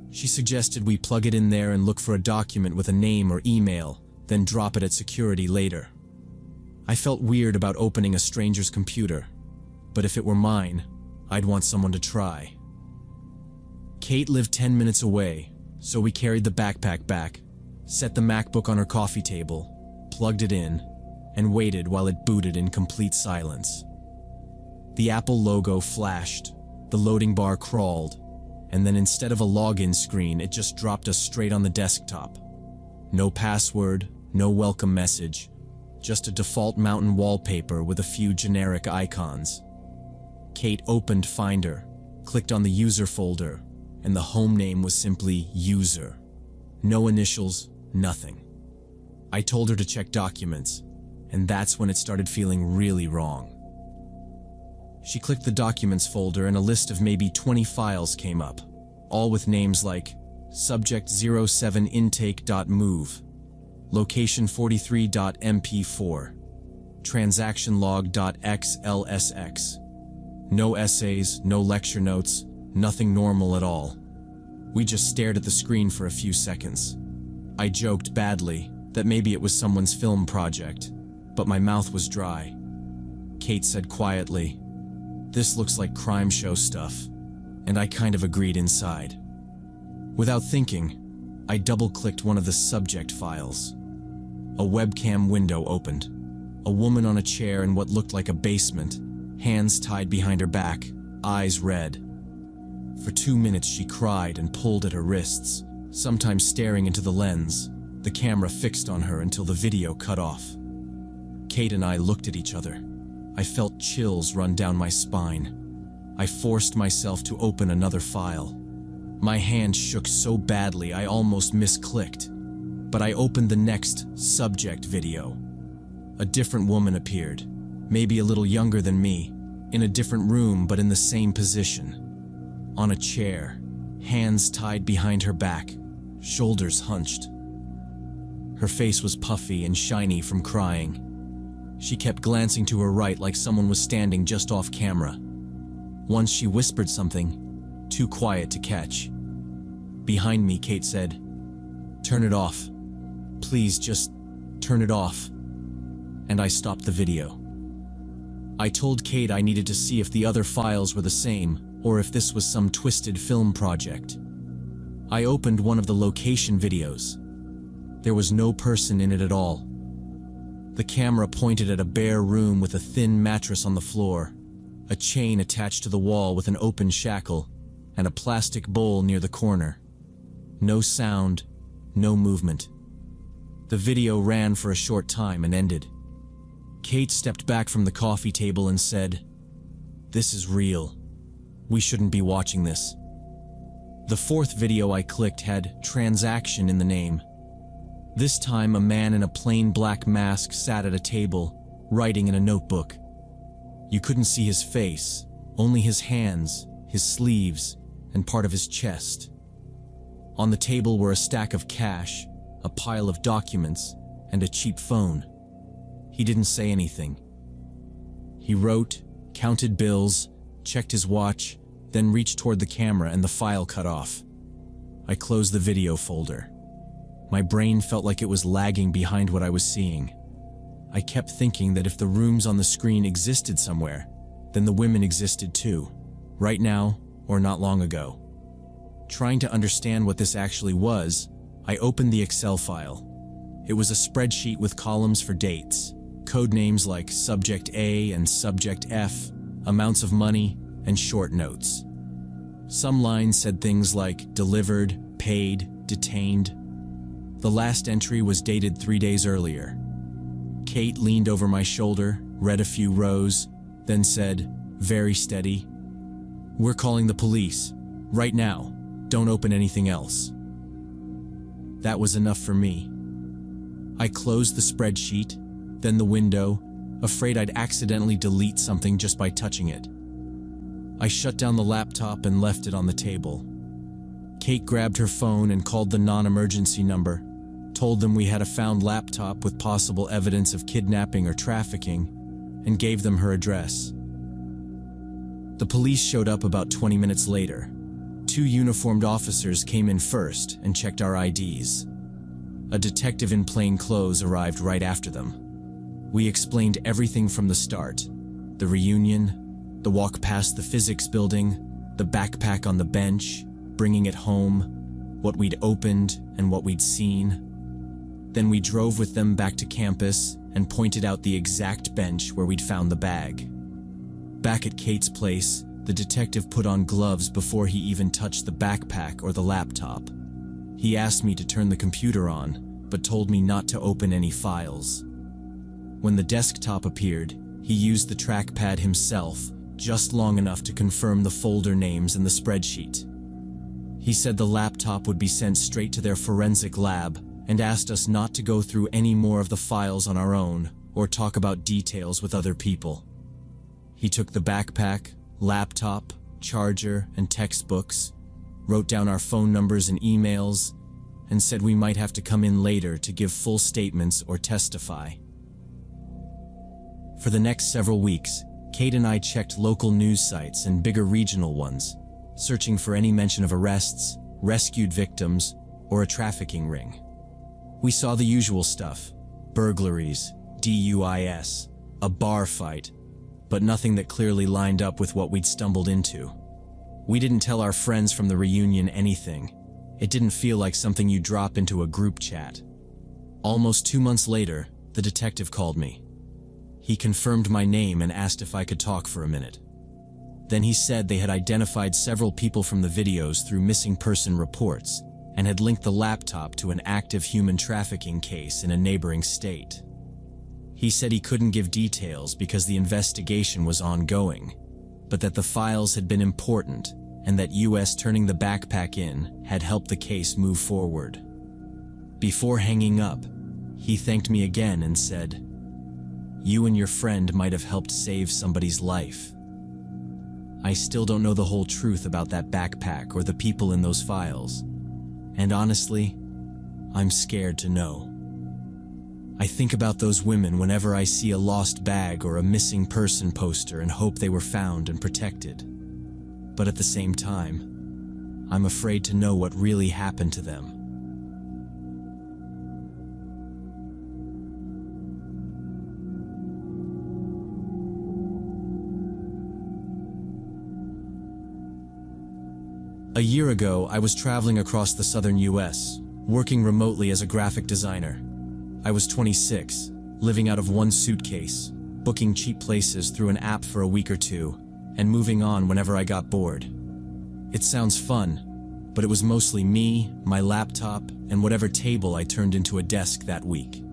Speaker 1: She suggested we plug it in there and look for a document with a name or email, then drop it at security later. I felt weird about opening a stranger's computer, but if it were mine, I'd want someone to try. Kate lived 10 minutes away, so we carried the backpack back, set the MacBook on her coffee table, plugged it in, and waited while it booted in complete silence. The Apple logo flashed, the loading bar crawled, and then instead of a login screen, it just dropped us straight on the desktop. No password, no welcome message, just a default mountain wallpaper with a few generic icons. Kate opened Finder, clicked on the user folder, and the home name was simply User. No initials, nothing. I told her to check documents, and that's when it started feeling really wrong. She clicked the Documents folder and a list of maybe 20 files came up, all with names like subject 07intake.move, location 43.mp4, transaction log.xlsx. No essays, no lecture notes, nothing normal at all. We just stared at the screen for a few seconds. I joked badly that maybe it was someone's film project, but my mouth was dry. Kate said quietly, "This looks like crime show stuff," and I kind of agreed inside. Without thinking, I double-clicked one of the subject files. A webcam window opened. A woman on a chair in what looked like a basement, hands tied behind her back, eyes red. For 2 minutes she cried and pulled at her wrists, sometimes staring into the lens, the camera fixed on her until the video cut off. Kate and I looked at each other. I felt chills run down my spine. I forced myself to open another file. My hand shook so badly I almost misclicked, but I opened the next subject video. A different woman appeared, maybe a little younger than me, in a different room but in the same position. On a chair, hands tied behind her back, shoulders hunched. Her face was puffy and shiny from crying. She kept glancing to her right like someone was standing just off camera. Once she whispered something, too quiet to catch. Behind me, Kate said, "Turn it off. Please, just turn it off." And I stopped the video. I told Kate I needed to see if the other files were the same, or if this was some twisted film project. I opened one of the location videos. There was no person in it at all. The camera pointed at a bare room with a thin mattress on the floor, a chain attached to the wall with an open shackle, and a plastic bowl near the corner. No sound, no movement. The video ran for a short time and ended. Kate stepped back from the coffee table and said, "This is real. We shouldn't be watching this." The fourth video I clicked had transaction in the name. This time a man in a plain black mask sat at a table, writing in a notebook. You couldn't see his face, only his hands, his sleeves, and part of his chest. On the table were a stack of cash, a pile of documents, and a cheap phone. He didn't say anything. He wrote, counted bills, checked his watch, then reached toward the camera and the file cut off. I closed the video folder. My brain felt like it was lagging behind what I was seeing. I kept thinking that if the rooms on the screen existed somewhere, then the women existed too, right now or not long ago. Trying to understand what this actually was, I opened the Excel file. It was a spreadsheet with columns for dates, code names like Subject A and Subject F, amounts of money, and short notes. Some lines said things like delivered, paid, detained. The last entry was dated 3 days earlier. Kate leaned over my shoulder, read a few rows, then said, very steady, "We're calling the police. Right now. Don't open anything else." That was enough for me. I closed the spreadsheet, then the window, afraid I'd accidentally delete something just by touching it. I shut down the laptop and left it on the table. Kate grabbed her phone and called the non-emergency number, told them we had a found laptop with possible evidence of kidnapping or trafficking, and gave them her address. The police showed up about 20 minutes later. 2 uniformed officers came in first and checked our IDs. A detective in plain clothes arrived right after them. We explained everything from the start: the reunion, the walk past the physics building, the backpack on the bench, bringing it home, what we'd opened and what we'd seen. Then we drove with them back to campus and pointed out the exact bench where we'd found the bag. Back at Kate's place, the detective put on gloves before he even touched the backpack or the laptop. He asked me to turn the computer on, but told me not to open any files. When the desktop appeared, he used the trackpad himself, just long enough to confirm the folder names in the spreadsheet. He said the laptop would be sent straight to their forensic lab and asked us not to go through any more of the files on our own or talk about details with other people. He took the backpack, laptop, charger, and textbooks, wrote down our phone numbers and emails, and said we might have to come in later to give full statements or testify. For the next several weeks, Kate and I checked local news sites and bigger regional ones, searching for any mention of arrests, rescued victims, or a trafficking ring. We saw the usual stuff: burglaries, DUIs, a bar fight, but nothing that clearly lined up with what we'd stumbled into. We didn't tell our friends from the reunion anything. It didn't feel like something you drop into a group chat. Almost 2 months later, the detective called me. He confirmed my name and asked if I could talk for a minute. Then he said they had identified several people from the videos through missing person reports and had linked the laptop to an active human trafficking case in a neighboring state. He said he couldn't give details because the investigation was ongoing, but that the files had been important and that US turning the backpack in had helped the case move forward. Before hanging up, he thanked me again and said, "You and your friend might have helped save somebody's life." I still don't know the whole truth about that backpack or the people in those files, and honestly, I'm scared to know. I think about those women whenever I see a lost bag or a missing person poster and hope they were found and protected. But at the same time, I'm afraid to know what really happened to them. A year ago, I was traveling across the southern US, working remotely as a graphic designer. I was 26, living out of one suitcase, booking cheap places through an app for a week or two, and moving on whenever I got bored. It sounds fun, but it was mostly me, my laptop, and whatever table I turned into a desk that week.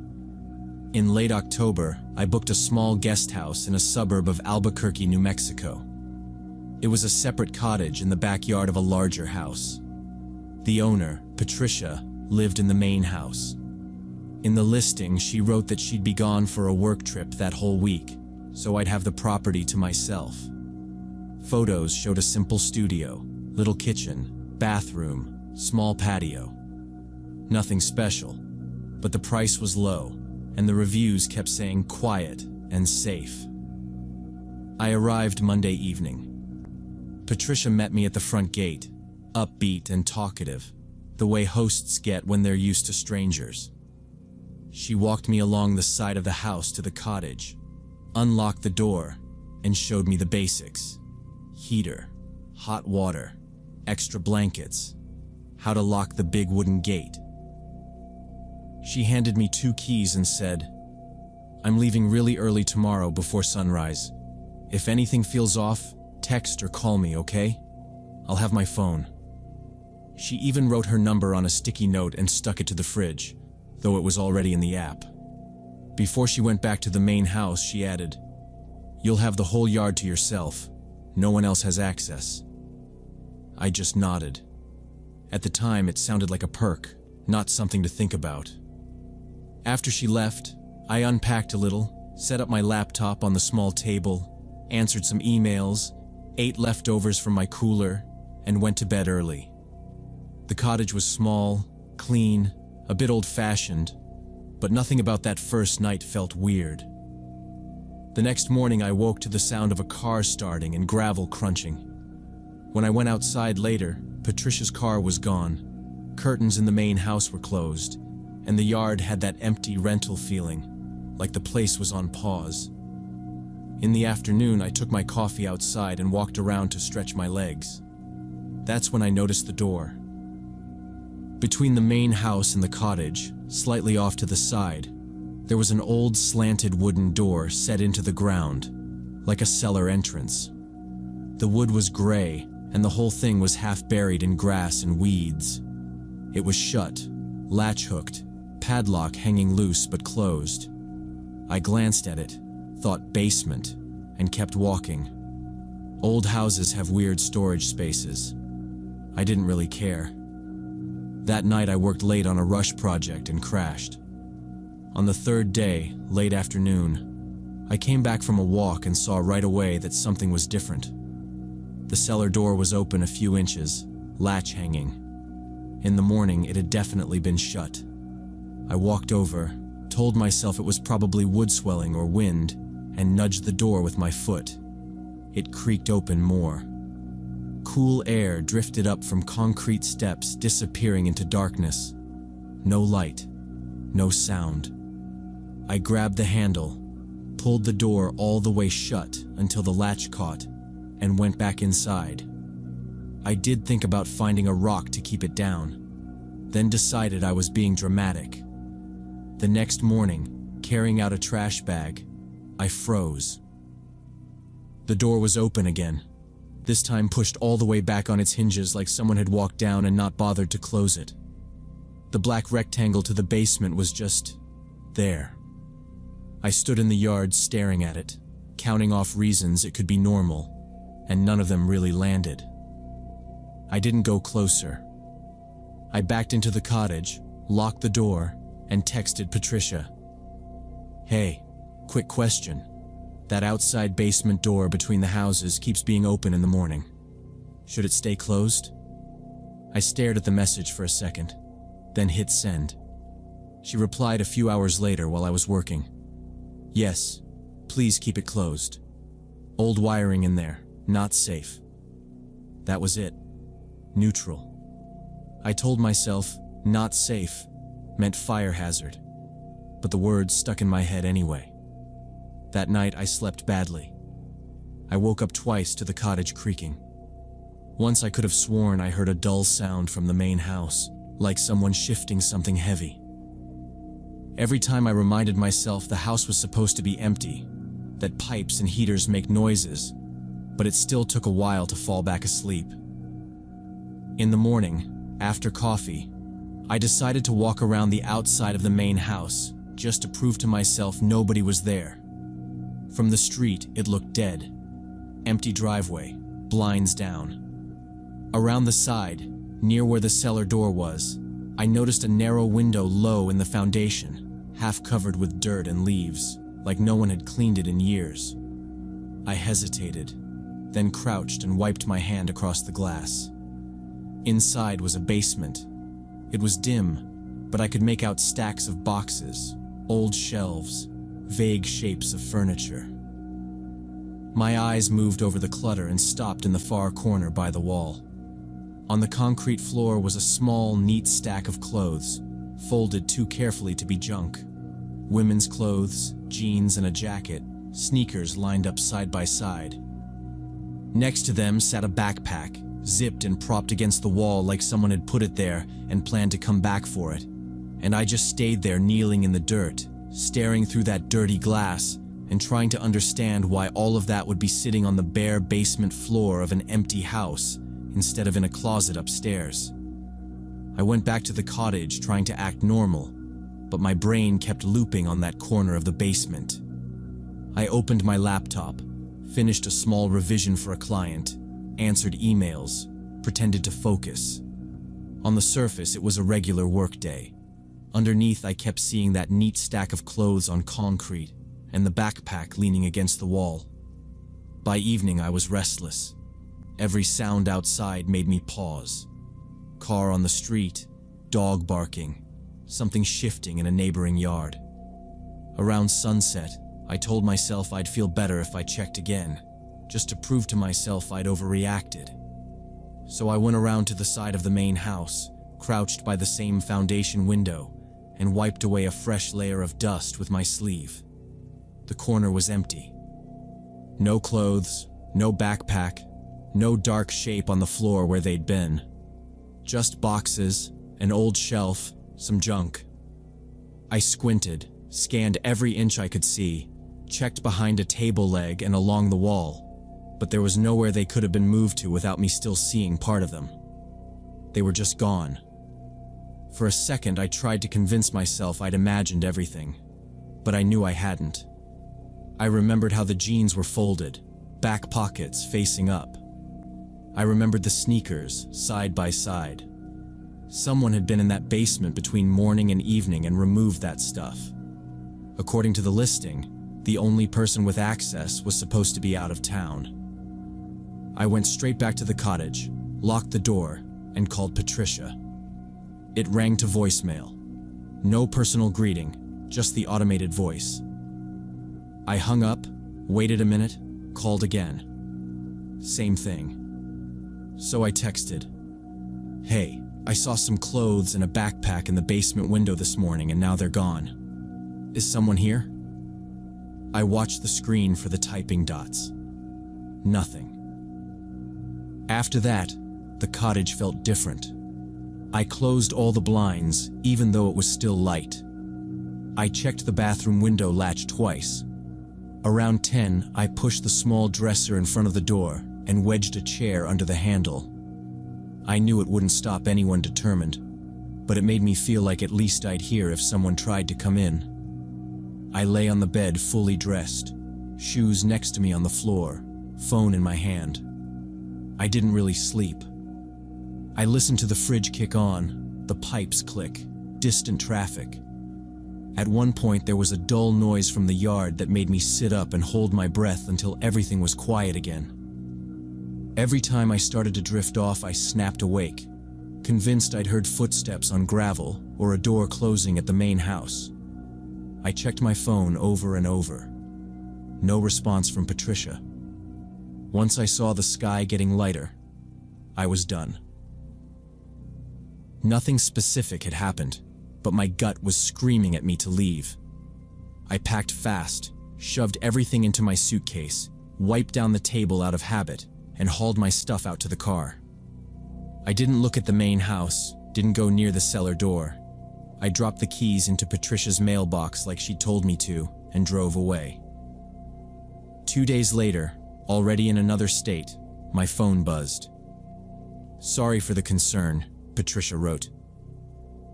Speaker 1: In late October, I booked a small guest house in a suburb of Albuquerque, New Mexico. It was a separate cottage in the backyard of a larger house. The owner, Patricia, lived in the main house. In the listing, she wrote that she'd be gone for a work trip that whole week, so I'd have the property to myself. Photos showed a simple studio, little kitchen, bathroom, small patio. Nothing special, but the price was low, and the reviews kept saying quiet and safe. I arrived Monday evening. Patricia met me at the front gate, upbeat and talkative, the way hosts get when they're used to strangers. She walked me along the side of the house to the cottage, unlocked the door, and showed me the basics: heater, hot water, extra blankets, how to lock the big wooden gate. She handed me 2 keys and said, "I'm leaving really early tomorrow before sunrise. If anything feels off, text or call me, okay? I'll have my phone." She even wrote her number on a sticky note and stuck it to the fridge, though it was already in the app. Before she went back to the main house, she added, "You'll have the whole yard to yourself. No one else has access." I just nodded. At the time, it sounded like a perk, not something to think about. After she left, I unpacked a little, set up my laptop on the small table, answered some emails, ate leftovers from my cooler, and went to bed early. The cottage was small, clean, a bit old-fashioned, but nothing about that first night felt weird. The next morning I woke to the sound of a car starting and gravel crunching. When I went outside later, Patricia's car was gone, curtains in the main house were closed, and the yard had that empty rental feeling, like the place was on pause. In the afternoon, I took my coffee outside and walked around to stretch my legs. That's when I noticed the door. Between the main house and the cottage, slightly off to the side, there was an old slanted wooden door set into the ground, like a cellar entrance. The wood was gray, and the whole thing was half buried in grass and weeds. It was shut, latch-hooked, padlock hanging loose but closed. I glanced at it, thought basement, and kept walking. Old houses have weird storage spaces. I didn't really care. That night I worked late on a rush project and crashed. On the 3rd day, late afternoon, I came back from a walk and saw right away that something was different. The cellar door was open a few inches, latch hanging. In the morning, it had definitely been shut. I walked over, told myself it was probably wood swelling or wind, and nudged the door with my foot. It creaked open more. Cool air drifted up from concrete steps, disappearing into darkness. No light, no sound. I grabbed the handle, pulled the door all the way shut until the latch caught, and went back inside. I did think about finding a rock to keep it down, then decided I was being dramatic. The next morning, carrying out a trash bag, I froze. The door was open again, this time pushed all the way back on its hinges like someone had walked down and not bothered to close it. The black rectangle to the basement was just there. I stood in the yard staring at it, counting off reasons it could be normal, and none of them really landed. I didn't go closer. I backed into the cottage, locked the door, and texted Patricia. "Hey, quick question. That outside basement door between the houses keeps being open in the morning. Should it stay closed?" I stared at the message for a second, then hit send. She replied a few hours later while I was working. "Yes, please keep it closed. Old wiring in there, not safe." That was it. Neutral. I told myself, not safe, meant fire hazard, but the words stuck in my head anyway. That night I slept badly. I woke up twice to the cottage creaking. Once I could have sworn I heard a dull sound from the main house, like someone shifting something heavy. Every time I reminded myself the house was supposed to be empty, that pipes and heaters make noises, but it still took a while to fall back asleep. In the morning, after coffee, I decided to walk around the outside of the main house, just to prove to myself nobody was there. From the street, it looked dead. Empty driveway, blinds down. Around the side, near where the cellar door was, I noticed a narrow window low in the foundation, half covered with dirt and leaves, like no one had cleaned it in years. I hesitated, then crouched and wiped my hand across the glass. Inside was a basement. It was dim, but I could make out stacks of boxes, old shelves, vague shapes of furniture. My eyes moved over the clutter and stopped in the far corner by the wall. On the concrete floor was a small, neat stack of clothes, folded too carefully to be junk. Women's clothes, jeans and a jacket, sneakers lined up side by side. Next to them sat a backpack, zipped and propped against the wall like someone had put it there and planned to come back for it. And I just stayed there kneeling in the dirt, staring through that dirty glass and trying to understand why all of that would be sitting on the bare basement floor of an empty house instead of in a closet upstairs. I went back to the cottage trying to act normal, but my brain kept looping on that corner of the basement. I opened my laptop, finished a small revision for a client, answered emails, pretended to focus. On the surface, it was a regular workday. Underneath, I kept seeing that neat stack of clothes on concrete and the backpack leaning against the wall. By evening, I was restless. Every sound outside made me pause. Car on the street, dog barking, something shifting in a neighboring yard. Around sunset, I told myself I'd feel better if I checked again, just to prove to myself I'd overreacted. So I went around to the side of the main house, crouched by the same foundation window, and wiped away a fresh layer of dust with my sleeve. The corner was empty. No clothes, no backpack, no dark shape on the floor where they'd been. Just boxes, an old shelf, some junk. I squinted, scanned every inch I could see, checked behind a table leg and along the wall, but there was nowhere they could have been moved to without me still seeing part of them. They were just gone. For a second, I tried to convince myself I'd imagined everything, but I knew I hadn't. I remembered how the jeans were folded, back pockets facing up. I remembered the sneakers, side by side. Someone had been in that basement between morning and evening and removed that stuff. According to the listing, the only person with access was supposed to be out of town. I went straight back to the cottage, locked the door, and called Patricia. It rang to voicemail. No personal greeting, just the automated voice. I hung up, waited a minute, called again. Same thing. So I texted, "Hey, I saw some clothes and a backpack in the basement window this morning and now they're gone. Is someone here?" I watched the screen for the typing dots. Nothing. After that, the cottage felt different. I closed all the blinds, even though it was still light. I checked the bathroom window latch twice. Around 10, I pushed the small dresser in front of the door and wedged a chair under the handle. I knew it wouldn't stop anyone determined, but it made me feel like at least I'd hear if someone tried to come in. I lay on the bed fully dressed, shoes next to me on the floor, phone in my hand. I didn't really sleep. I listened to the fridge kick on, the pipes click, distant traffic. At one point there was a dull noise from the yard that made me sit up and hold my breath until everything was quiet again. Every time I started to drift off, I snapped awake, convinced I'd heard footsteps on gravel or a door closing at the main house. I checked my phone over and over. No response from Patricia. Once I saw the sky getting lighter, I was done. Nothing specific had happened, but my gut was screaming at me to leave. I packed fast, shoved everything into my suitcase, wiped down the table out of habit, and hauled my stuff out to the car. I didn't look at the main house, didn't go near the cellar door. I dropped the keys into Patricia's mailbox like she told me to, and drove away. 2 days later, already in another state, my phone buzzed. "Sorry for the concern," Patricia wrote.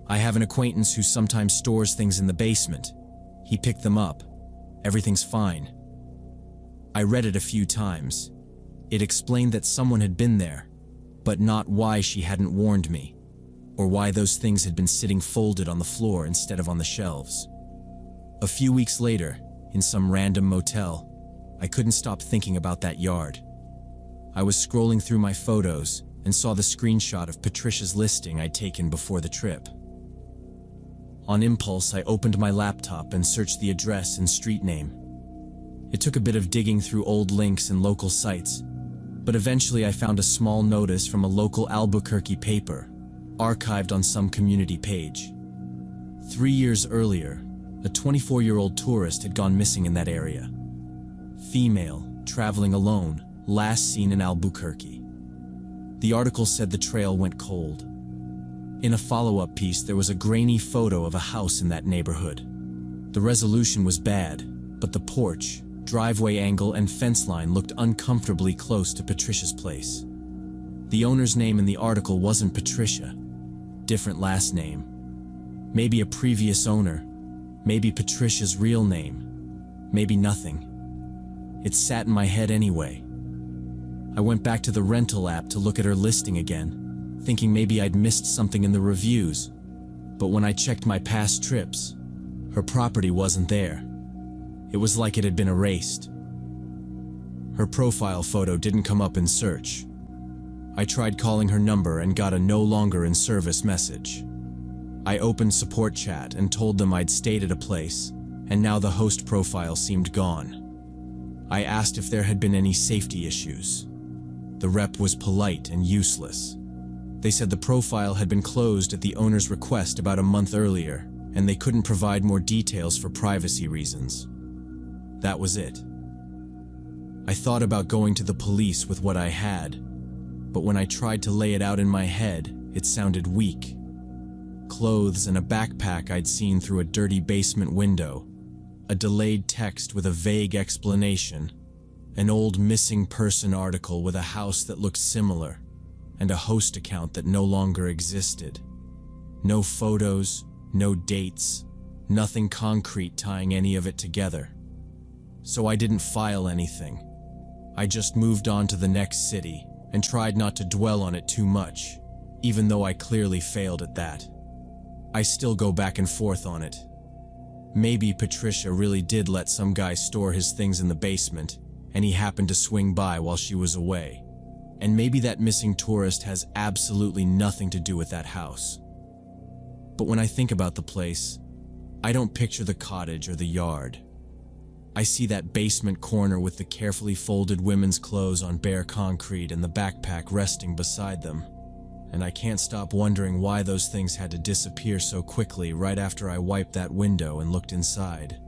Speaker 1: "I have an acquaintance who sometimes stores things in the basement. He picked them up. Everything's fine." I read it a few times. It explained that someone had been there, but not why she hadn't warned me, or why those things had been sitting folded on the floor instead of on the shelves. A few weeks later, in some random motel, I couldn't stop thinking about that yard. I was scrolling through my photos and saw the screenshot of Patricia's listing I'd taken before the trip. On impulse, I opened my laptop and searched the address and street name. It took a bit of digging through old links and local sites, but eventually I found a small notice from a local Albuquerque paper, archived on some community page. 3 years earlier, a 24-year-old tourist had gone missing in that area. Female, traveling alone, last seen in Albuquerque. The article said the trail went cold. In a follow-up piece, there was a grainy photo of a house in that neighborhood. The resolution was bad, but the porch, driveway angle, and fence line looked uncomfortably close to Patricia's place. The owner's name in the article wasn't Patricia. Different last name. Maybe a previous owner. Maybe Patricia's real name. Maybe nothing. It sat in my head anyway. I went back to the rental app to look at her listing again, thinking maybe I'd missed something in the reviews. But when I checked my past trips, her property wasn't there. It was like it had been erased. Her profile photo didn't come up in search. I tried calling her number and got a no longer in service message. I opened support chat and told them I'd stayed at a place, and now the host profile seemed gone. I asked if there had been any safety issues. The rep was polite and useless. They said the profile had been closed at the owner's request about a month earlier, and they couldn't provide more details for privacy reasons. That was it. I thought about going to the police with what I had, but when I tried to lay it out in my head, it sounded weak. Clothes and a backpack I'd seen through a dirty basement window, a delayed text with a vague explanation, an old missing person article with a house that looked similar, and a host account that no longer existed. No photos, no dates, nothing concrete tying any of it together. So I didn't file anything. I just moved on to the next city and tried not to dwell on it too much, even though I clearly failed at that. I still go back and forth on it. Maybe Patricia really did let some guy store his things in the basement, and he happened to swing by while she was away. And maybe that missing tourist has absolutely nothing to do with that house. But when I think about the place, I don't picture the cottage or the yard. I see that basement corner with the carefully folded women's clothes on bare concrete and the backpack resting beside them. And I can't stop wondering why those things had to disappear so quickly right after I wiped that window and looked inside.